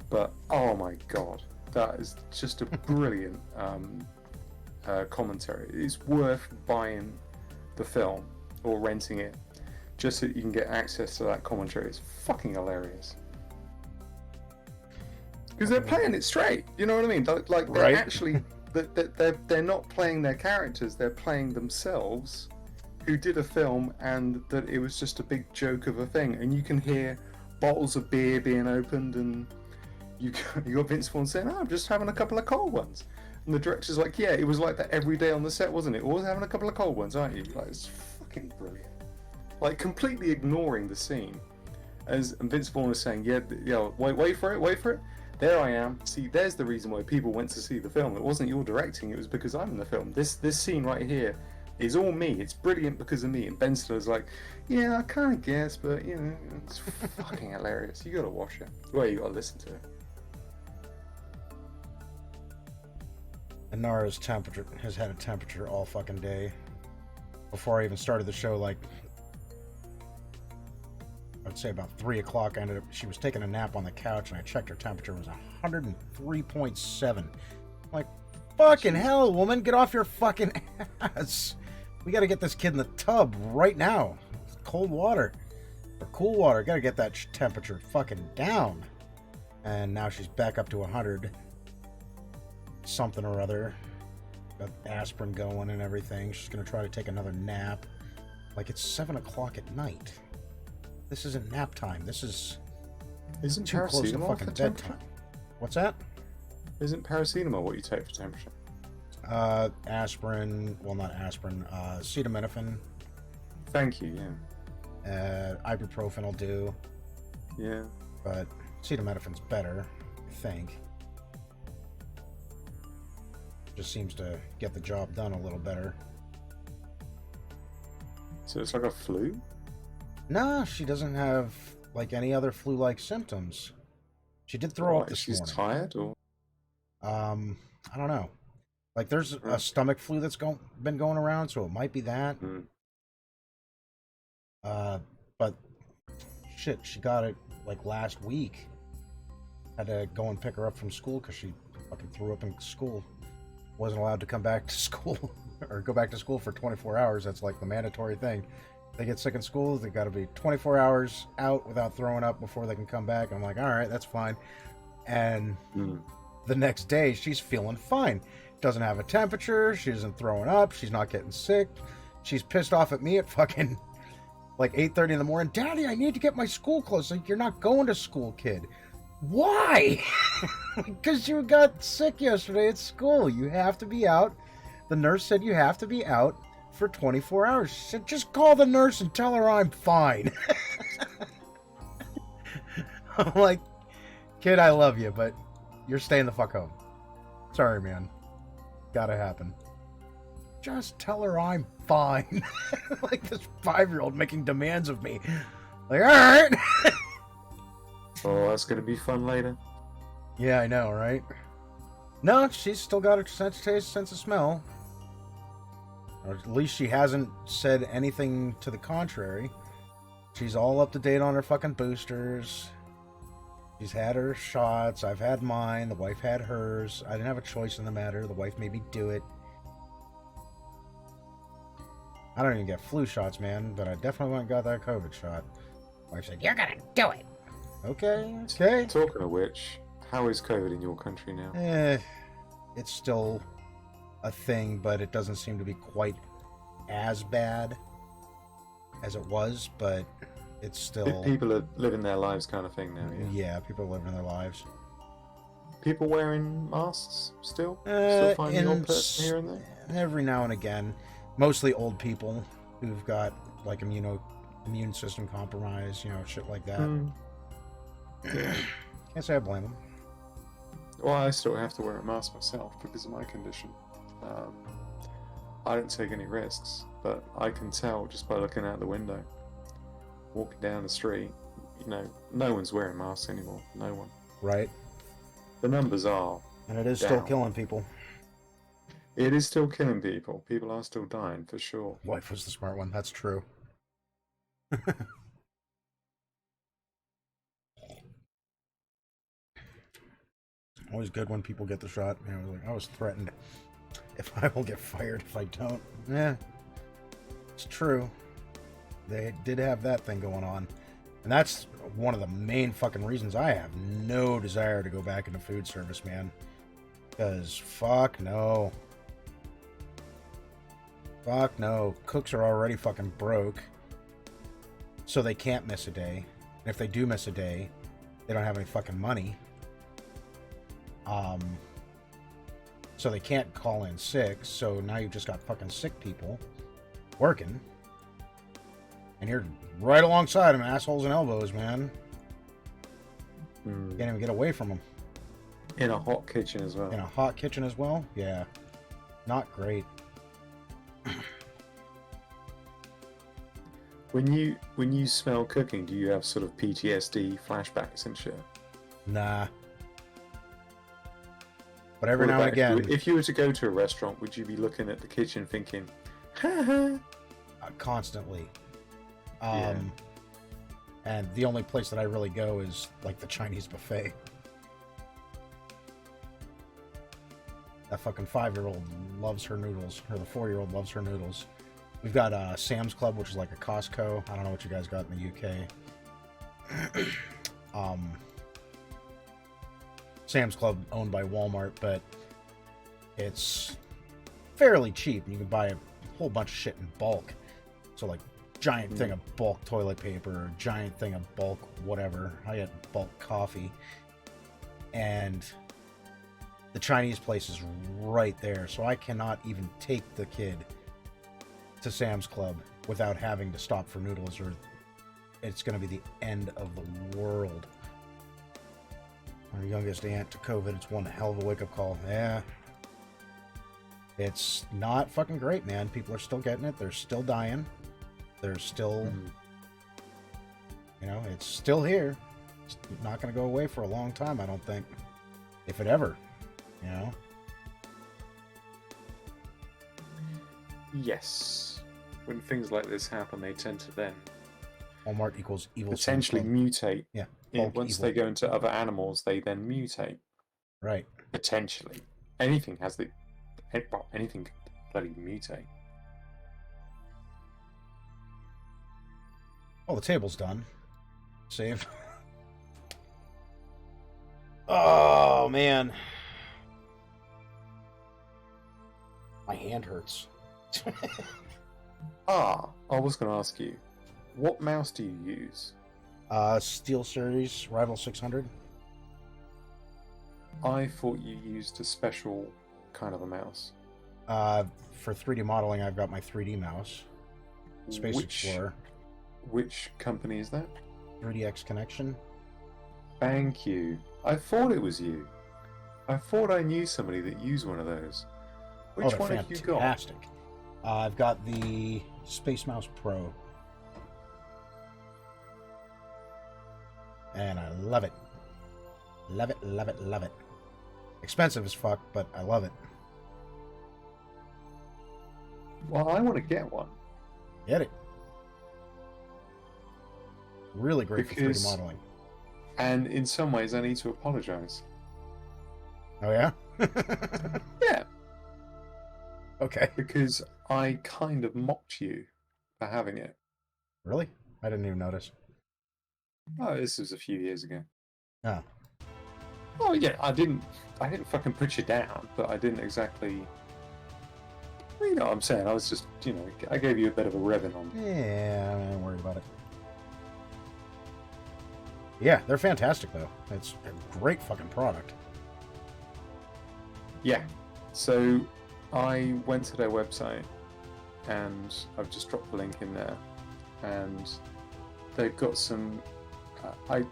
But oh my god, that is just a brilliant commentary. It's worth buying the film or renting it just so you can get access to that commentary. It's fucking hilarious. Because they're playing it straight, you know what I mean? Like they're Right. actually, they're not playing their characters, they're playing themselves, who did a film, and that it was just a big joke of a thing. And you can hear bottles of beer being opened, and you got Vince Vaughn saying, I'm just having a couple of cold ones. And the director's like, yeah, it was like that every day on the set, wasn't it? Always having a couple of cold ones, aren't you? Like, it's fucking brilliant. Like, completely ignoring the scene. And Vince Vaughn is saying, yeah, wait for it. There I am. See, there's the reason why people went to see the film. It wasn't your directing, it was because I'm in the film. This scene right here is all me. It's brilliant because of me. And Ben Stiller's like, yeah, I kind of guess, but, it's fucking hilarious. You gotta watch it. Well, you gotta listen to it. Inara's temperature has had a temperature all fucking day. Before I even started the show, like would say about 3 o'clock. She was taking a nap on the couch, and I checked her temperature. It was 103.7. Like, fucking hell, woman, get off your fucking ass. We got to get this kid in the tub right now. Cold water or cool water. Got to get that temperature fucking down. And now she's back up to 100 something or other. Got aspirin going and everything. She's gonna try to take another nap. Like, it's 7 o'clock at night. This isn't nap time. This is too close to fucking bedtime. What's that? Isn't paracetamol what you take for temperature? Aspirin. Well, not aspirin. Acetaminophen. Thank you. Yeah. Ibuprofen will do. Yeah. But acetaminophen's better, I think. Just seems to get the job done a little better. So it's like a flu? Nah, she doesn't have like any other flu-like symptoms. She did throw up this morning. She's tired, or? I don't know. Like, there's a stomach flu that's been going around, so it might be that. But shit, she got it like last week. Had to go and pick her up from school because she fucking threw up in school. Wasn't allowed to come back to school or go back to school for 24 hours. That's like the mandatory thing. They get sick in school, they got to be 24 hours out without throwing up before they can come back. I'm like, all right, that's fine. And the next day, she's feeling fine. Doesn't have a temperature. She isn't throwing up. She's not getting sick. She's pissed off at me at fucking like 8:30 in the morning. Daddy, I need to get my school clothes. Like, you're not going to school, kid. Why? Because you got sick yesterday at school. You have to be out. The nurse said you have to be out for 24 hours. She said, just call the nurse and tell her I'm fine. I'm like, kid, I love you, but you're staying the fuck home. Sorry, man. Gotta happen. Just tell her I'm fine. Like this 5-year-old making demands of me. Like, all right. Oh, that's going to be fun later. Yeah, I know, right? No, she's still got a sense of taste, sense of smell. Or at least she hasn't said anything to the contrary. She's all up to date on her fucking boosters. She's had her shots. I've had mine. The wife had hers. I didn't have a choice in the matter. The wife made me do it. I don't even get flu shots, man, but I definitely went and got that COVID shot. Wife said, you're gonna do it. Okay. Talking of which, how is COVID in your country now? It's still a thing, but it doesn't seem to be quite as bad as it was, but it's still... People are living their lives kind of thing now, yeah? Yeah, people are living their lives. People wearing masks still? Still finding an old person here and there? Every now and again. Mostly old people who've got, like, immune system compromise, shit like that. Can't say I blame them. Well, I still have to wear a mask myself because of my condition. I don't take any risks, but I can tell just by looking out the window, walking down the street, no one's wearing masks anymore. No one. Right. The numbers are. And it is down. still killing people. It is still killing people. People are still dying, for sure. Wife was the smart one. That's true. Always good when people get the shot. I was threatened if I will get fired if I don't. Yeah, it's true. They did have that thing going on. And that's one of the main fucking reasons I have no desire to go back into food service, man. Because fuck no. Fuck no. Cooks are already fucking broke. So they can't miss a day. And if they do miss a day, they don't have any fucking money. So they can't call in sick, so now you've just got fucking sick people working. And you're right alongside them, assholes and elbows, man. Can't even get away from them. In a hot kitchen as well. In a hot kitchen as well? Yeah. Not great. When you smell cooking, do you have sort of PTSD flashbacks and shit? Nah. But every now and again... If you were to go to a restaurant, would you be looking at the kitchen thinking, ha ha? Constantly. Yeah. And the only place that I really go is like the Chinese buffet. That fucking 5-year-old loves her noodles, or the 4-year-old loves her noodles. We've got Sam's Club, which is like a Costco. I don't know what you guys got in the UK. Sam's Club owned by Walmart, but it's fairly cheap. You can buy a whole bunch of shit in bulk. So like giant thing of bulk toilet paper, or giant thing of bulk whatever. I get bulk coffee. And the Chinese place is right there, so I cannot even take the kid to Sam's Club without having to stop for noodles, or it's going to be the end of the world. Our youngest aunt to COVID, it's one hell of a wake-up call. Yeah. It's not fucking great, man. People are still getting it. They're still dying. They're still... You know, it's still here. It's not going to go away for a long time, I don't think. If it ever, you know? Yes. When things like this happen, they tend to then Walmart equals evil. Potentially mutate. Yeah. Once they go into other animals, they then mutate. Right. Potentially. Anything has the... Well, anything can bloody mutate. Oh, the table's done. Save. Oh, man. My hand hurts. I was going to ask you, what mouse do you use? Steel Series Rival 600. I thought you used a special kind of a mouse. For 3D modeling, I've got my 3D mouse. Space Explorer. Which company is that? 3DX Connection. Thank you. I thought it was you. I thought I knew somebody that used one of those. Which one have you got? Fantastic. I've got the Space Mouse Pro. And I love it. Love it, love it, love it. Expensive as fuck, but I love it. Well, I want to get one. Get it. Really great for 3D modeling. And in some ways, I need to apologize. Oh, yeah? Yeah. Okay. Because I kind of mocked you for having it. Really? I didn't even notice. Oh, this was a few years ago. Oh. Oh, yeah, I didn't fucking put you down, but I didn't exactly... You know what I'm saying? I was just, you know, I gave you a bit of a ribbon on. Yeah, I don't worry about it. Yeah, they're fantastic, though. It's a great fucking product. Yeah. So I went to their website, and I've just dropped the link in there, and they've got some... I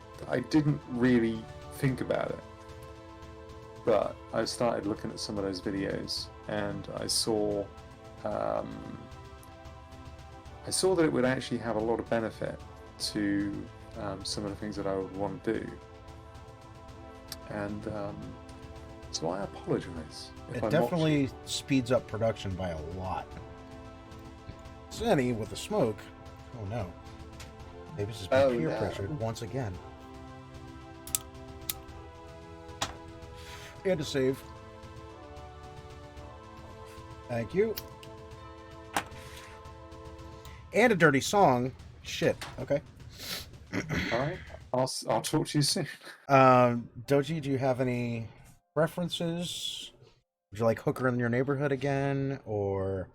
didn't really think about it, but I started looking at some of those videos, and I saw that it would actually have a lot of benefit to some of the things that I would want to do, and so I apologize. It definitely speeds up production by a lot. Zenny with the smoke. Oh no. Maybe this has been peer pressured once again. And to save. Thank you. And a dirty song. Shit. Okay. Alright. I'll talk to you soon. Doji, do you have any preferences? Would you like Hooker in Your Neighborhood again? Or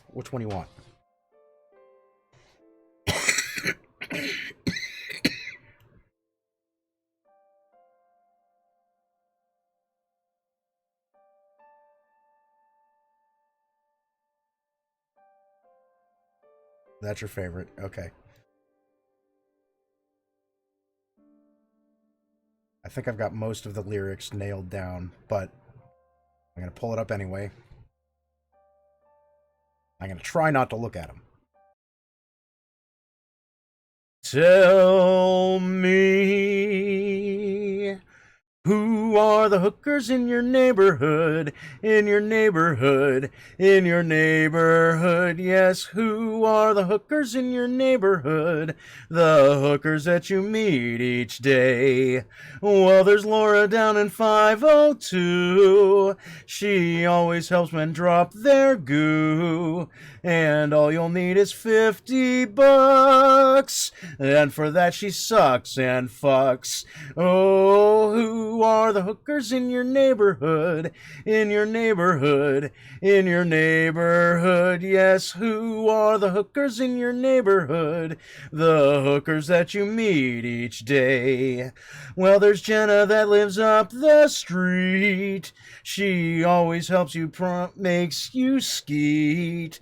which one do you want? That's your favorite. Okay. I think I've got most of the lyrics nailed down, but I'm going to pull it up anyway. I'm going to try not to look at them. Tell me who who are the hookers in your neighborhood? In your neighborhood, in your neighborhood. Yes, who are the hookers in your neighborhood? The hookers that you meet each day. Well, there's Laura down in 502. She always helps men drop their goo. And all you'll need is $50. And for that she sucks and fucks. Oh, who are the hookers in your neighborhood? In your neighborhood, in your neighborhood. Yes, who are the hookers in your neighborhood? The hookers that you meet each day. Well, there's Jenna that lives up the street. She always helps you, makes you skeet.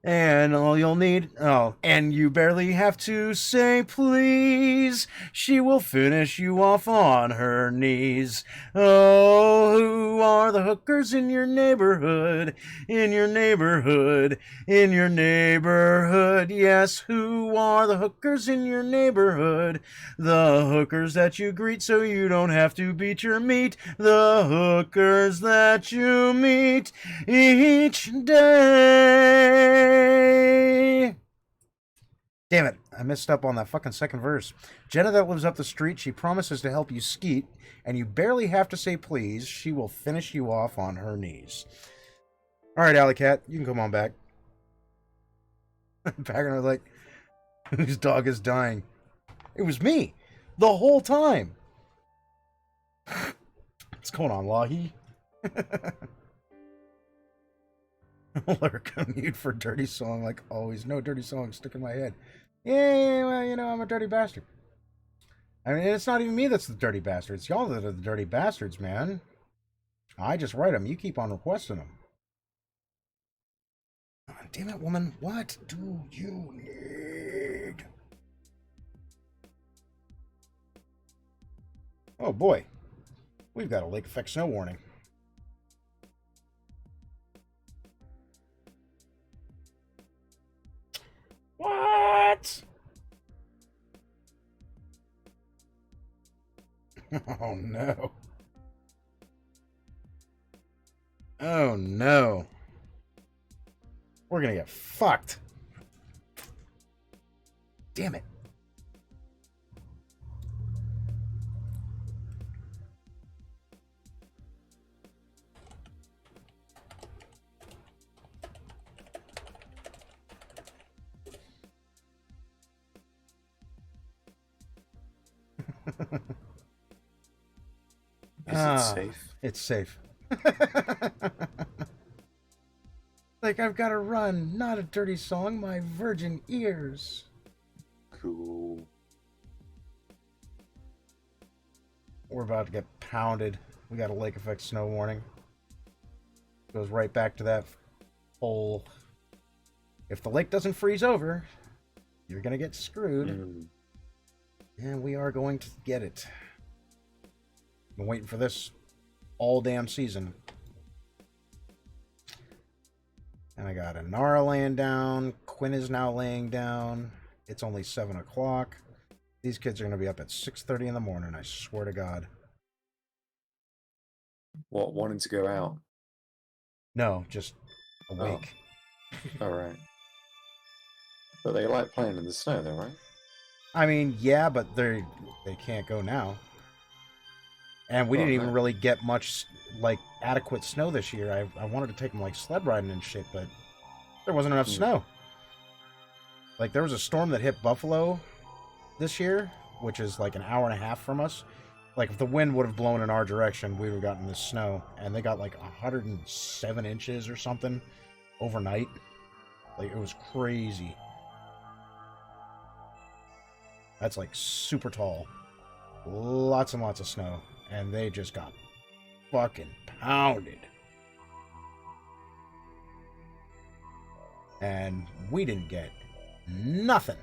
And all you'll need, and you barely have to say please. She will finish you off on her knees. Oh, who are the hookers in your neighborhood? In your neighborhood, in your neighborhood. Yes, who are the hookers in your neighborhood? The hookers that you greet so you don't have to beat your meat. The hookers that you meet each day. Damn it, I messed up on that fucking second verse. Jenna that lives up the street, she promises to help you skeet, and you barely have to say please. She will finish you off on her knees. Alright, Alley Cat, you can come on back. Packer was like, whose dog is dying? It was me, the whole time. What's going on, Lahi? Lurk on mute for dirty song, like always. No dirty song stuck in my head. Yeah, well, you know, I'm a dirty bastard. I mean, it's not even me that's the dirty bastard. It's y'all that are the dirty bastards, man. I just write them. You keep on requesting them. Oh, damn it, woman. What do you need? Oh, boy. We've got a lake effect snow warning. What? Oh, no. Oh, no. We're gonna get fucked. Damn it. Is it safe? It's safe. Like I've got to run, not a dirty song, my virgin ears. Cool. We're about to get pounded. We got a lake effect snow warning. Goes right back to that whole... If the lake doesn't freeze over, you're going to get screwed. And we are going to get it. Been waiting for this all damn season. And I got Inara laying down. Quinn is now laying down. It's only 7 o'clock. These kids are going to be up at 6:30 in the morning, I swear to God. What, wanting to go out? No, just awake. Oh. Alright. But they like playing in the snow though, right? I mean, yeah, but they can't go now. And we didn't even really get much, like, adequate snow this year. I wanted to take them, like, sled riding and shit, but there wasn't enough snow. Like, there was a storm that hit Buffalo this year, which is, like, an hour and a half from us. Like, if the wind would have blown in our direction, we would have gotten this snow. And they got, like, 107 inches or something overnight. Like, it was crazy. That's, like, super tall. Lots and lots of snow. And they just got fucking pounded. And we didn't get nothing.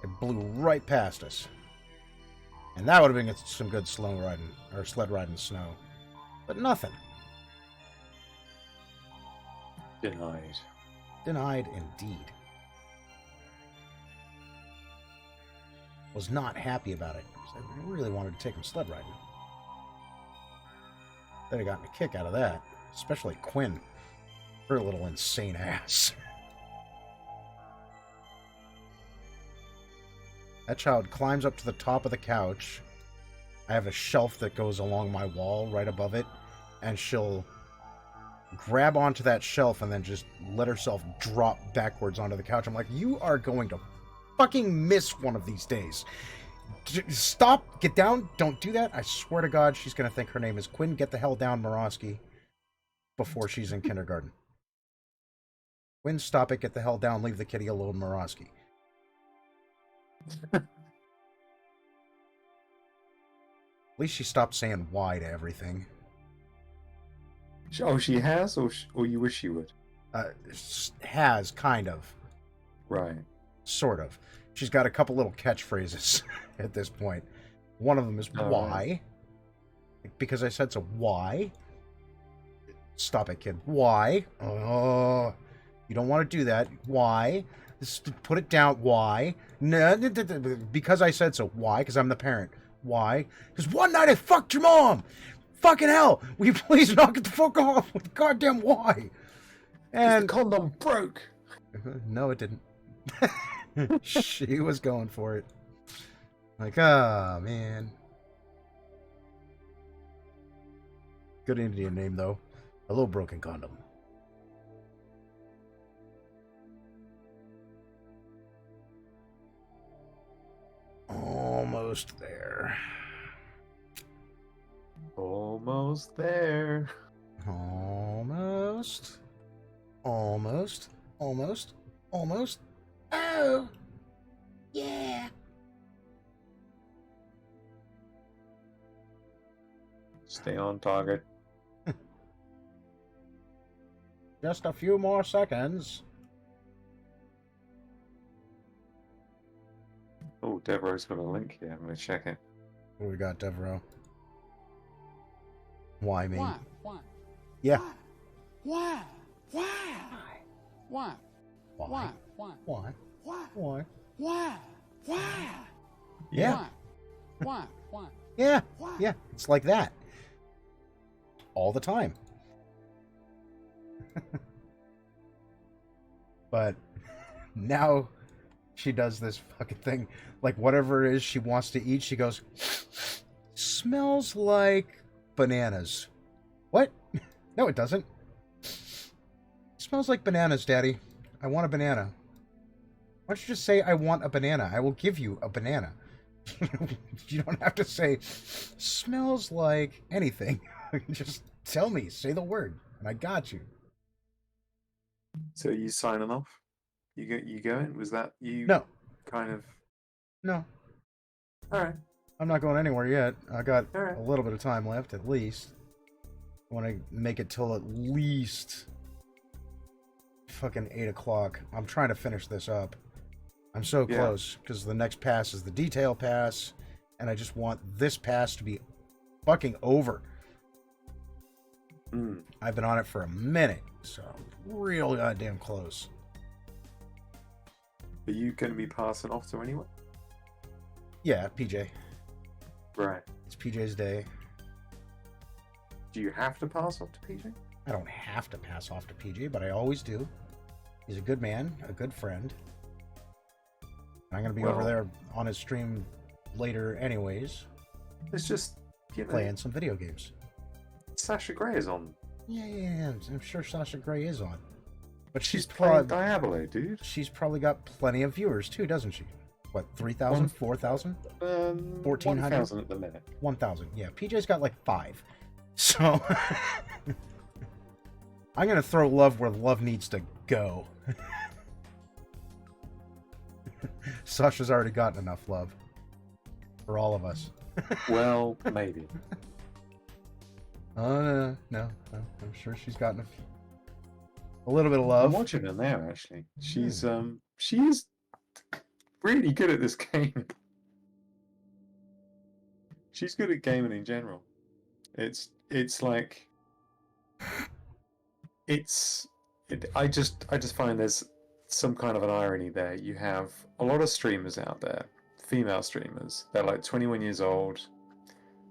It blew right past us. And that would have been some good slow riding, or sled riding snow. But nothing. Denied. Denied indeed. Was not happy about it, because I really wanted to take him sled riding. They'd have gotten a kick out of that. Especially Quinn. Her little insane ass. That child climbs up to the top of the couch. I have a shelf that goes along my wall right above it. And she'll grab onto that shelf and then just let herself drop backwards onto the couch. I'm like, you are going to fucking miss one of these days. Stop, get down, don't do that. I swear to God, she's going to think her name is Quinn. Get the hell down, Morosky, before she's in kindergarten. Quinn, stop it, get the hell down, leave the kitty alone, Morosky. At least she stopped saying why to everything. Oh, she has, or you wish she would? Has, kind of. Right. Sort of. She's got a couple little catchphrases at this point. One of them is why. Right. Because I said so. Why? Stop it, kid. Why? Oh, you don't want to do that. Why? Put it down. Why? No, because I said so. Why? Because I'm the parent. Why? Because one night I fucked your mom. Fucking hell! Will you please knock it the fuck off with goddamn why? And the condom broke. No, it didn't. She was going for it. Like, ah, man. Good Indian name, though. Hello, broken condom. Almost there. Almost there. Almost. Almost. Almost. Almost. Oh. Yeah. Stay on target. Just a few more seconds. Oh, Deborah's got a link here. I'm going to check it. What we got, Devereaux? Why me? Why? Why? Yeah. Why? Why? Why? Why? Why? Why? Why? Why? Why? Why? Why? Yeah. Why? Why? Yeah. Why? Yeah. It's like that. All the time. But now she does this fucking thing. Like whatever it is she wants to eat, she goes, smells like bananas. What? No, it doesn't. Smells like bananas, Daddy. I want a banana. Why don't you just say, I want a banana? I will give you a banana. You don't have to say, smells like anything. Just tell me, say the word, and I got you. So you signing off? You going? Was that you? No. Kind of. No. All right. I'm not going anywhere yet. I got Right. a little bit of time left, at least. I want to make it till at least fucking 8 o'clock. I'm trying to finish this up. I'm so close, because the next pass is the detail pass, and I just want this pass to be fucking over. I've been on it for a minute, so real goddamn close. Are you going to be passing off to anyone? Yeah, PJ. Right. It's PJ's day. Do you have to pass off to PJ? I don't have to pass off to PJ, but I always do. He's a good man, a good friend. I'm going to be over there on his stream later anyways. It's just, playing some video games. Sasha Grey is on. Yeah. I'm sure Sasha Grey is on. But she's playing Diablo, dude. She's probably got plenty of viewers too, doesn't she? What, 3,000? 4,000? 1,400? 1,000 at the minute. 1,000, yeah. PJ's got like 5. So, I'm going to throw love where love needs to go. Sasha's already gotten enough love. For all of us. Well, maybe. No. I'm sure she's gotten a little bit of love. I'm watching her now, actually. She's she is really good at this game. She's good at gaming in general. It's like I just find there's some kind of an irony there. You have a lot of streamers out there, female streamers. They're like 21 years old.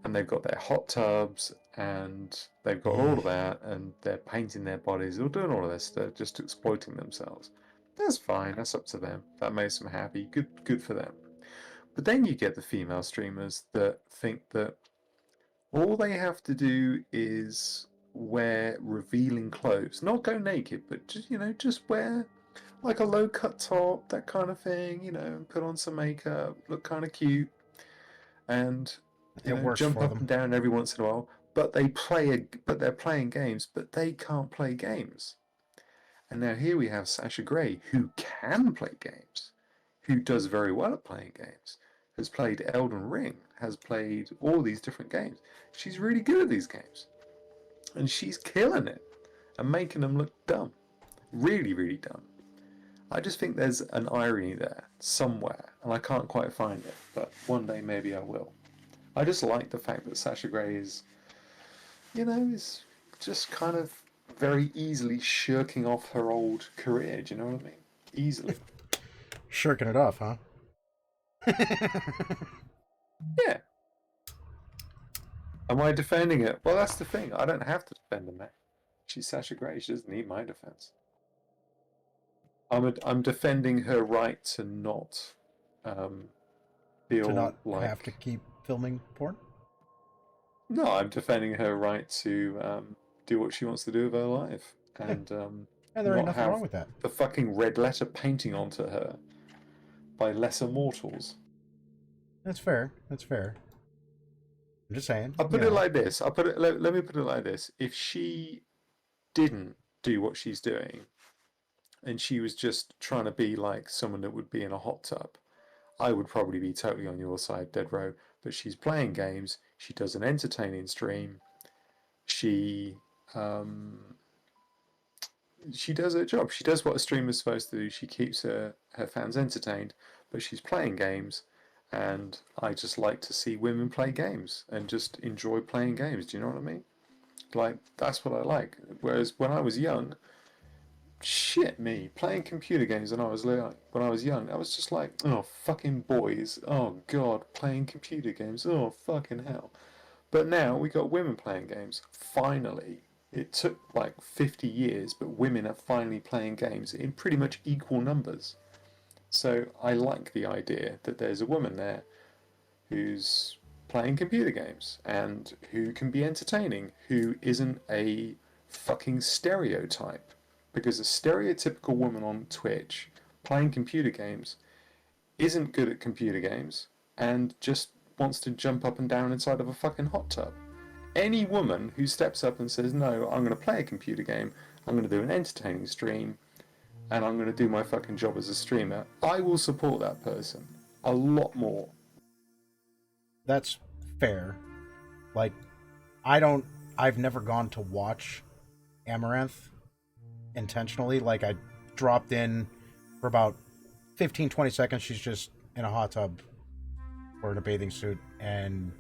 and they've got their hot tubs, and they've got all of that, and they're painting their bodies, they're doing all of this, they're just exploiting themselves. That's fine, that's up to them. That makes them happy, good for them. But then you get the female streamers that think that all they have to do is wear revealing clothes, not go naked, but just just wear like a low cut top, that kind of thing, and put on some makeup, look kind of cute, and It works jump for up them. and down every once in a while. But they're playing games, but they can't play games. And now here we have Sasha Grey, who can play games, who does very well at playing games, has played Elden Ring, has played all these different games. She's really good at these games, and she's killing it and making them look dumb, really, really dumb. I just think there's an irony there somewhere, and I can't quite find it, but one day maybe I will. I just like the fact that Sasha Grey is just kind of very easily shirking off her old career, do you know what I mean? Easily. Shirking it off, huh? Yeah. Am I defending it? Well, that's the thing. I don't have to defend her, man. She's Sasha Grey. She doesn't need my defense. I'm defending her right to not feel To not like... have to keep filming porn? No, I'm defending her right to do what she wants to do with her life. And And there ain't not nothing have wrong with that. the fucking red letter painting onto her by lesser mortals. That's fair. That's fair. I'm just saying. I'll put it like this. Let me put it like this. If she didn't do what she's doing, and she was just trying to be like someone that would be in a hot tub, I would probably be totally on your side, Dead Row. But she's playing games. She does an entertaining stream. She does her job. She does what a streamer's supposed to do. She keeps her fans entertained. But she's playing games, and I just like to see women play games and just enjoy playing games. Do you know what I mean? Like, that's what I like. Whereas when I was young, shit me, playing computer games when I was young, I was just like, oh, fucking boys, oh god, playing computer games, oh, fucking hell. But now we got women playing games, finally. It took like 50 years, but women are finally playing games in pretty much equal numbers. So I like the idea that there's a woman there who's playing computer games and who can be entertaining, who isn't a fucking stereotype. Because a stereotypical woman on Twitch playing computer games isn't good at computer games and just wants to jump up and down inside of a fucking hot tub. Any woman who steps up and says, no, I'm going to play a computer game, I'm going to do an entertaining stream, and I'm going to do my fucking job as a streamer, I will support that person a lot more. That's fair. Like, I've never gone to watch Amaranth intentionally. Like, I dropped in for about 15-20 seconds. She's just in a hot tub or in a bathing suit, and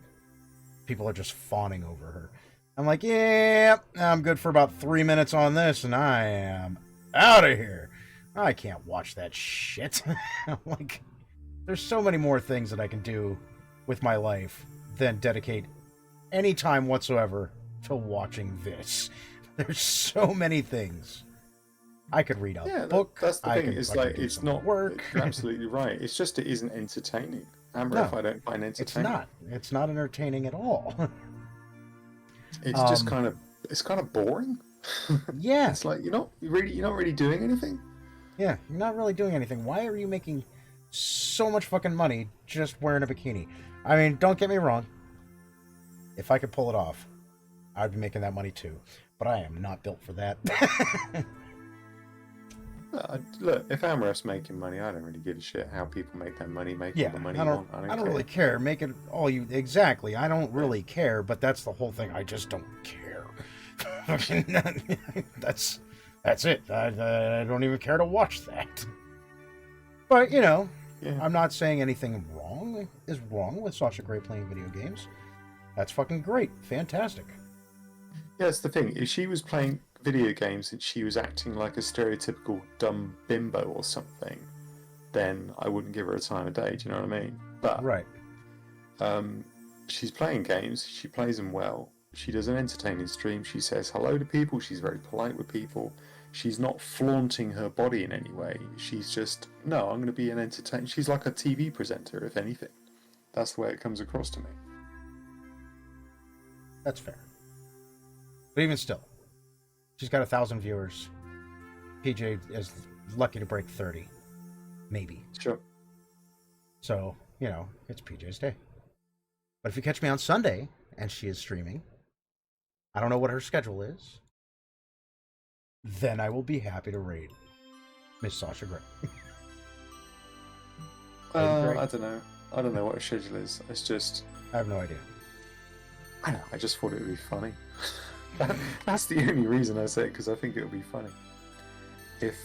people are just fawning over her. I'm like, yeah, I'm good for about 3 minutes on this, and I am out of here. I can't watch that shit. Like, there's so many more things that I can do with my life than dedicate any time whatsoever to watching this. There's so many things. I could read a book. That's the thing. It's like, it's not work. You're absolutely right. It's just, it isn't entertaining. Amaranth, I don't find entertaining. It's not entertaining at all. It's just kind of boring. Yeah. It's like you're not really doing anything. Yeah, you're not really doing anything. Why are you making so much fucking money just wearing a bikini? I mean, don't get me wrong. If I could pull it off, I'd be making that money too. But I am not built for that. Look, if Amaranth's making money, I don't really give a shit how people make their money, all the money you want. I don't really care. Make it all you... Exactly. I don't really care, but that's the whole thing. I just don't care. That's it. I don't even care to watch that. But, I'm not saying anything is wrong with Sasha Grey playing video games. That's fucking great. Fantastic. Yeah, that's the thing. If she was playing video games and she was acting like a stereotypical dumb bimbo or something, then I wouldn't give her a time of day. Do you know what I mean? But right. she's playing games. She plays them well. She does an entertaining stream. She says hello to people. She's very polite with people. She's not flaunting her body in any way. She's just, no, I'm going to be an entertainer. She's like a TV presenter, if anything. That's the way it comes across to me. That's fair. But even still, she's got 1,000 viewers. PJ is lucky to break 30. Maybe. Sure. So, you know, it's PJ's day. But if you catch me on Sunday and she is streaming, I don't know what her schedule is, then I will be happy to raid Miss Sasha Gray. I don't know. I don't know what her schedule is. It's just... I have no idea. I know. I just thought it would be funny. That's the only reason I say it, because I think it would be funny. If,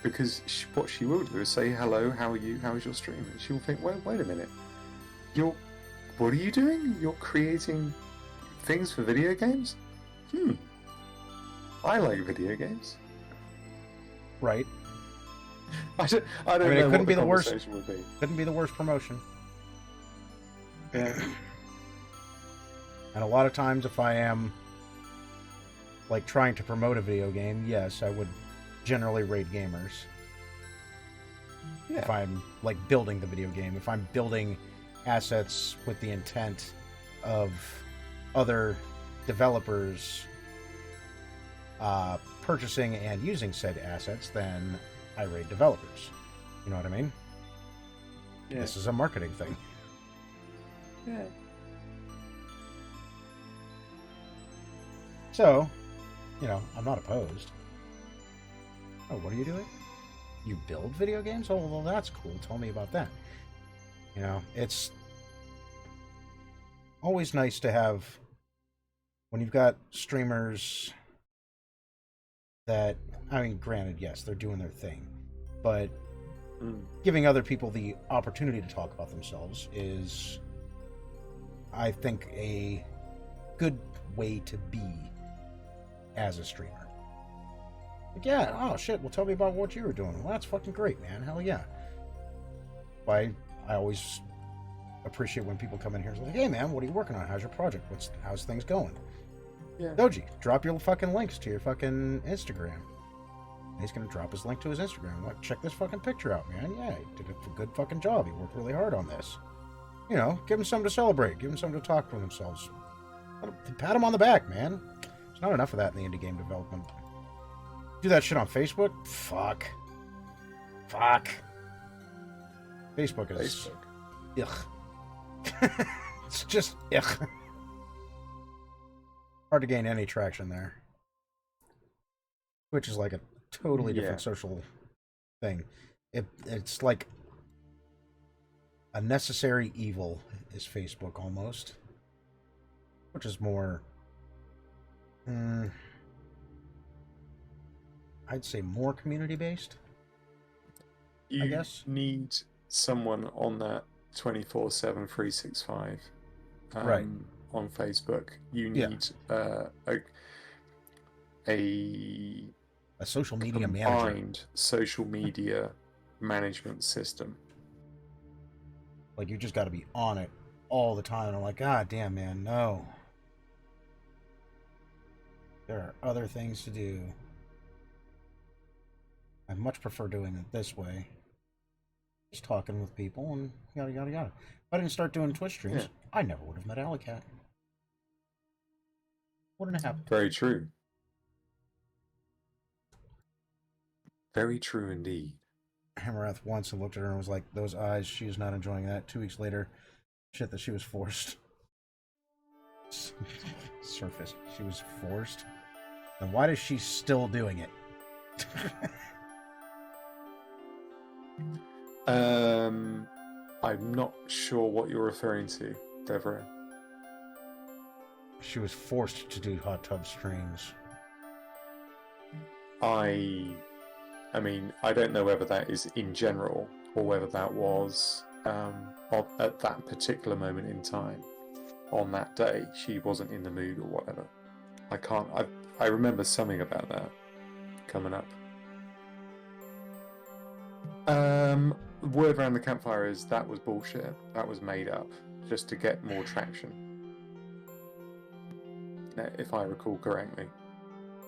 because what she will do is say, hello, how are you? How is your stream? And she will think, wait a minute. What are you doing? You're creating things for video games? I like video games. Right. I don't I mean, know it couldn't what be the the worst. conversation would be. Couldn't be the worst promotion. Yeah. And a lot of times, if I am like trying to promote a video game, yes, I would generally raid gamers. Yeah. If I'm like building the video game, if I'm building assets with the intent of other developers purchasing and using said assets, then I raid developers. You know what I mean? Yeah. This is a marketing thing. Yeah. So, you know, I'm not opposed. Oh, what are you doing? You build video games? Oh, well, that's cool. Tell me about that. You know, it's always nice to have, when you've got streamers that, I mean, granted, yes, they're doing their thing, but giving other people the opportunity to talk about themselves is, I think, a good way to be as a streamer. Like, yeah, oh shit, well, tell me about what you were doing. Well, that's fucking great, man. Hell yeah. I always appreciate when people come in here and say, hey man, what are you working on? How's your project? How's things going? Yeah. Doji, drop your fucking links to your fucking Instagram. And he's gonna drop his link to his Instagram. Like, check this fucking picture out, man. Yeah, he did a good fucking job. He worked really hard on this. You know, give him something to celebrate. Give him something to talk for themselves. Pat him on the back, man. There's not enough of that in the indie game development. Do that shit on Facebook? Fuck. Facebook is... Ugh. It's just... Ugh. Hard to gain any traction there. Which is like a totally different social thing. It's like a necessary evil is Facebook almost. Which is more... I'd say more community-based. I guess. You need someone on that 24/7 365 right. on Facebook. You need a social media manager. Combined social media management system. Like, you just got to be on it all the time. And I'm like, God damn, man, no. There are other things to do. I much prefer doing it this way. Just talking with people and yada yada yada. If I didn't start doing Twitch streams, I never would have met Alleycat. Wouldn't have happened. Very true. Very true indeed. Hammereth once and looked at her and was like, those eyes, she is not enjoying that. 2 weeks later, shit that she was forced. Surface. She was forced? Then why is she still doing it? I'm not sure what you're referring to, Deborah. She was forced to do hot tub streams. I mean, I don't know whether that is in general or whether that was at that particular moment in time. On that day, she wasn't in the mood or whatever. I remember something about that coming up. Word around the campfire is that was bullshit. That was made up. just to get more traction. If I recall correctly.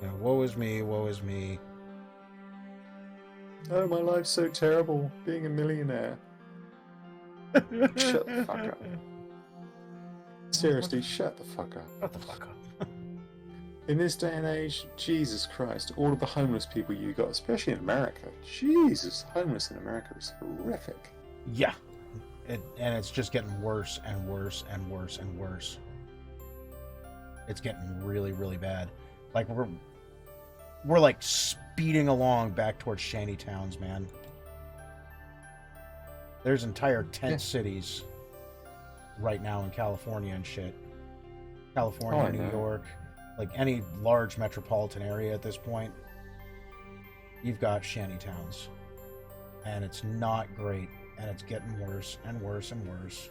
Yeah, woe is me, woe is me. Oh, my life's so terrible, being a millionaire. Shut the fuck up. Seriously, shut the fuck up. Shut the fuck up. In this day and age, Jesus Christ, all of the homeless people you got, especially in America, Jesus, homeless in America is horrific. Yeah. And it's just getting worse and worse and worse and worse. It's getting really, really bad. Like, we're like speeding along back towards shanty towns, man. There's entire tent cities right now in California and shit. California, New York, like any large metropolitan area at this point, you've got shanty towns. And it's not great. And it's getting worse and worse and worse.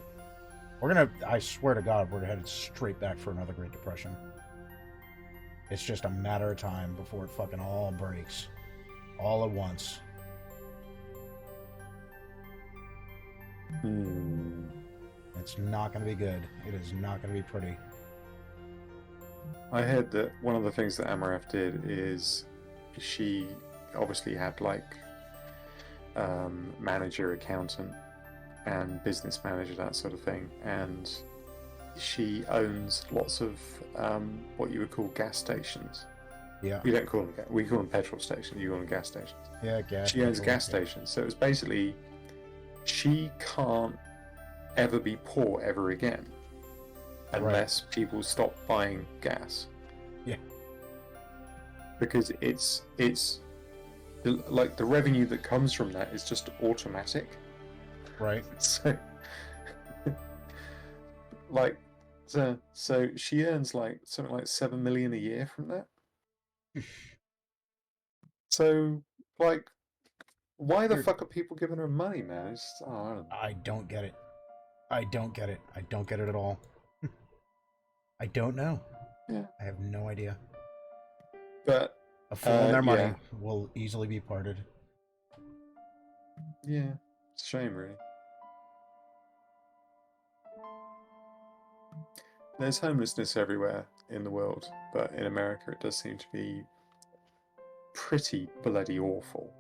I swear to God, we're headed straight back for another Great Depression. It's just a matter of time before it fucking all breaks. All at once. It's not going to be good. It is not going to be pretty. I heard that one of the things that Amaref did is she obviously had like manager, accountant, and business manager, that sort of thing, and she owns lots of what you would call gas stations. Yeah. We don't call them we call them petrol stations. You call them gas stations. Yeah, gas. She owns gas stations, so it's basically she can't ever be poor ever again unless people stop buying gas. Yeah. Because it's like the revenue that comes from that is just automatic. Right. So like so she earns like something like 7 million a year from that. So like why the fuck are people giving her money, man? It's just, I don't get it. I don't get it. I don't get it at all. I don't know. Yeah. I have no idea. But a fool and their money will easily be parted. Yeah, it's a shame, really. There's homelessness everywhere in the world, but in America it does seem to be pretty bloody awful.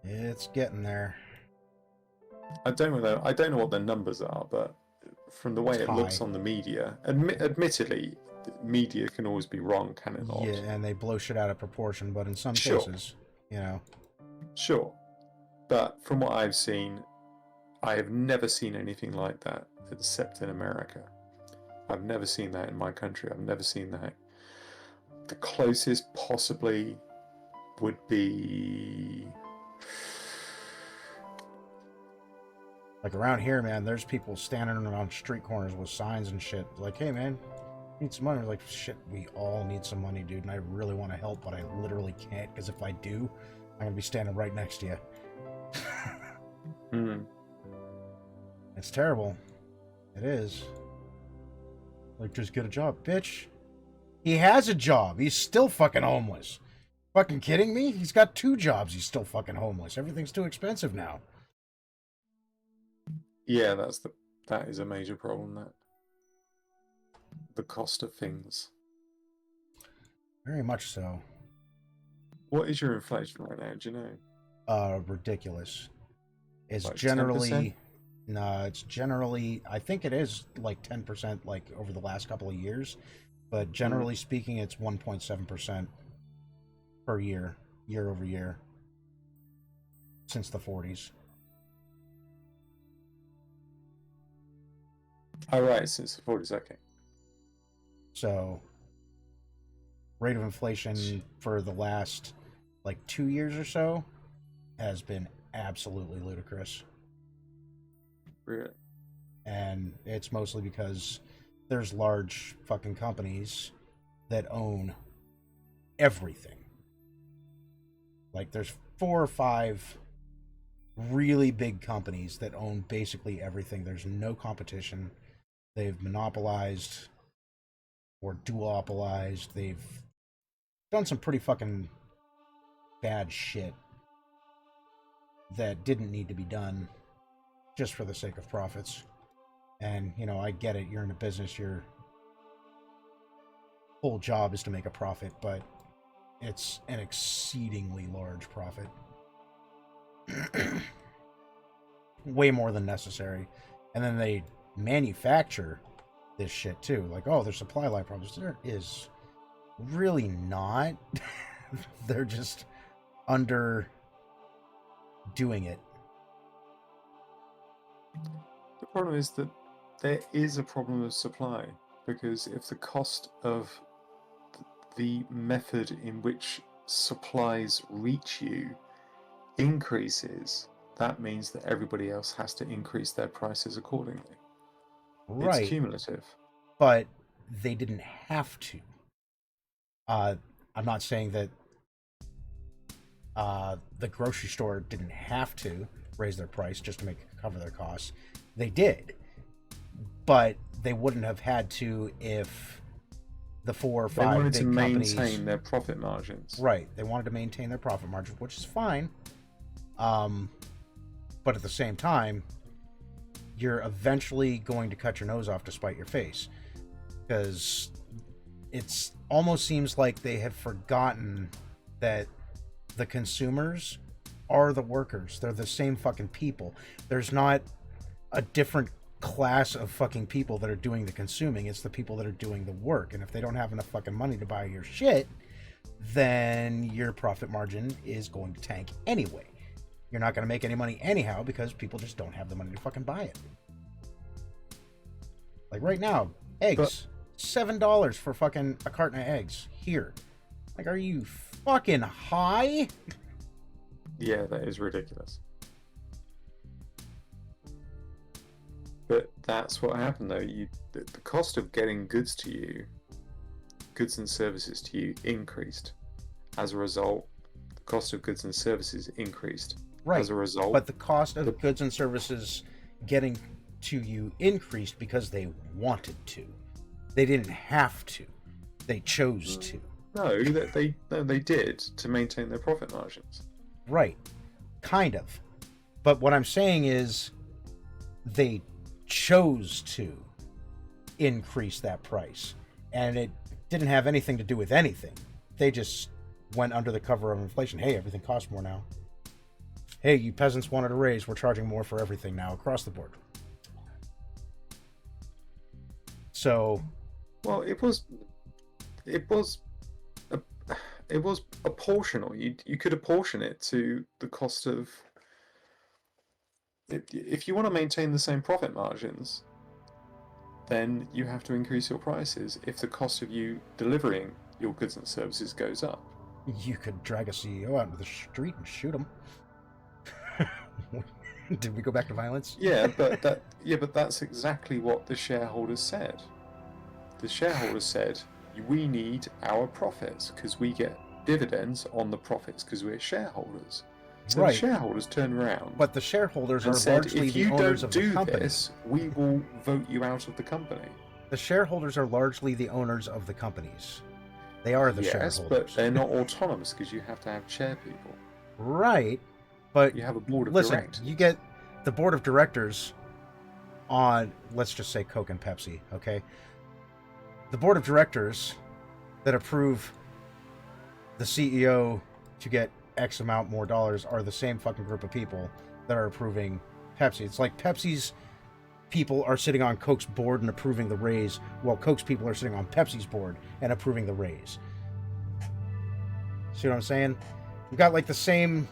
It's getting there. I don't know what the numbers are, but from the way it looks on the media, admittedly, media can always be wrong, can it not? Yeah, and they blow shit out of proportion, but in some cases, you know. Sure. But from what I've seen, I have never seen anything like that except in America. I've never seen that in my country. I've never seen that. The closest possibly would be... Like around here, man, there's people standing around street corners with signs and shit. Like, hey, man, need some money. Like, shit, we all need some money, dude. And I really want to help, but I literally can't. Because if I do, I'm going to be standing right next to you. It's terrible. It is. Like, just get a job. Bitch. He has a job. He's still fucking homeless. Fucking kidding me? He's got 2 jobs. He's still fucking homeless. Everything's too expensive now. Yeah, that is a major problem. That the cost of things. Very much so. What is your inflation right now? Do you know? Ridiculous. It's like generally 10%? No, it's generally, I think it is like 10% like over the last couple of years, but generally speaking, it's 1.7% per year, year over year, since the 40s. Oh, right, since the 40s, okay. So, rate of inflation for the last like 2 years or so has been absolutely ludicrous. Really? And it's mostly because there's large fucking companies that own everything. Like, there's 4 or 5 really big companies that own basically everything. There's no competition. They've monopolized or duopolized. They've done some pretty fucking bad shit that didn't need to be done just for the sake of profits. And, I get it. You're in a business. Your whole job is to make a profit, but it's an exceedingly large profit. Way more than necessary. And then they manufacture this shit too. Like, oh, there's supply line problems. There is really not. They're just under doing it. The problem is that there is a problem of supply, because if the cost of the method in which supplies reach you increases, that means that everybody else has to increase their prices accordingly. Right. It's cumulative. But they didn't have to. I'm not saying that the grocery store didn't have to raise their price just to cover their costs. They did. But they wouldn't have had to if the 4 or 5 they wanted big to companies... maintain their profit margins. Right. They wanted to maintain their profit margins, which is fine. But at the same time, you're eventually going to cut your nose off to spite your face. Because it's almost seems like they have forgotten that the consumers are the workers. They're the same fucking people. There's not a different class of fucking people that are doing the consuming. It's the people that are doing the work. And if they don't have enough fucking money to buy your shit, then your profit margin is going to tank anyway. You're not going to make any money anyhow because people just don't have the money to fucking buy it. Like right now, eggs. $7 for fucking a carton of eggs here. Like, are you fucking high? Yeah, that is ridiculous. But that's what happened, though. The cost of getting goods to you, goods and services to you, increased. As a result, the cost of goods and services increased. Right. As a result, but the cost of goods and services getting to you increased because they wanted to. They didn't have to. They chose to. No, they did to maintain their profit margins. Right. Kind of. But what I'm saying is they chose to increase that price. And it didn't have anything to do with anything. They just went under the cover of inflation. Hey, everything costs more now. Hey, you peasants wanted a raise. We're charging more for everything now across the board. So... Well, it was apportional. You could apportion it to the cost of... If you want to maintain the same profit margins, then you have to increase your prices if the cost of you delivering your goods and services goes up. You could drag a CEO out into the street and shoot him. Did we go back to violence? Yeah, but that's exactly what the shareholders said. The shareholders said, we need our profits because we get dividends on the profits because we're shareholders. So right. The shareholders turned around. But the shareholders are said, largely the owners of the company. This, we will vote you out of the company. The shareholders are largely the owners of the companies. They are the shareholders. Yes, but they're not autonomous because you have to have chair people. Right, but you have a board of Listen, directors. you get the board of directors on, let's just say Coke and Pepsi, okay? The board of directors that approve the CEO to get X amount more dollars are the same fucking group of people that are approving Pepsi. It's like Pepsi's people are sitting on Coke's board and approving the raise, while Coke's people are sitting on Pepsi's board and approving the raise. See what I'm saying? We've got like the same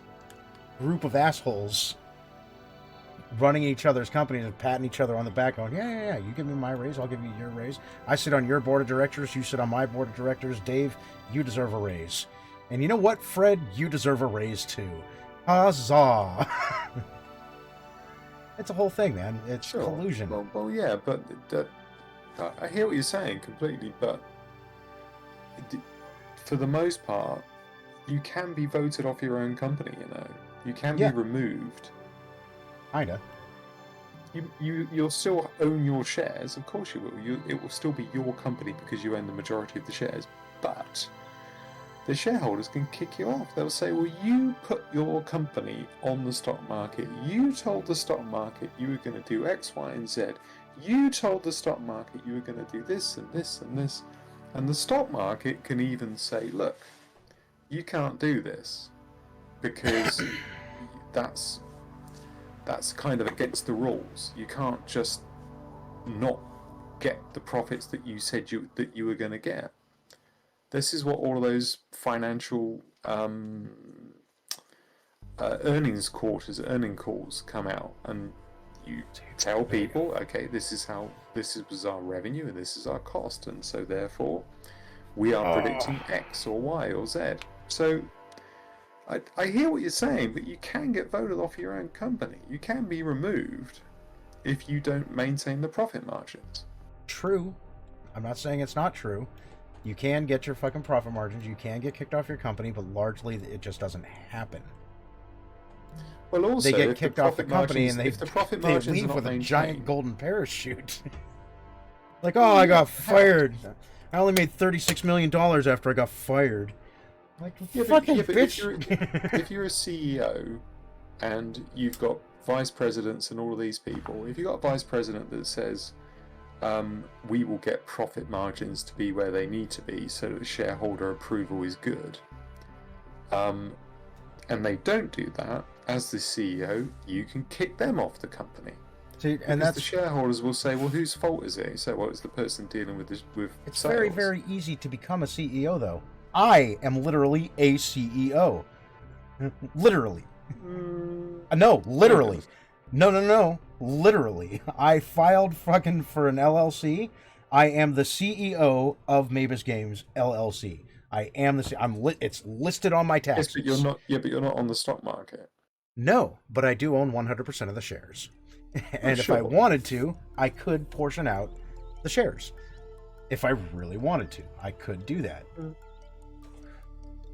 group of assholes running each other's companies and patting each other on the back going, yeah, you give me my raise, I'll give you your raise. I sit on your board of directors, you sit on my board of directors. Dave, you deserve a raise. And you know what, Fred? You deserve a raise too. Huzzah! It's a whole thing, man. It's collusion. Well, yeah, but I hear what you're saying completely, but for the most part, you can be voted off your own company, you know. You can be removed. Kinda. You'll still own your shares, of course you will. It will still be your company because you own the majority of the shares, but the shareholders can kick you off. They'll say, well, you put your company on the stock market. You told the stock market you were going to do X, Y, and Z. You told the stock market you were going to do this and this and this, and the stock market can even say, look, you can't do this because that's kind of against the rules. You can't just not get the profits that you said you were going to get. This is what all of those financial earnings calls come out, and you tell people, okay, this was our revenue and this is our cost, and so therefore we are predicting X or Y or Z. So I hear what you're saying, but you can get voted off your own company. You can be removed if you don't maintain the profit margins. True. I'm not saying it's not true. You can get your fucking profit margins. You can get kicked off your company, but largely it just doesn't happen. Well, also, they get kicked off the company and they leave with a giant golden parachute. Like, oh, I got fired. I only made $36 million after I got fired. Like, fucking bitch. If you're a CEO and you've got vice presidents and all of these people, if you've got a vice president that says, we will get profit margins to be where they need to be so that shareholder approval is good, and they don't do that, as the CEO, you can kick them off the company. See, and that's the shareholders will say, well, whose fault is it? So, well, it's the person dealing with it's sales. very, very easy to become a CEO, though. I am literally a CEO. Literally. No, literally. No. Literally. I filed fucking for an LLC. I am the CEO of MabusGames LLC. I am the it's listed on my taxes. Yes, but you're not. Yeah, but you're not on the stock market. No, but I do own 100% of the shares. And if I wanted to, I could portion out the shares. If I really wanted to, I could do that.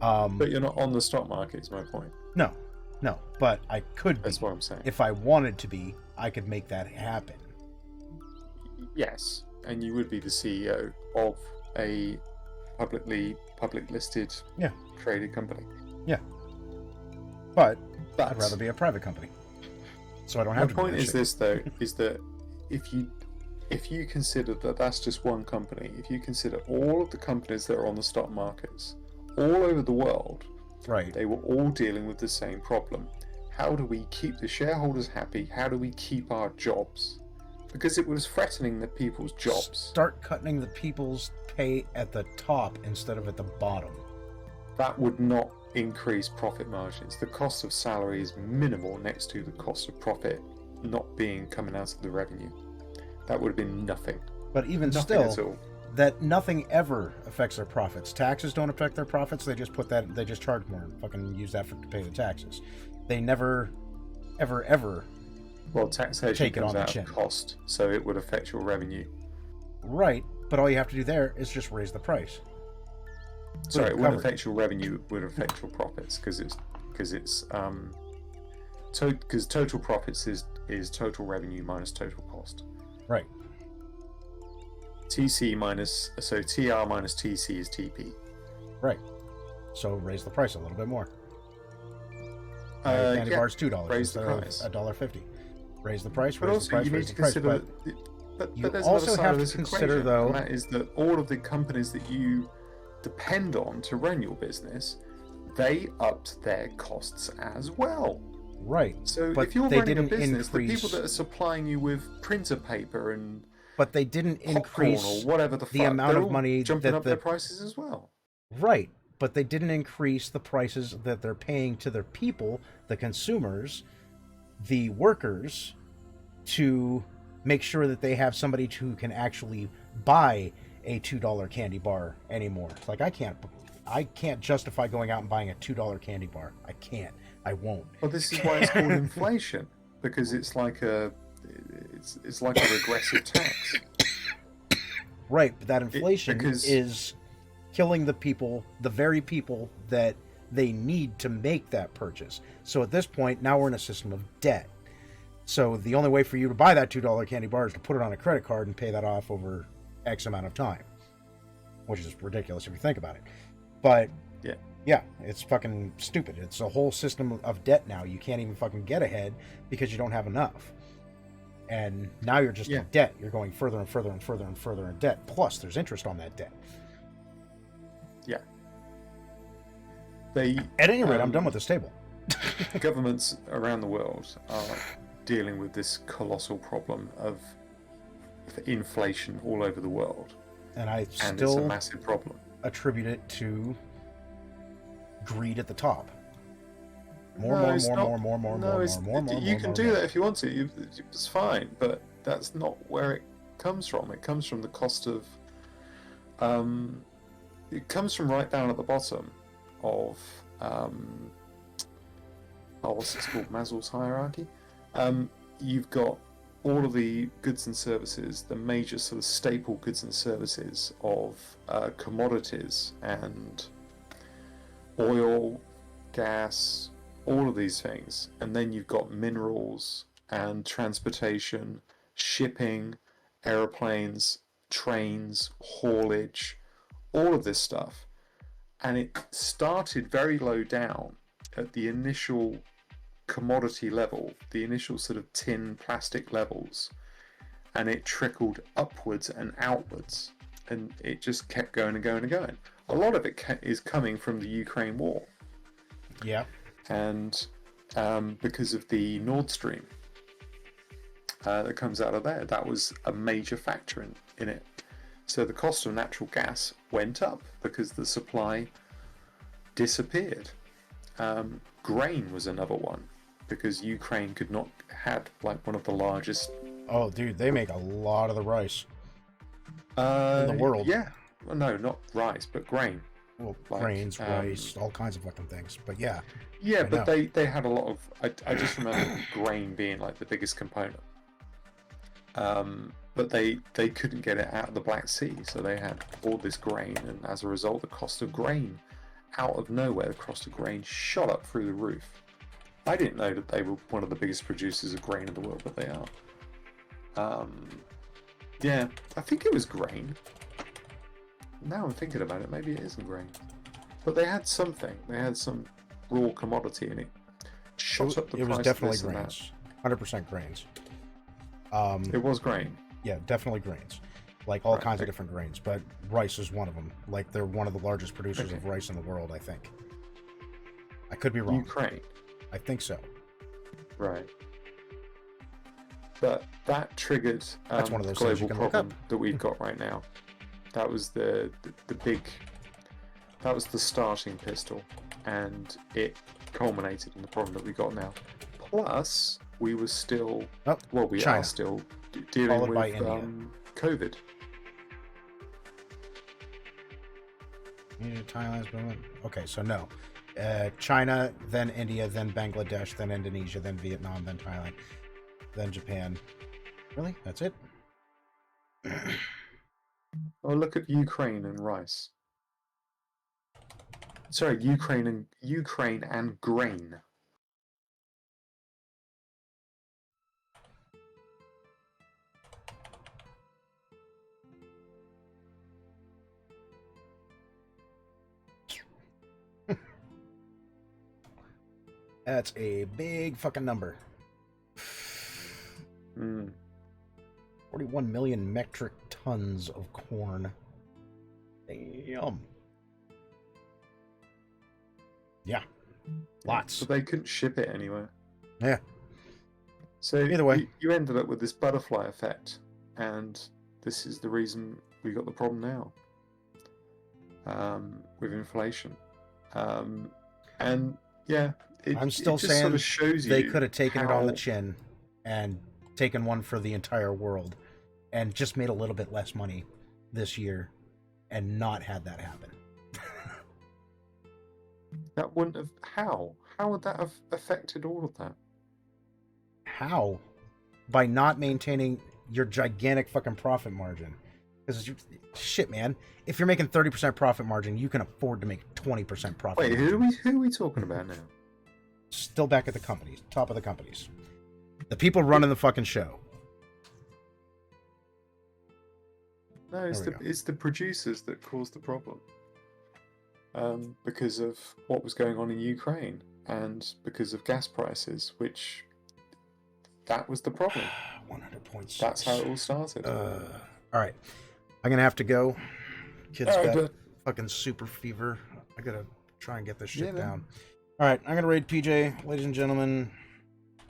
But you're not on the stock market, is my point. No, but I could be. That's what I'm saying. If I wanted to be, I could make that happen. Yes, and you would be the CEO of a public listed traded company. Yeah. But I'd rather be a private company. So I don't have to. My point is this, though, is that if you consider that that's just one company, if you consider all of the companies that are on the stock markets all over the world, right, they were all dealing with the same problem. How do we keep the shareholders happy? How do we keep our jobs? Because it was threatening the people's jobs. Start cutting the people's pay at the top instead of at the bottom. That would not increase profit margins. The cost of salary is minimal next to the cost of profit not being coming out of the revenue. That would have been nothing. But even nothing still, that nothing ever affects their profits. Taxes don't affect their profits. They just they just charge more and fucking use that to pay the taxes. They never, ever. Well, taxation comes out of cost, so it would affect your revenue. Right, but all you have to do there is just raise the price. Sorry, it wouldn't affect your revenue. It would affect your profits because total profits is total revenue minus total cost. Right. TR minus TC is TP. Right. So raise the price a little bit more. Candy bar's $2 instead of $1.50. Raise the price. But also, you need to consider. But there's also another side have of this to consider, equation, though, and that is that all of the companies that you depend on to run your business, they upped their costs as well. Right. So if you're running a business, the people that are supplying you with printer paper and but they didn't increase or whatever the amount of money jumping up their prices as well. Right. But they didn't increase the prices that they're paying to their people, the consumers, the workers, to make sure that they have somebody who can actually buy a $2 candy bar anymore. It's like I can't justify going out and buying a $2 candy bar. I can't. I won't. Well, this is why it's called inflation, because it's like a regressive tax. Right, but that inflation is killing the people, the very people that they need to make that purchase. So at this point, now we're in a system of debt. So the only way for you to buy that $2 candy bar is to put it on a credit card and pay that off over X amount of time, which is ridiculous if you think about it. But yeah, it's fucking stupid. It's a whole system of debt now. You can't even fucking get ahead because you don't have enough. And now you're just Yeah. in debt. You're going further and further and further and further in debt. Plus, there's interest on that debt. Yeah. They, At any rate, I'm done with this table. governments around the world are dealing with this colossal problem of inflation all over the world. And I And it's a still massive problem. attribute it to greed at the top. More. No, You can do that if you want to. It's fine, but that's not where it comes from. It comes from the cost of. It comes from right down at the bottom of. What's it called? Maslow's hierarchy. You've got all of the goods and services, the major sort of staple goods and services of commodities and oil, gas, all of these things. And then you've got minerals and transportation, shipping, aeroplanes, trains, haulage, all of this stuff. And it started very low down at the initial commodity level, the initial sort of tin plastic levels, and it trickled upwards and outwards, and it just kept going and going and going. A lot of it is coming from the Ukraine war. Yeah. And because of the Nord Stream that comes out of there, that was a major factor in it. So the cost of natural gas went up because the supply disappeared. Grain was another one, because Ukraine could not had like one of the largest. Oh, dude, they make a lot of the rice in the world. Yeah, well, no, not rice, but grain. Well, Like, grains, rice, all kinds of fucking things. But yeah. Yeah, I but know. they had a lot of. I just remember grain being like the biggest component. But they couldn't get it out of the Black Sea, so they had all this grain, and as a result, the cost of grain, out of nowhere, the cost of grain shot up through the roof. I didn't know that they were one of the biggest producers of grain in the world, but they are. Yeah, I think it was grain. Now I'm thinking about it, maybe it isn't grain. But they had something. They had some raw commodity in it. Shot up the price. It was definitely of this grains. 100% grains. It was grain. Yeah, definitely grains. Like all Right, kinds of okay. different grains, but rice is one of them. Like they're one of the largest producers Okay. of rice in the world, I think. I could be wrong. Ukraine. I think so. Right. But that triggered That's one of the those things you global can look problem up. that we've got right now. That was the big. That was the starting pistol, and it culminated in the problem that we got now. Plus, we were still. Oh, Well, we China. are still dealing Followed by with India. COVID. Thailand's been. Okay, so no. China, then India, then Bangladesh, then Indonesia, then Vietnam, then Thailand, then Japan. Really? That's it? Oh, look at Ukraine and rice. Sorry, Ukraine and grain. That's a big fucking number. Mm. 41 million metric tons of corn. Damn. Yeah. Lots. But they couldn't ship it anywhere. Yeah. So Either way. you ended up with this butterfly effect, and this is the reason we got the problem now with inflation. And yeah, I'm still it just saying sort of shows they you could have taken it on the how- chin and taken one for the entire world and just made a little bit less money this year and not had that happen. That wouldn't have. How would that have affected all of that? How? By not maintaining your gigantic fucking profit margin. Because shit, man. If you're making 30% profit margin, you can afford to make 20% profit. Wait, margin. who are we talking about now? Still back at the companies, top of the companies. The people running the fucking show. No, There we it's the producers that caused the problem. Because of what was going on in Ukraine and because of gas prices, which that was the problem. 100.6. That's how it all started. All right. I'm going to have to go. Kids Oh, got but- fucking super fever. I got to try and get this shit down. All right. I'm going to raid PJ. Ladies and gentlemen,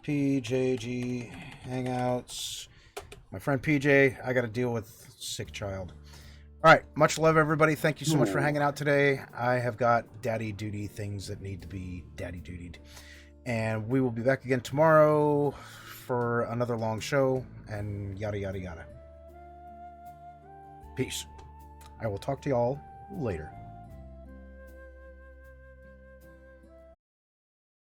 PJG Hangouts. My friend PJ, I got to deal with sick child. All right. Much love, everybody. Thank you so much for hanging out today. I have got daddy duty things that need to be daddy dutied. And we will be back again tomorrow for another long show and yada, yada, yada. Peace. I will talk to y'all later.